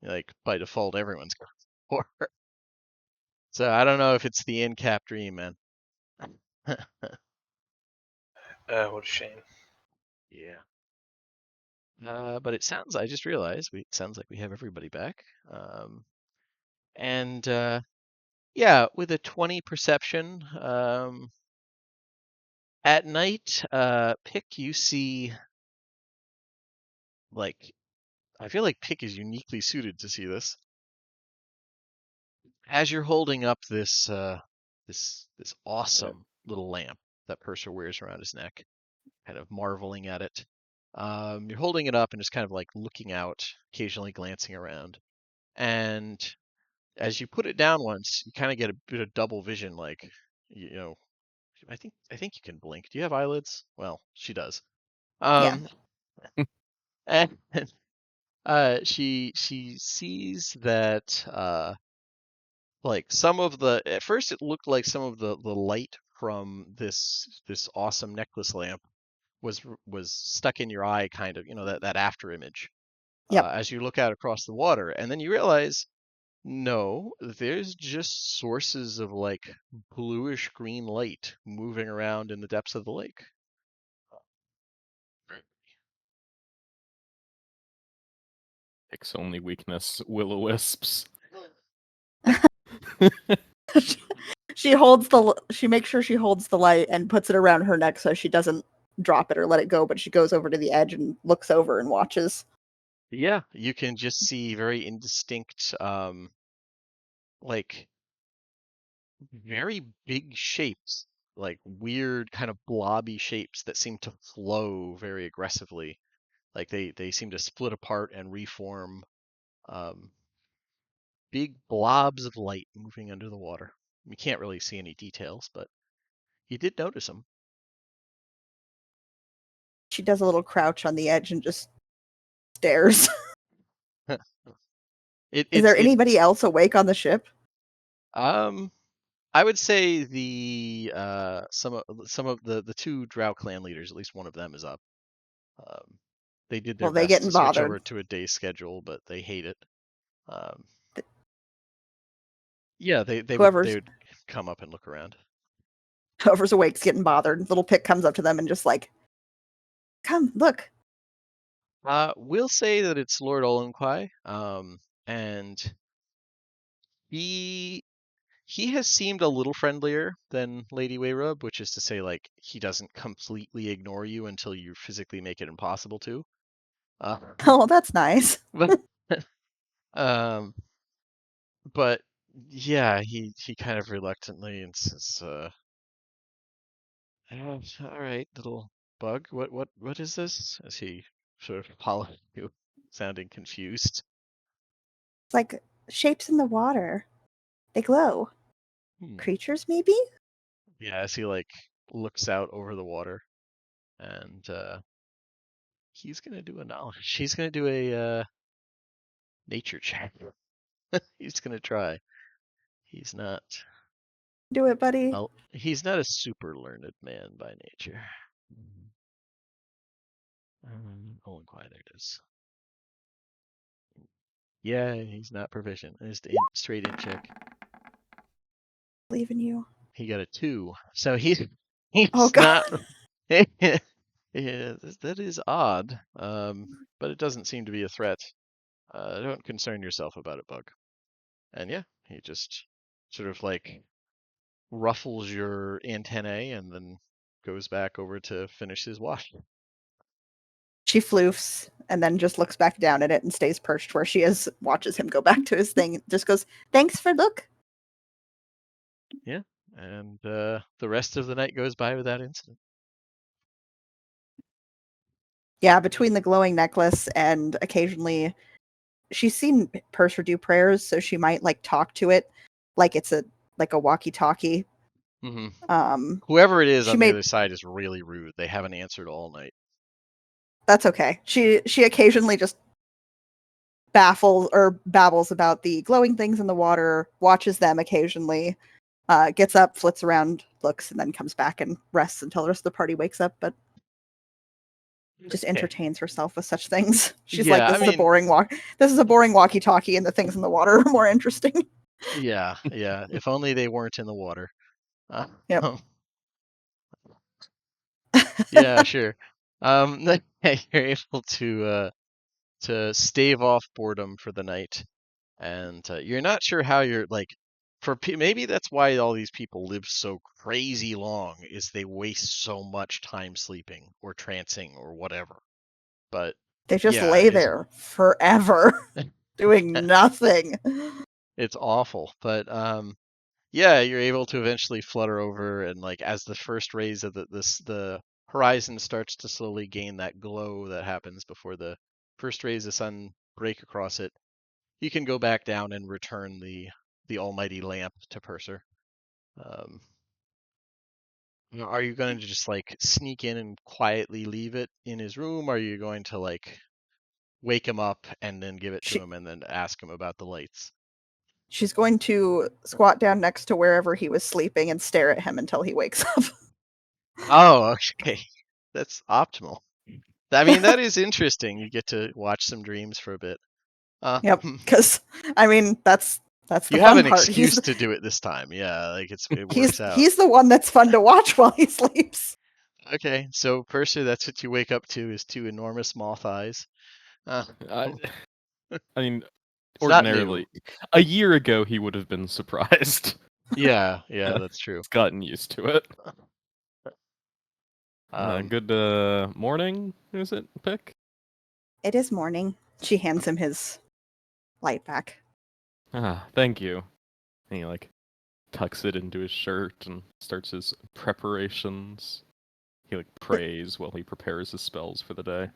like by default, everyone's poor. So I don't know if it's the in-cap dream, man. What a shame. Yeah. But it sounds. I just realized it sounds like we have everybody back. And yeah, with a 20 perception, at night, Pick, you see, like, I feel like Pick is uniquely suited to see this. As you're holding up this awesome little lamp that Purser wears around his neck, kind of marveling at it. You're holding it up and just kind of like looking out, occasionally glancing around. And as you put it down once, you kind of get a bit of double vision, like, I think you can blink. Do you have eyelids? Well, she does. Yeah. And she sees that like some of the at first it looked like some of the light from this awesome necklace lamp was stuck in your eye, kind of, that after image. Yep. As you look out across the water, and then you realize, no, there's just sources of like bluish green light moving around in the depths of the lake. Pick's only weakness, will-o-wisps. She makes sure she holds the light and puts it around her neck so she doesn't drop it or let it go, but she goes over to the edge and looks over and watches. Yeah, you can just see very indistinct, like very big shapes, like weird kind of blobby shapes that seem to flow very aggressively. Like they seem to split apart and reform. Um, Big blobs of light moving under the water. You can't really see any details, but you did notice them. She does a little crouch on the edge and just stares. Is there anybody else awake on the ship? I would say the some of the 2 Drow clan leaders, at least one of them is up. They did their They best getting to switch bothered. over to a day schedule, but they hate it. Yeah, they would come up and look around. Whoever's awake's getting bothered. Little Pick comes up to them and just like, come, look. We'll say that it's Lord Olenquai, and he has seemed a little friendlier than Lady Wayrub, which is to say, like, he doesn't completely ignore you until you physically make it impossible to. Oh, that's nice. But, um, but yeah, he kind of reluctantly and says, all right, little bug, what is this?" As he sort of follows you, sounding confused. It's like shapes in the water. They glow. Hmm. Creatures, maybe? Yeah, as he like looks out over the water, and he's gonna do a knowledge. He's gonna do a nature check. He's gonna try. He's not. Do it, buddy. Well, he's not a super learned man by nature. Oh, and quiet. There it is. Yeah, he's not proficient. It's the straight in check. Believe in you. He got a 2, so he's Oh, God. not. Yeah, that is odd. But it doesn't seem to be a threat. Don't concern yourself about it, Bug. And yeah, he just sort of like ruffles your antennae and then goes back over to finish his wash. She floofs and then just looks back down at it and stays perched where she is, watches him go back to his thing, just goes, thanks for look. Yeah, and the rest of the night goes by without incident. Yeah, between the glowing necklace and occasionally she's seen Purser do prayers, so she might like talk to it like it's a walkie-talkie. Mm-hmm. Whoever it is she on the may other side is really rude. They haven't answered all night. That's okay. She occasionally just babbles about the glowing things in the water, watches them occasionally, gets up, flits around, looks, and then comes back and rests until the rest of the party wakes up, but just entertains herself with such things. She's like, Yeah, this is a boring walkie-talkie, and the things in the water are more interesting. Yeah. If only they weren't in the water. Yep. Yeah, sure. You're able to stave off boredom for the night, and you're not sure how you're like. Maybe that's why all these people live so crazy long, is they waste so much time sleeping or trancing or whatever. But They just yeah, lay there forever doing nothing. it's awful. But yeah, you're able to eventually flutter over, and like as the first rays of the horizon starts to slowly gain that glow that happens before the first rays of the sun break across it, you can go back down and return the almighty lamp to Purser. Are you going to just like sneak in and quietly leave it in his room? Or are you going to like wake him up and then give it to him and then ask him about the lights? She's going to squat down next to wherever he was sleeping and stare at him until he wakes up. Oh, okay. That's optimal. I mean, that is interesting. You get to watch some dreams for a bit. Yep, because I mean that's the you fun have an part. excuse to do it this time. Yeah, like it works out. He's the one that's fun to watch while he sleeps. Okay, so Purser, that's what you wake up to, is 2 enormous moth eyes. I mean, It's not ordinarily, new. a year ago he would have been surprised. Yeah, that's true. He's gotten used to it. Um, Good morning, is it, Pick? It is morning. She hands him his light back. Thank you. And he like tucks it into his shirt and starts his preparations. He like prays while he prepares his spells for the day.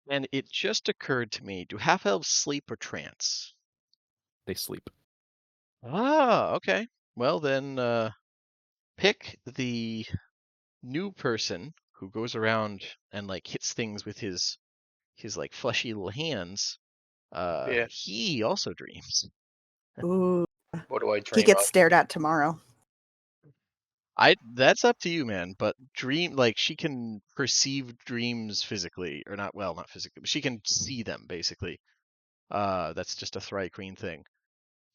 and it just occurred to me, do half-elves sleep or trance? They sleep. Ah, okay. Well then, pick the new person who goes around and like hits things with his like fleshy little hands. Yeah. He also dreams. Ooh, What do I he dream gets of? stared at tomorrow. That's up to you, man. But like she can perceive dreams physically, or not. Well, not physically, but she can see them basically. That's just a Thry Queen thing.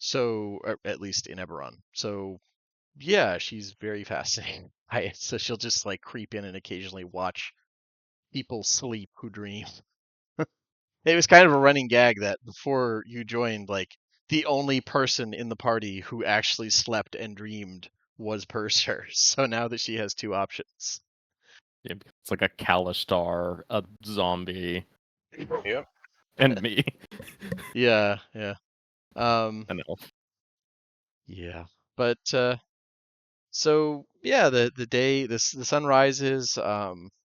So, or at least in Eberron. So, Yeah, she's very fascinating. So she'll just like creep in and occasionally watch people sleep who dream. It was kind of a running gag that before you joined, like the only person in the party who actually slept and dreamed was Purser. So now that she has two options. Yeah, it's like a Kalistar, a zombie, Yep. and me. Yeah, yeah. An elf. Yeah. But so yeah, the day the sun rises.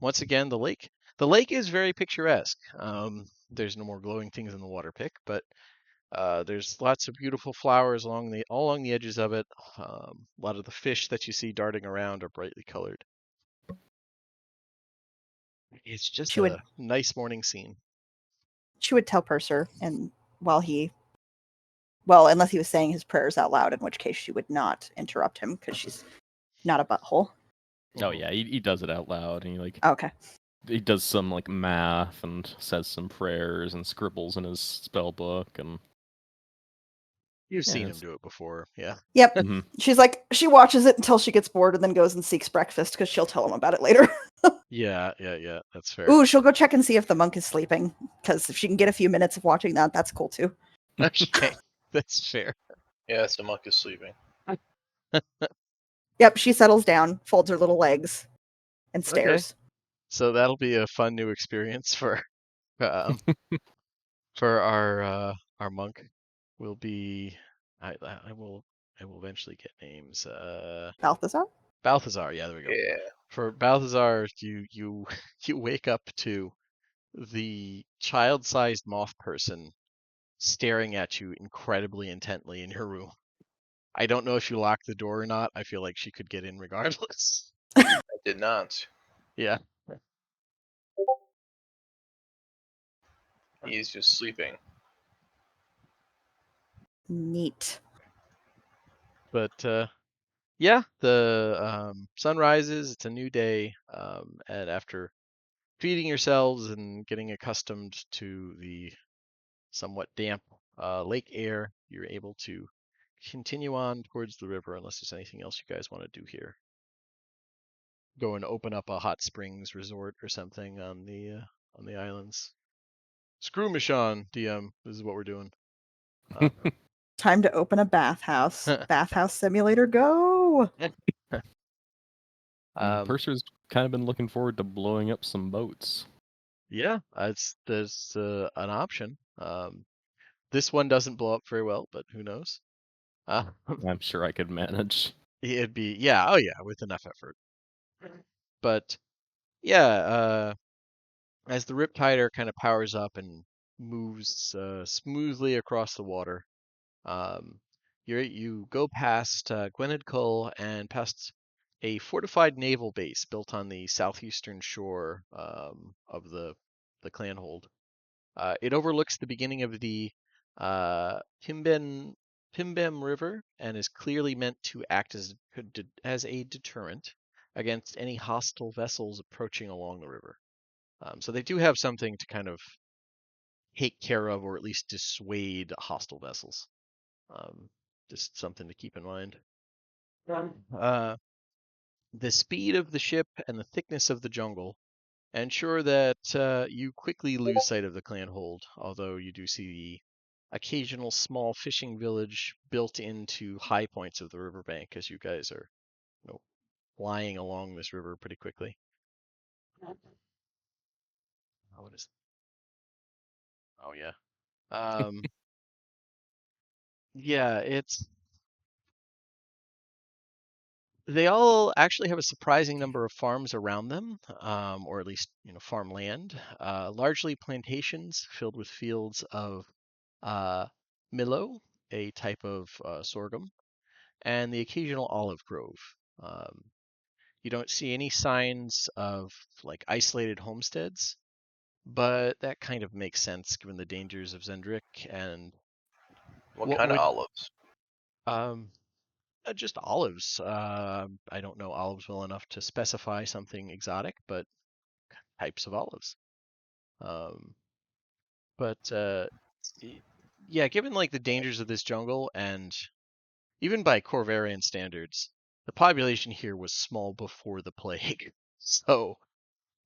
Once again, the lake is very picturesque. There's no more glowing things in the water pick, but there's lots of beautiful flowers all along the edges of it. A lot of the fish that you see darting around are brightly colored. It's just She would a nice morning scene. tell Purser, and while he, well, unless he was saying his prayers out loud, in which case she would not interrupt him because she's not a butthole. Oh yeah, he does it out loud, and Okay. he does some like math and says some prayers and scribbles in his spell book, and You've yeah, seen him do it before, yeah. Yep. Mhm. She's like, she watches it until she gets bored and then goes and seeks breakfast because she'll tell him about it later. Yeah, that's fair. Ooh, she'll go check and see if the monk is sleeping because if she can get a few minutes of watching that, that's cool too. Okay, that's fair. Yeah, the monk is sleeping. Yep, she settles down, folds her little legs, and Okay. stares. So that'll be a fun new experience for um, for our monk. Will be I will eventually get names. Balthazar? Balthazar, yeah, there we go. Yeah. For Balthazar, you you wake up to the child-sized moth person staring at you incredibly intently in your room. I don't know if you locked the door or not. I feel like she could get in regardless. I did not. Yeah. He's just sleeping. Neat. But yeah, the sun rises. It's a new day, and after feeding yourselves and getting accustomed to the somewhat damp lake air, you're able to continue on towards the river. Unless there's anything else you guys want to do here. Go and open up a hot springs resort or something on the islands. Screw Mishann, DM. This is what we're doing. Time to open a bathhouse. Bathhouse simulator, go! Purser's kind of been looking forward to blowing up some boats. Yeah, there's an option. This one doesn't blow up very well, but who knows? I'm sure I could manage. It'd be oh yeah, with enough effort. But yeah, as the Riptider kind of powers up and moves smoothly across the water, um, you go past Gwynedd Cull and past a fortified naval base built on the southeastern shore of the Clanhold. It overlooks the beginning of the Pimbem River and is clearly meant to act as a deterrent against any hostile vessels approaching along the river. So they do have something to kind of take care of, or at least dissuade hostile vessels. Just something to keep in mind. Uh, the speed of the ship and the thickness of the jungle ensure that you quickly lose sight of the clan hold, although you do see the occasional small fishing village built into high points of the riverbank as you guys are flying along this river pretty quickly. Oh, what is? Oh yeah. Yeah, they all actually have a surprising number of farms around them, or at least farmland, largely plantations filled with fields of uh, Milo, a type of sorghum, and the occasional olive grove. Um, you don't see any signs of like isolated homesteads, but that kind of makes sense given the dangers of Zendrick and What what kind of would olives? um, just olives. I don't know olives well enough to specify something exotic, but types of olives. Um, but yeah, given like the dangers of this jungle and even by Corvarian standards, the population here was small before the plague. So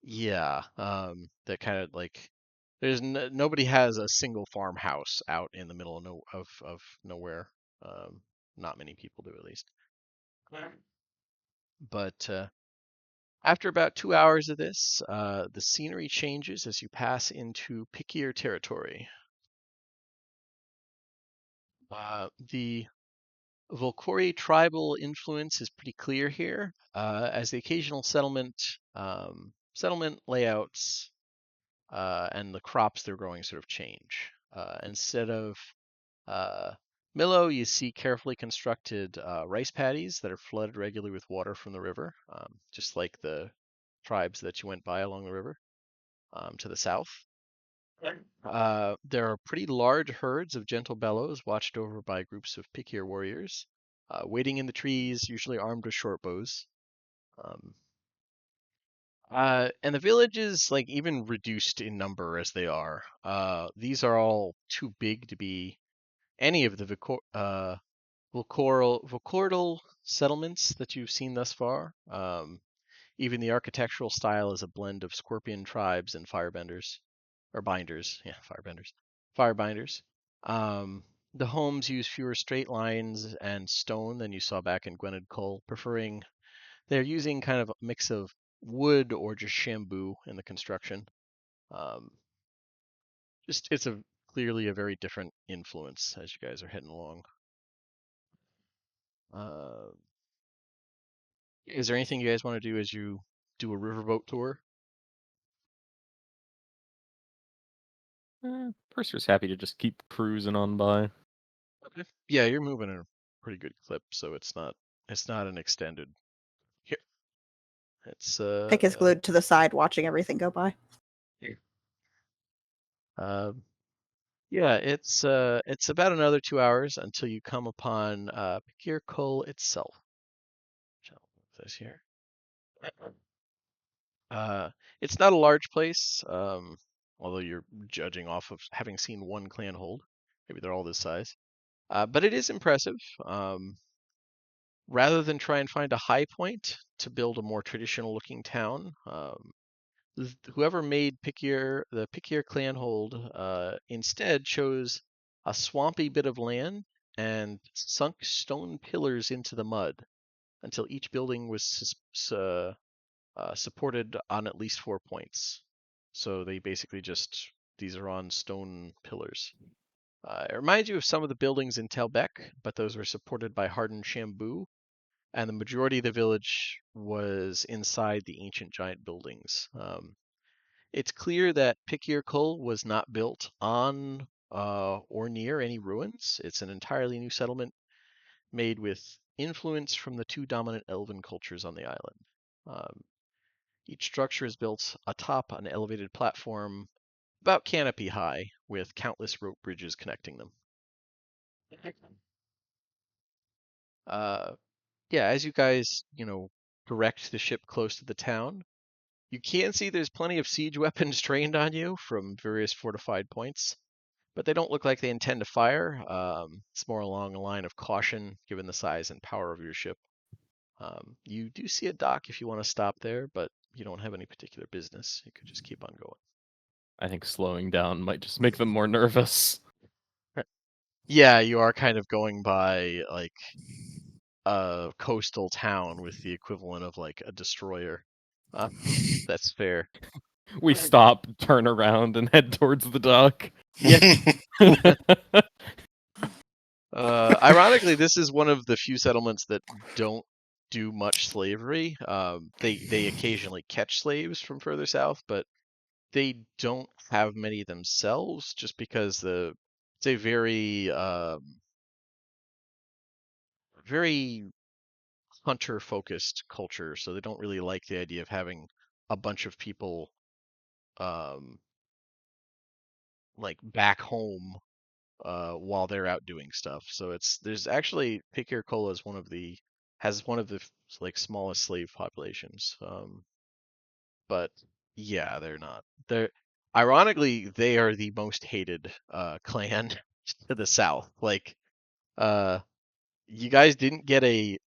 yeah, that kind of like there's nobody has a single farmhouse out in the middle of nowhere. Not many people do, at least. But after about 2 hours of this, the scenery changes as you pass into pickier territory. The Volkori tribal influence is pretty clear here, as the occasional settlement layouts and the crops they're growing sort of change. Instead of Milo, you see carefully constructed rice paddies that are flooded regularly with water from the river, just like the tribes that you went by along the river to the south. There are pretty large herds of gentle bellows watched over by groups of pickier warriors, waiting in the trees, usually armed with short bows. Um, and the village is like even reduced in number as they are. These are all too big to be any of the Vocordal settlements that you've seen thus far. Even the architectural style is a blend of scorpion tribes and firebenders, or binders. Yeah, firebinders. The homes use fewer straight lines and stone than you saw back in Gwynedd Cole, they're using kind of a mix of wood or just bamboo in the construction. Um, it's clearly a very different influence as you guys are heading along. Uh, is there anything you guys want to do as you do a riverboat tour? Purser's happy to just keep cruising on by. Okay. Yeah, you're moving at a pretty good clip, so it's not an extended. Here, it's Pick is glued to the side, watching everything go by. Um, yeah, it's about another 2 hours until you come upon Pikir Kul itself. Shall move this here. It's not a large place, although you're judging off of having seen one clan hold. Maybe they're all this size. But it is impressive. Rather than try and find a high point to build a more traditional looking town, whoever made the Pikir clan hold instead chose a swampy bit of land and sunk stone pillars into the mud until each building was supported on at least 4 points. So they basically these are on stone pillars. It reminds you of some of the buildings in Telbeck, but those were supported by hardened bamboo, and the majority of the village was inside the ancient giant buildings. It's clear that Pikir Kul was not built on or near any ruins. It's an entirely new settlement made with influence from the two dominant elven cultures on the island. Um, each structure is built atop an elevated platform about canopy high with countless rope bridges connecting them. Yeah, as you guys, direct the ship close to the town, you can see there's plenty of siege weapons trained on you from various fortified points, but they don't look like they intend to fire. It's more along a line of caution given the size and power of your ship. You do see a dock if you want to stop there, but you don't have any particular business. You could just keep on going. I think slowing down might just make them more nervous. Yeah, you are kind of going by like a coastal town with the equivalent of like a destroyer. That's fair. We stop, turn around, and head towards the dock. Yeah. Ironically, this is one of the few settlements that don't do much slavery. They occasionally catch slaves from further south, but they don't have many themselves, just because it's a very hunter focused culture, so they don't really like the idea of having a bunch of people um, like back home while they're out doing stuff. So there's actually Pikir Cola is has one of the like smallest slave populations. But yeah, they're not. They're ironically they are the most hated clan to the south. Like uh you guys didn't get a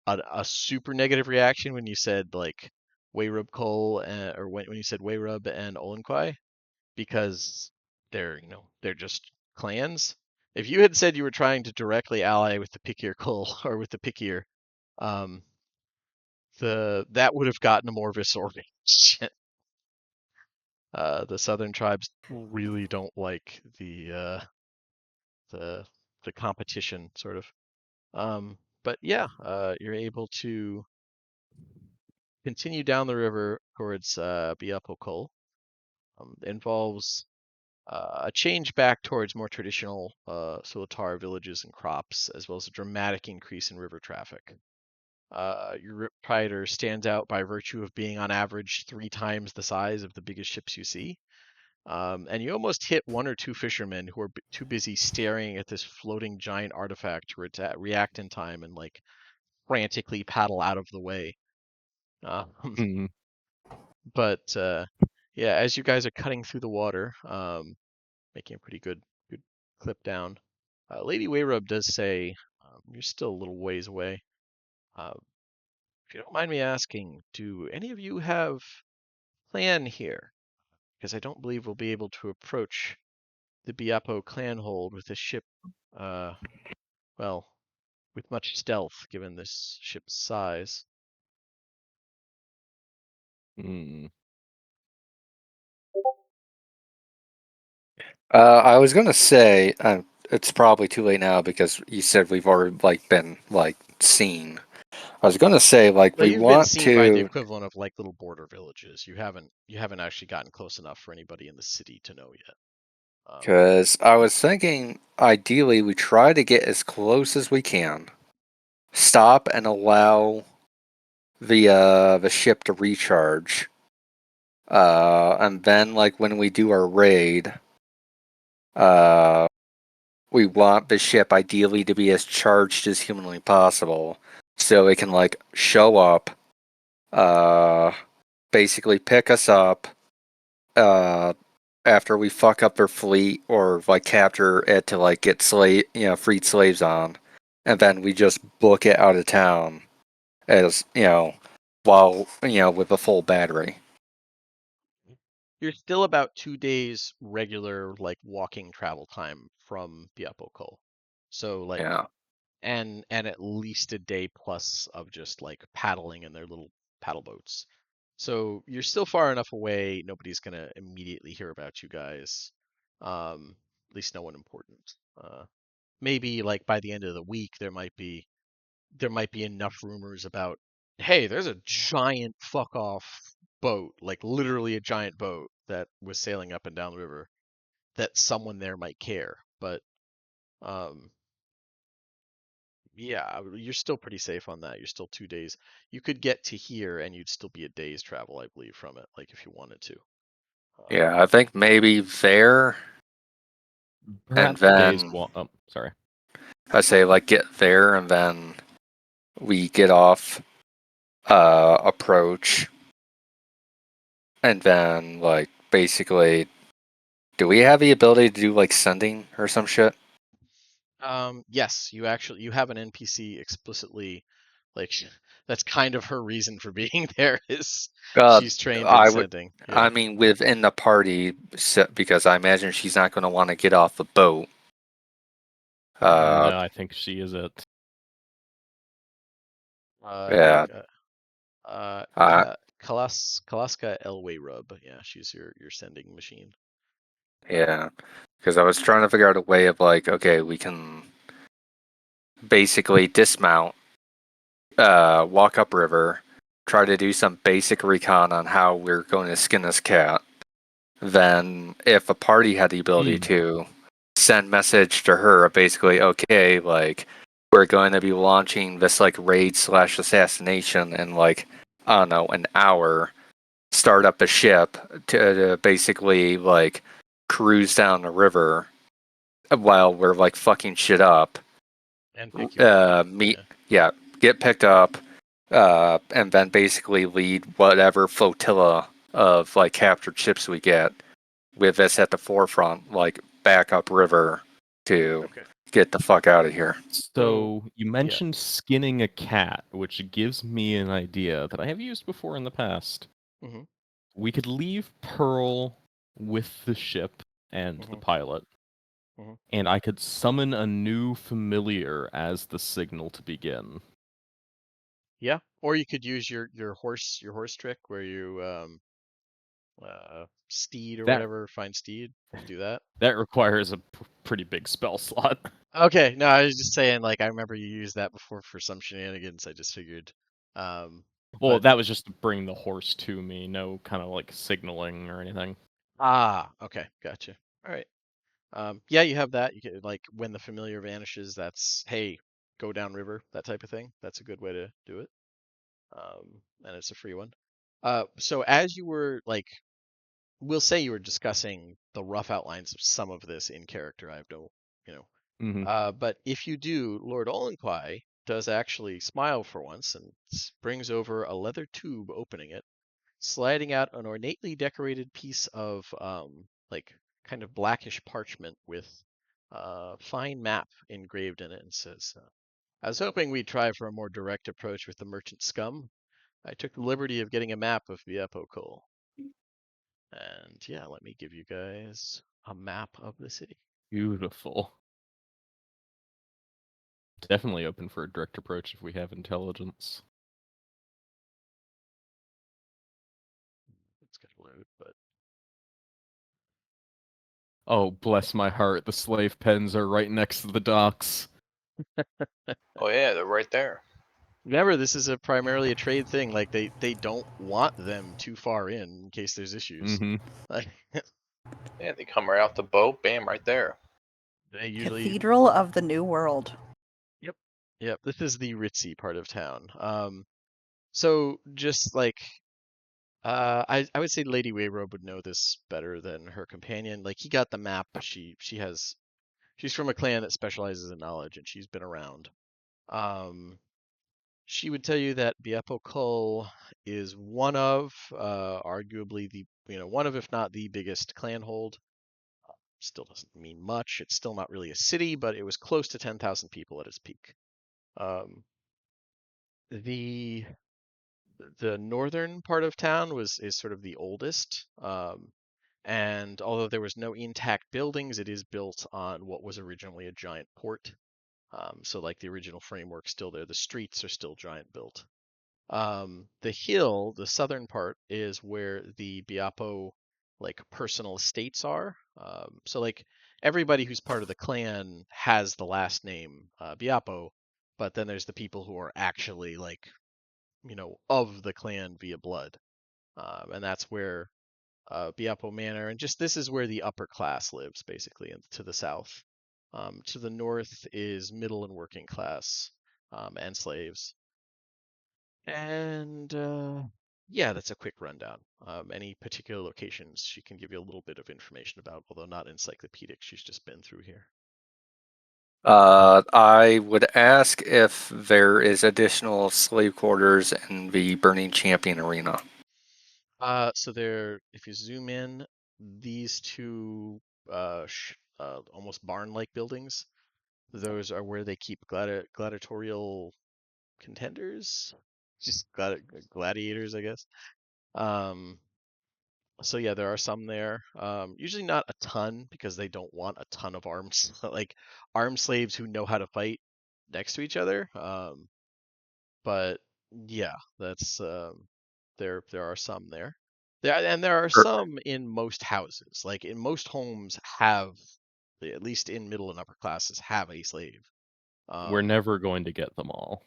super negative reaction when you said like Wayrub Cole or when you said Wayrub and Olenquai because they're just clans. If you had said you were trying to directly ally with the Pickier Cole or with the Pickier, um, that would have gotten a more visceral reaction. The southern tribes really don't like the the competition sort of. But yeah, you're able to continue down the river towards Biapokol. Involves a change back towards more traditional Sulatar villages and crops, as well as a dramatic increase in river traffic. Your Rip Prider stands out by virtue of being on average 3 times the size of the biggest ships you see. And you almost hit 1 or 2 fishermen who are too busy staring at this floating giant artifact to react in time and like frantically paddle out of the way. Hmm. But yeah, as you guys are cutting through the water, making a pretty good clip down, Lady Wayrub does say, "You're still a little ways away. Uh, if you don't mind me asking, do any of you have plan here? Because I don't believe we'll be able to approach the Biapo clan hold with this ship, uh, well, with much stealth, given this ship's size." Hmm. I was gonna say it's probably too late now because you said we've already been seen. I was gonna say Well, we you've been want seen by the to, equivalent of like little border villages. You haven't actually gotten close enough for anybody in the city to know yet. because I was thinking ideally we try to get as close as we can, stop and allow the ship to recharge, and then when we do our raid, uh, we want the ship ideally to be as charged as humanly possible, so it can show up, uh, basically pick us up, uh, after we fuck up their fleet or capture it to get freed slaves on, and then we just book it out of town as while with a full battery. You're still about 2 days regular like walking travel time from Biapokol. So like Yeah, and at least a day plus of just like paddling in their little paddle boats. So you're still far enough away, nobody's gonna immediately hear about you guys. At least no one important. Maybe like by the end of the week there might be enough rumors about, hey, there's a giant fuck off boat, like literally a giant boat that was sailing up and down the river that someone there might care. But um, yeah, you're still pretty safe on that. You're still 2 days. You could get to here and you'd still be a day's travel, I believe, from it, like if you wanted to. yeah. I think maybe there, and Perhaps a day's then walk. Oh, sorry. I say get there, and then we get off, approach, and then basically, do we have the ability to do sending or some shit? Yes, you have an NPC explicitly like that's kind of her reason for being there is Uh, she's trained in I would. sending. I Yeah. mean, within the party, because I imagine she's not going to want to get off the boat. No, I think she is it. Yeah. Uh, Kalaska Elway Rub. Yeah, she's your sending machine. yeah. Because I was trying to figure out a way of okay, we can basically dismount, walk upriver, try to do some basic recon on how we're going to skin this cat. Then, if a party had the ability to send message to her, basically, okay, we're going to be launching this raid/assassination in I don't know, an hour. Start up a ship to basically cruise down the river while we're fucking shit up. And pick you up. Meet, Yeah. yeah, get picked up, and then basically lead whatever flotilla of captured ships we get with us at the forefront, back up river to Okay. get the fuck out of here. So you mentioned skinning a cat, which gives me an idea that I have used before in the past. Mhm. We could leave Pearl with the ship and the Mhm. pilot, Mhm. and I could summon a new familiar as the signal to begin. Yeah, or you could use your horse trick where you steed or That whatever, find steed. Do that. that requires a pretty big spell slot. Okay, no, I was just saying, like, I remember you used that before for some shenanigans. I just figured. Well, But that was just to bring the horse to me, no kind of like signaling or anything. okay, gotcha. All right. Yeah, you have that. You can like when the familiar vanishes, that's hey, go downriver, that type of thing. That's a good way to do it. And it's a free one. So as you were like, we'll say you were discussing the rough outlines of some of this in character. I have no, you know. Mm-hmm. But if you do, Lord Olenquai does actually smile for once and brings over a leather tube, opening it, sliding out an ornately decorated piece of like kind of blackish parchment with a fine map engraved in it, and says, "I was hoping we'd try for a more direct approach with the merchant scum. I took the liberty of getting a map of Viepokol. And yeah, let me give you guys a map of the city." Beautiful. Definitely open for a direct approach if we have intelligence. It's gonna load, but Oh, bless my heart, the slave pens are right next to the docks. Oh yeah, they're right there. remember, this is primarily a trade thing. Like they don't want them too far in case there's issues. Mm-hmm. Like Yeah, they come right off the boat, bam, right there. they usually. Cathedral of the New World. Yep. Yep. This is the ritzy part of town. So just like I would say Lady Wayrobe would know this better than her companion. Like he got the map, but she's from a clan that specializes in knowledge, and she's been around. Um, she would tell you that Biepo Kull is one of, arguably the, one of, if not the biggest clan hold. Still doesn't mean much. It's still not really a city, but it was close to 10,000 people at its peak. Um, the the northern part of town is sort of the oldest. And although there was no intact buildings, it is built on what was originally a giant port. So like the original framework still there. The streets are still giant built. The hill, the southern part, is where the Biapo like personal estates are. So like everybody who's part of the clan has the last name Biapo, but then there's the people who are actually like of the clan via blood, and that's where Biapo Manor, and just this is where the upper class lives basically, and to the south. To the north is middle and working class and slaves. And yeah, that's a quick rundown. Any particular locations she can give you a little bit of information about, although not encyclopedic. She's just been through here. I would ask if there is additional slave quarters in the Burning Champion Arena. So there, if you zoom in, these two almost barn-like buildings, those are where they keep gladiatorial contenders, just gladiators, I guess. Um, so yeah, there are some there. Usually not a ton because they don't want a ton of arms, like armed slaves who know how to fight next to each other. But yeah, that's there are some there. There are Er, some in most houses. Like in most homes have, at least in middle and upper classes, have a slave. We're Um, never going to get them all,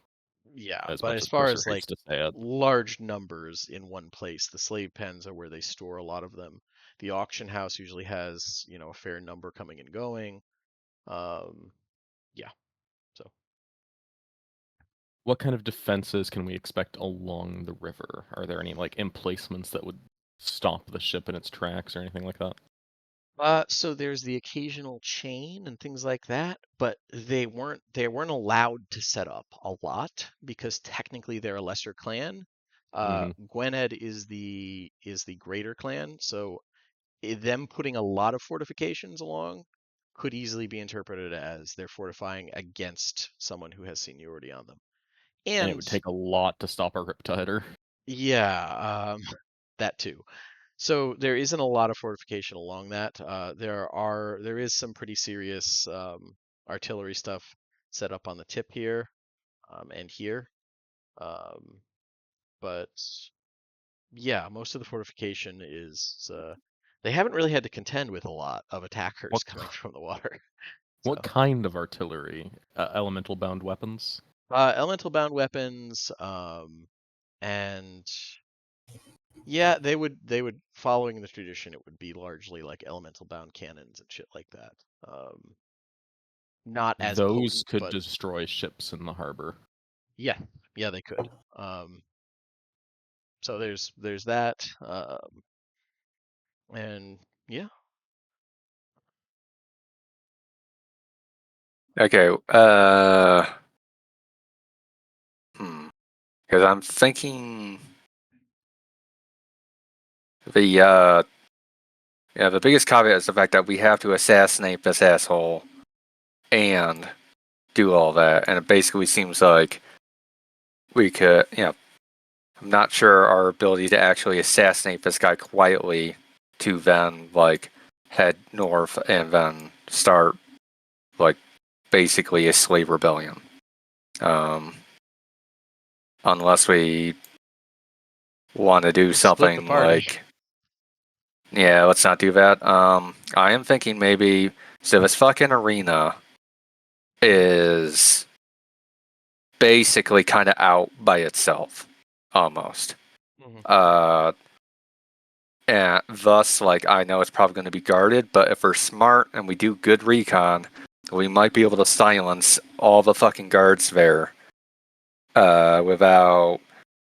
yeah, as but much as as far Mercer as like hates to say it. large numbers in one place, the slave pens are where they store a lot of them. The auction house usually has, a fair number coming and going. Um, yeah, so What kind of defenses can we expect along the river? Are there any like emplacements that would stop the ship in its tracks or anything like that? so there's the occasional chain and things like that, but they weren't allowed to set up a lot because technically they're a lesser clan. Mm-hmm. Gwynedd is the greater clan, so them putting a lot of fortifications along could easily be interpreted as they're fortifying against someone who has seniority on them. And it And would take a lot to stop a Riptider. yeah, that too. So there isn't a lot of fortification along that. There is some pretty serious artillery stuff set up on the tip here and here. But yeah, most of the fortification is they haven't really had to contend with a lot of attackers What coming from the water. what So kind of artillery? Elemental bound weapons? elemental bound weapons, and yeah, they would following the tradition, it would be largely like elemental bound cannons and shit like that. Not as Those potent, could but destroy ships in the harbor. yeah, yeah, they could. So there's that, and yeah, Okay. Because I'm thinking the the biggest caveat is the fact that we have to assassinate this asshole and do all that, and it basically seems like we could, I'm not sure our ability to actually assassinate this guy quietly to then like head north and then start like basically a slave rebellion. Um, unless we want to do split the something party. like, yeah, let's not do that. I am thinking maybe, so this fucking arena is basically kind of out by itself, almost. Mhm. Uh, and thus, like, I know it's probably going to be guarded, but if we're smart and we do good recon, we might be able to silence all the fucking guards there without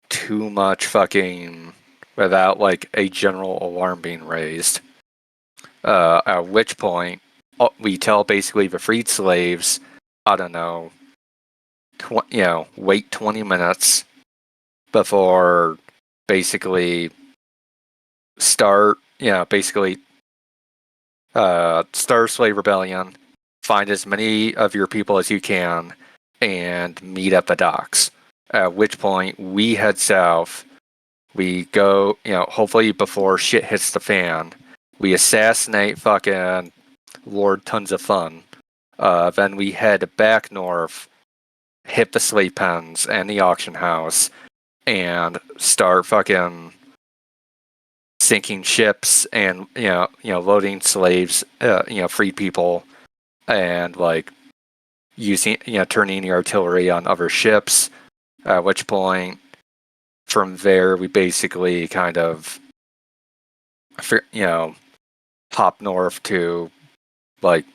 too much fucking, without like a general alarm being raised. At which point, we tell basically the freed slaves, I don't know, wait 20 minutes before basically start, basically start a slave rebellion, find as many of your people as you can, and meet at the docks. At which point, we head south. We go, hopefully before shit hits the fan, we assassinate fucking Lord Tons of Fun. Then we head back north, hit the slave pens and the auction house, and start fucking sinking ships and loading slaves, freed people, and like using turning the artillery on other ships. At which point, from there, we basically kind of hop north to like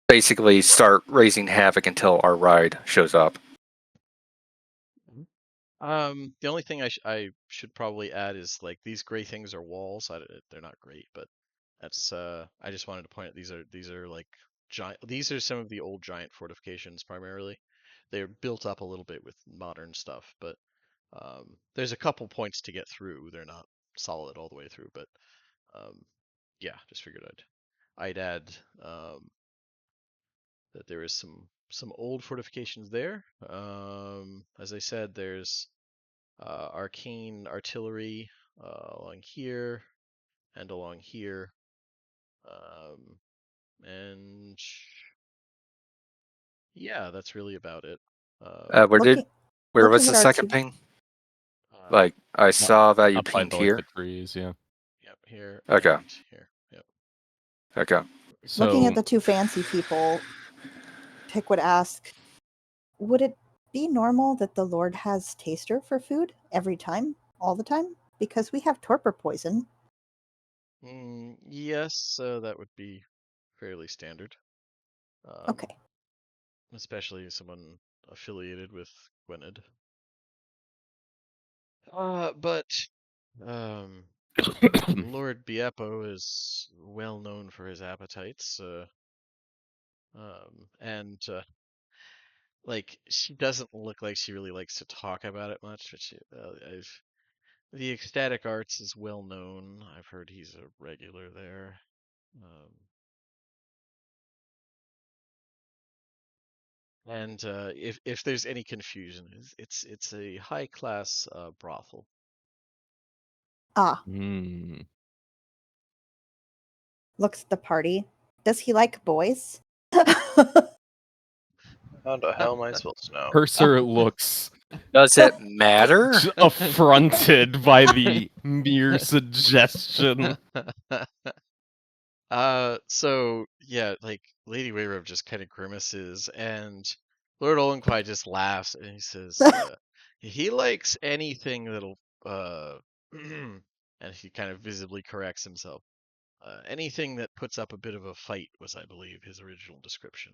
basically start raising havoc until our ride shows up. The only thing I should probably add is like these gray things are walls. They're not great, but that's I just wanted to point out these are like giant. These are some of the old giant fortifications primarily. They're built up a little bit with modern stuff, but there's a couple points to get through. They're not solid all the way through, but yeah, just figured I'd add that there is some old fortifications there. As I said, there's arcane artillery along here and along here, and yeah, that's really about it. Looking Where was looking the at our second two ping? uh, Like I Up, saw that you up by pinged the, like here. the trees, yeah. yep, here Okay. and here. Yep. Okay. looking at So the two fancy people, Pick would ask, would it be normal that the Lord has taster for food every time, all the time? Because we have torpor poison. Yes, that would be fairly standard. Okay. Especially someone affiliated with Gwynedd. But um, Lord Biepo is well known for his appetites, and like she doesn't look like she really likes to talk about it much. But the ecstatic arts is well known. I've heard he's a regular there. Um, And if there's any confusion, it's a high class brothel. Ah, Hmm. looks at the party. Does he like boys? How the hell am I supposed to know? Cursor looks Does it matter? affronted by the mere suggestion. So yeah, like Lady Wayrove just kind of grimaces, and Lord Olenquai just laughs, and he says, he likes anything that'll, and he kind of visibly corrects himself. Anything that puts up a bit of a fight was, I believe, his original description.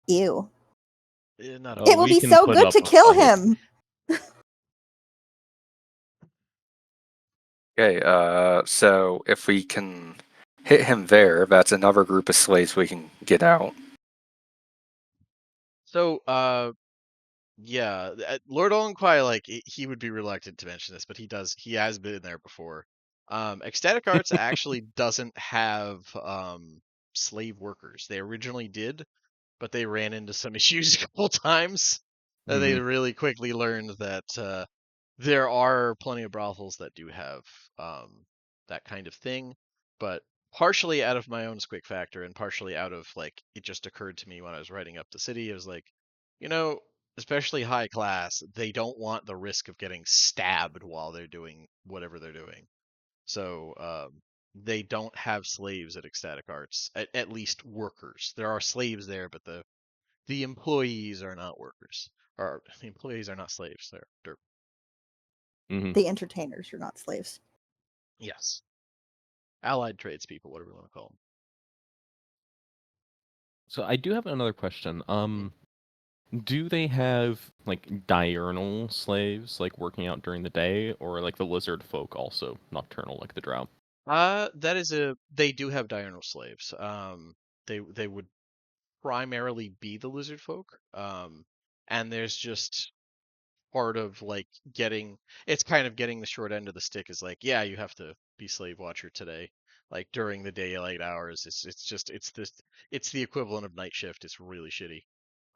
Ew. Not a Oh, It will we be can so put good up to a kill fight. him. Okay, so if we can hit him there, that's another group of slaves we can get out. So, yeah, Lord Olenquai, like he would be reluctant to mention this, but he has been there before. Ecstatic Arts actually doesn't have slave workers. They originally did, but they ran into some issues a couple times. They really quickly learned that there are plenty of brothels that do have that kind of thing, but partially out of my own squick factor and partially out of like it just occurred to me when I was writing up the city. I was like, you know, especially high class, they don't want the risk of getting stabbed while they're doing whatever they're doing. So they don't have slaves at Ecstatic Arts, at least workers. There are slaves there, but the employees are not workers, or the employees are not slaves. They're The entertainers are not slaves. yes, allied tradespeople, whatever you want to call them. So I do have another question. Mm-hmm. Do they have like diurnal slaves, like working out during the day, or like the lizard folk also nocturnal, like the drow? They do have diurnal slaves. They would primarily be the lizard folk. And there's just part of like it's kind of getting the short end of the stick is like, yeah, you have to be slave watcher today. Like during the daylight hours, it's the equivalent of night shift. It's really shitty.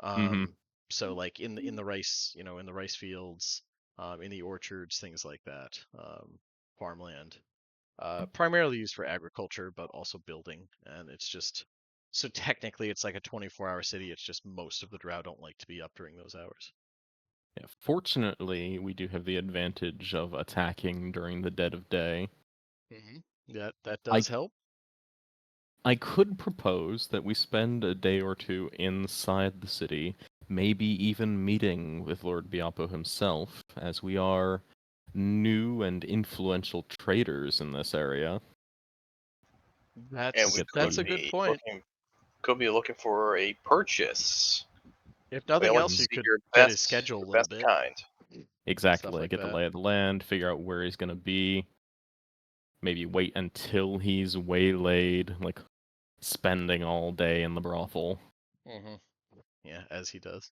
Mm-hmm. So like in the rice, in the rice fields, in the orchards, things like that, farmland. Primarily used for agriculture, but also building. And it's just so technically it's like a 24-hour city. It's just most of the drow don't like to be up during those hours. Yeah, fortunately, we do have the advantage of attacking during the dead of day. That I does help. I could propose that we spend a day or two inside the city, maybe even meeting with Lord Biapo himself, as we are new and influential traders in this area. And we Get could That's a the good be point. looking for a purchase. If We nothing want to else, you see could your get his best, schedule a your little best bit, kind. stuff exactly like get the that. lay of the land, figure out where he's gonna be, maybe wait until he's waylaid, like spending all day in the brothel. hmm Yeah, as he does.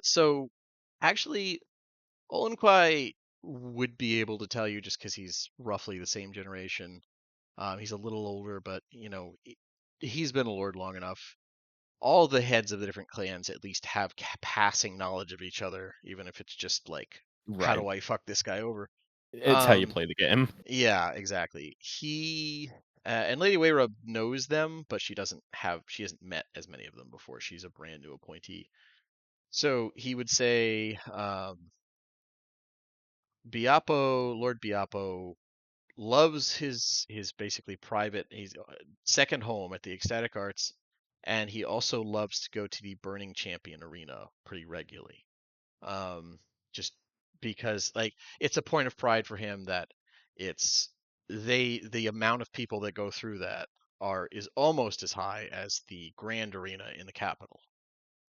So actually, Olenquai would be able to tell you just because he's roughly the same generation. He's a little older, but he's been a lord long enough. All the heads of the different clans at least have passing knowledge of each other, even if it's just like, how Right. do I fuck this guy over? It's how you play the game. Yeah, exactly. And Lady Wayrub knows them, but she hasn't met as many of them before. She's a brand new appointee. So he would say, Lord Biapo loves his basically private, he's second home at the Ecstatic Arts, and he also loves to go to the Burning Champion Arena pretty regularly. Um, just because like it's a point of pride for him that it's the amount of people that go through that is almost as high as the Grand Arena in the capital.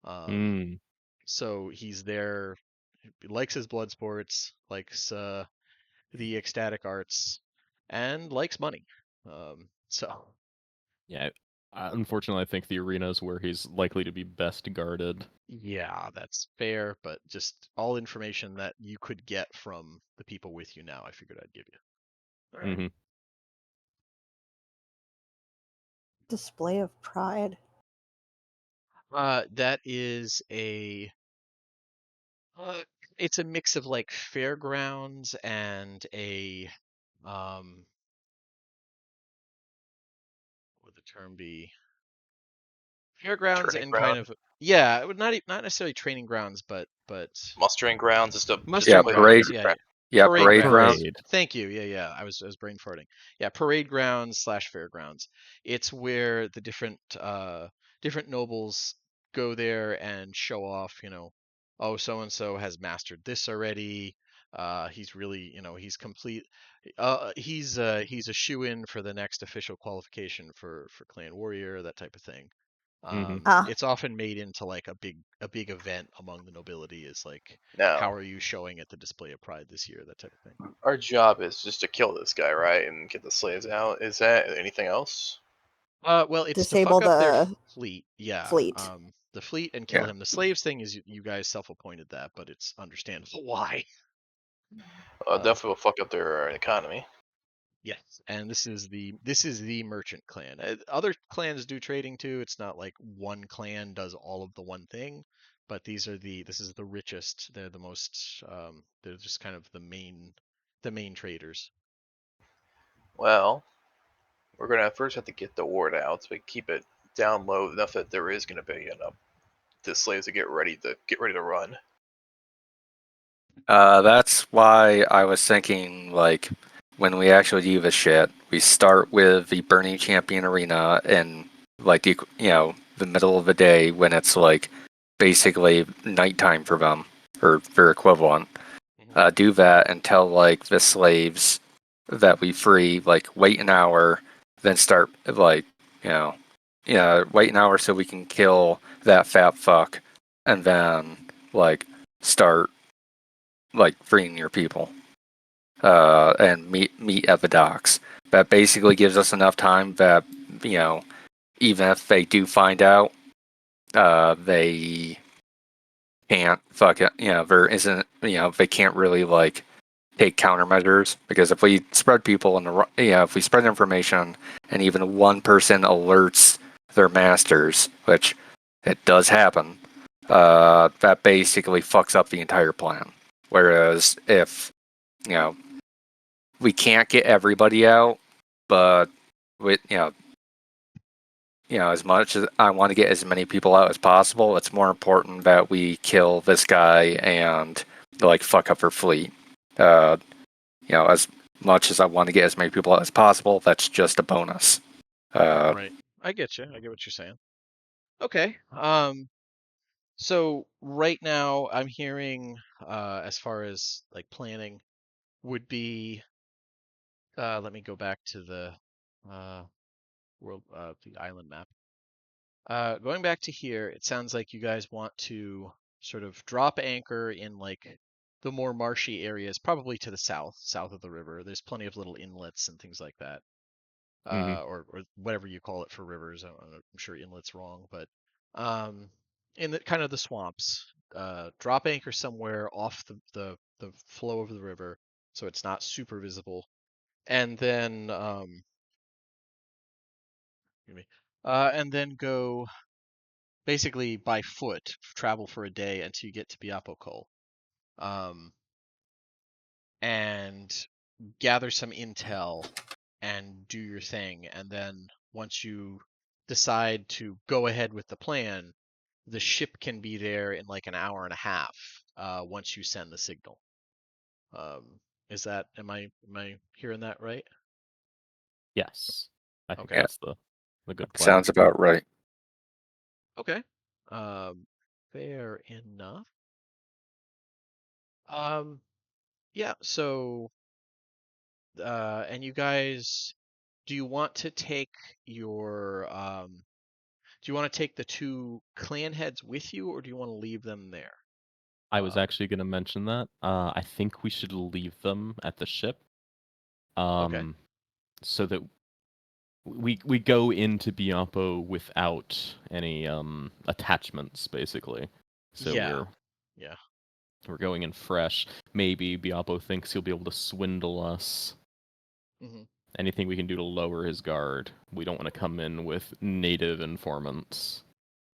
Um, Mm. so he's there, he likes his blood sports, likes the ecstatic arts, and likes money. So Yeah. Unfortunately, I think the arena is where he's likely to be best guarded. yeah, that's fair, but just all information that you could get from the people with you now, I figured I'd give you. Hmm. Display of pride. That is it's a mix of like fairgrounds and what would the term be? Fairgrounds Training and kind ground, of, yeah, it would not necessarily training grounds, but mustering grounds, just to Yeah, mustering play the parade. music. grounds. Yeah, Right? Yeah, parade parade ground. grounds. Parade. Thank you. Yeah. I was brain farting. Yeah, parade grounds slash fairgrounds. It's where the different nobles go there and show off. Oh, so and so has mastered this already. He's really, he's complete. He's a shoe-in for the next official qualification for clan warrior, that type of thing. Mm-hmm. It's often made into like a big event among the nobility, is like, how Now, are you showing at the display of pride this year, that type of thing. our job is just to kill this guy, right, and get the slaves out. Is that anything else? Well, it's to Disable fuck up their the fleet. Yeah. fleet. The fleet and kill Yeah. him. The slaves thing is you guys self-appointed that, but it's understandable why. Definitely will fuck up their economy. Yes, and this is the merchant clan. Other clans do trading too. It's not like one clan does all of the one thing, but this is the richest. They're the most. They're just kind of the main traders. Well, we're gonna first have to get the ward out, so we keep it down low enough that there is gonna be enough the slaves to get ready to run. That's why I was thinking, like, when we actually do this shit, we start with the Burning Champion Arena in, like, the middle of the day when it's, like, basically nighttime for them, or their equivalent. Do that and tell, like, the slaves that we free, like, wait an hour, then start, like, wait an hour so we can kill that fat fuck, and then, like, start, like, freeing your people, and meet at the docks. That basically gives us enough time that, even if they do find out, they can't fuck it. There isn't. They can't really, like, take countermeasures, because if we spread people in the, if we spread information and even one person alerts their masters, which it does happen, that basically fucks up the entire plan. Whereas if, we can't get everybody out, but with, as much as I want to get as many people out as possible, it's more important that we kill this guy and, like, fuck up her fleet. As much as I want to get as many people out as possible, that's just a bonus. Right. I get you. I get what you're saying. Okay. So right now I'm hearing, as far as like planning would be, let me go back to the uh the island map. Going back to here, it sounds like you guys want to sort of drop anchor in like the more marshy areas, probably to the south of the river. There's plenty of little inlets and things like that, Mm-hmm. or whatever you call it for rivers. I'm sure inlet's wrong, but um, in the kind of the swamps. Drop anchor somewhere off the flow of the river, so it's not super visible, and then excuse me, and then go basically by foot, travel for a day until you get to Biapokol, um, and gather some intel and do your thing. And then once you decide to go ahead with the plan, the ship can be there in like an hour and a half, once you send the signal. Am I hearing that right? Yes, I think Okay. Yeah, that's the good plan. sounds about right. Okay. Um, Fair enough. Um, yeah, so and you guys, do you want to take your do you want to take the two clan heads with you, or do you want to leave them there? I was Um, actually going to mention that. I think we should leave them at the ship, okay. so that we go into Biampo without any attachments, basically. So Yeah. we're Yeah. we're going in fresh. Maybe Biampo thinks he'll be able to swindle us. Hmm. Anything we can do to lower his guard. We don't want to come in with native informants.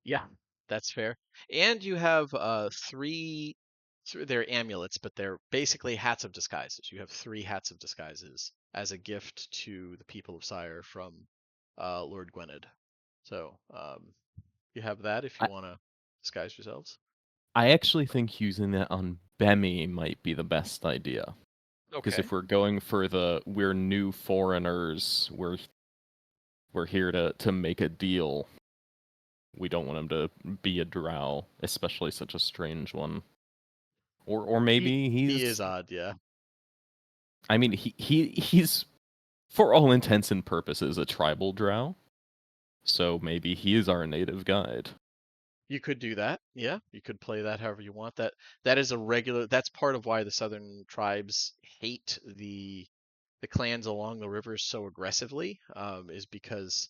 Yeah. That's fair. And you have three. They're amulets, but they're basically hats of disguises. You have 3 hats of disguises as a gift to the people of Sire from Lord Gwynedd. So you have that if you I- want to disguise yourselves. I actually think using that on Bemi might be the best idea. Because Okay. if we're going for we're new foreigners, we're here to make a deal. We don't want him to be a drow, especially such a strange one. Or maybe he he's is odd, yeah. I mean he's for all intents and purposes a tribal drow. So maybe he is our native guide. You could do that. Yeah, you could play that however you want. That is a regular. That's part of why the southern tribes hate the clans along the rivers so aggressively. Is because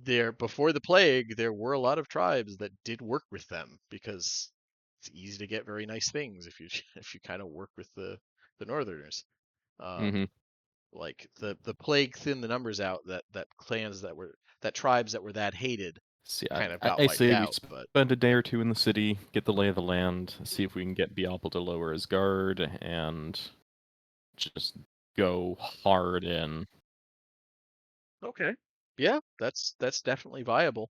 before the plague, there were a lot of tribes that did work with them because it's easy to get very nice things if you if you kind of work with the northerners. Mm-hmm. Like the plague thinned the numbers out that tribes that were that hated See, kind of got I wiped say we out. But spend a day or two in the city, get the lay of the land, see if we can get Beopel to lower his guard, and just go hard in. okay, yeah, that's definitely viable.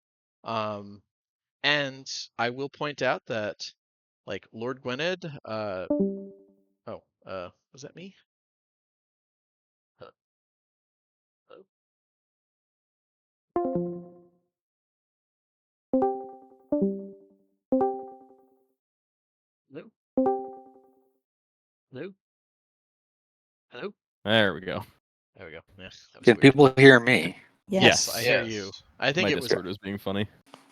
And I will point out that like Lord Gwynedd, was that me? Hello? Hello? Hello? Hello? There we go. There we go. Yeah, that was Can weird. people hear me? Yes, I Yes. hear Yes. you. I think My it was Discord was being funny.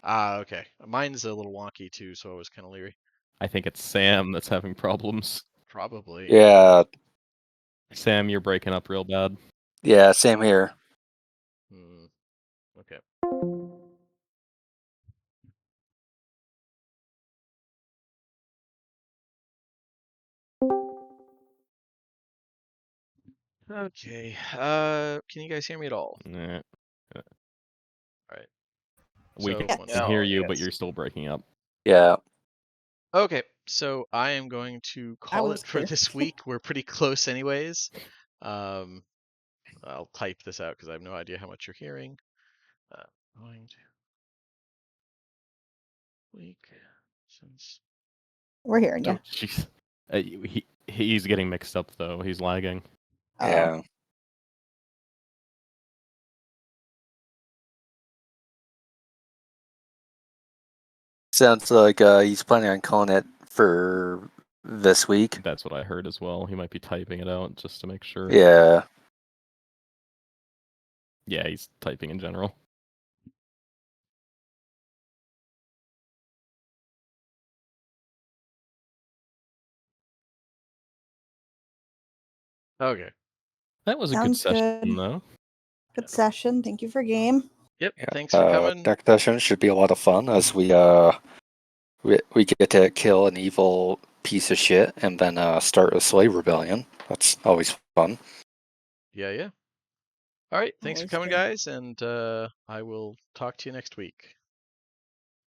okay. Mine's a little wonky too, so I was kind of leery. I think it's Sam that's having problems. Probably. Yeah, Sam, you're breaking up real bad. yeah, same here. Hmm. Okay. Okay. Can you guys hear me at all? Nah. All right. We So can one Yes. second. hear No, you, but yes. you're still breaking up. Yeah. Okay. So I am going to I call was it for clear. this week. We're pretty close, anyways. Um, I'll type this out because I have no idea how much you're hearing. Going to week since. We're hearing you. Oh, jeez. He's getting mixed up though. He's lagging. Oh. Yeah. Sounds like he's planning on calling it for this week. That's what I heard as well. He might be typing it out just to make sure. Yeah. Yeah, he's typing in general. Okay. That was a good Sounds session good. though. Good session. Thank you for game. Yep. Yeah. Thanks for coming. Next session should be a lot of fun as we get to kill an evil piece of shit and then start a slave rebellion. That's always fun. Yeah. Yeah. All right. Thanks for Always coming, good. guys, and I will talk to you next week.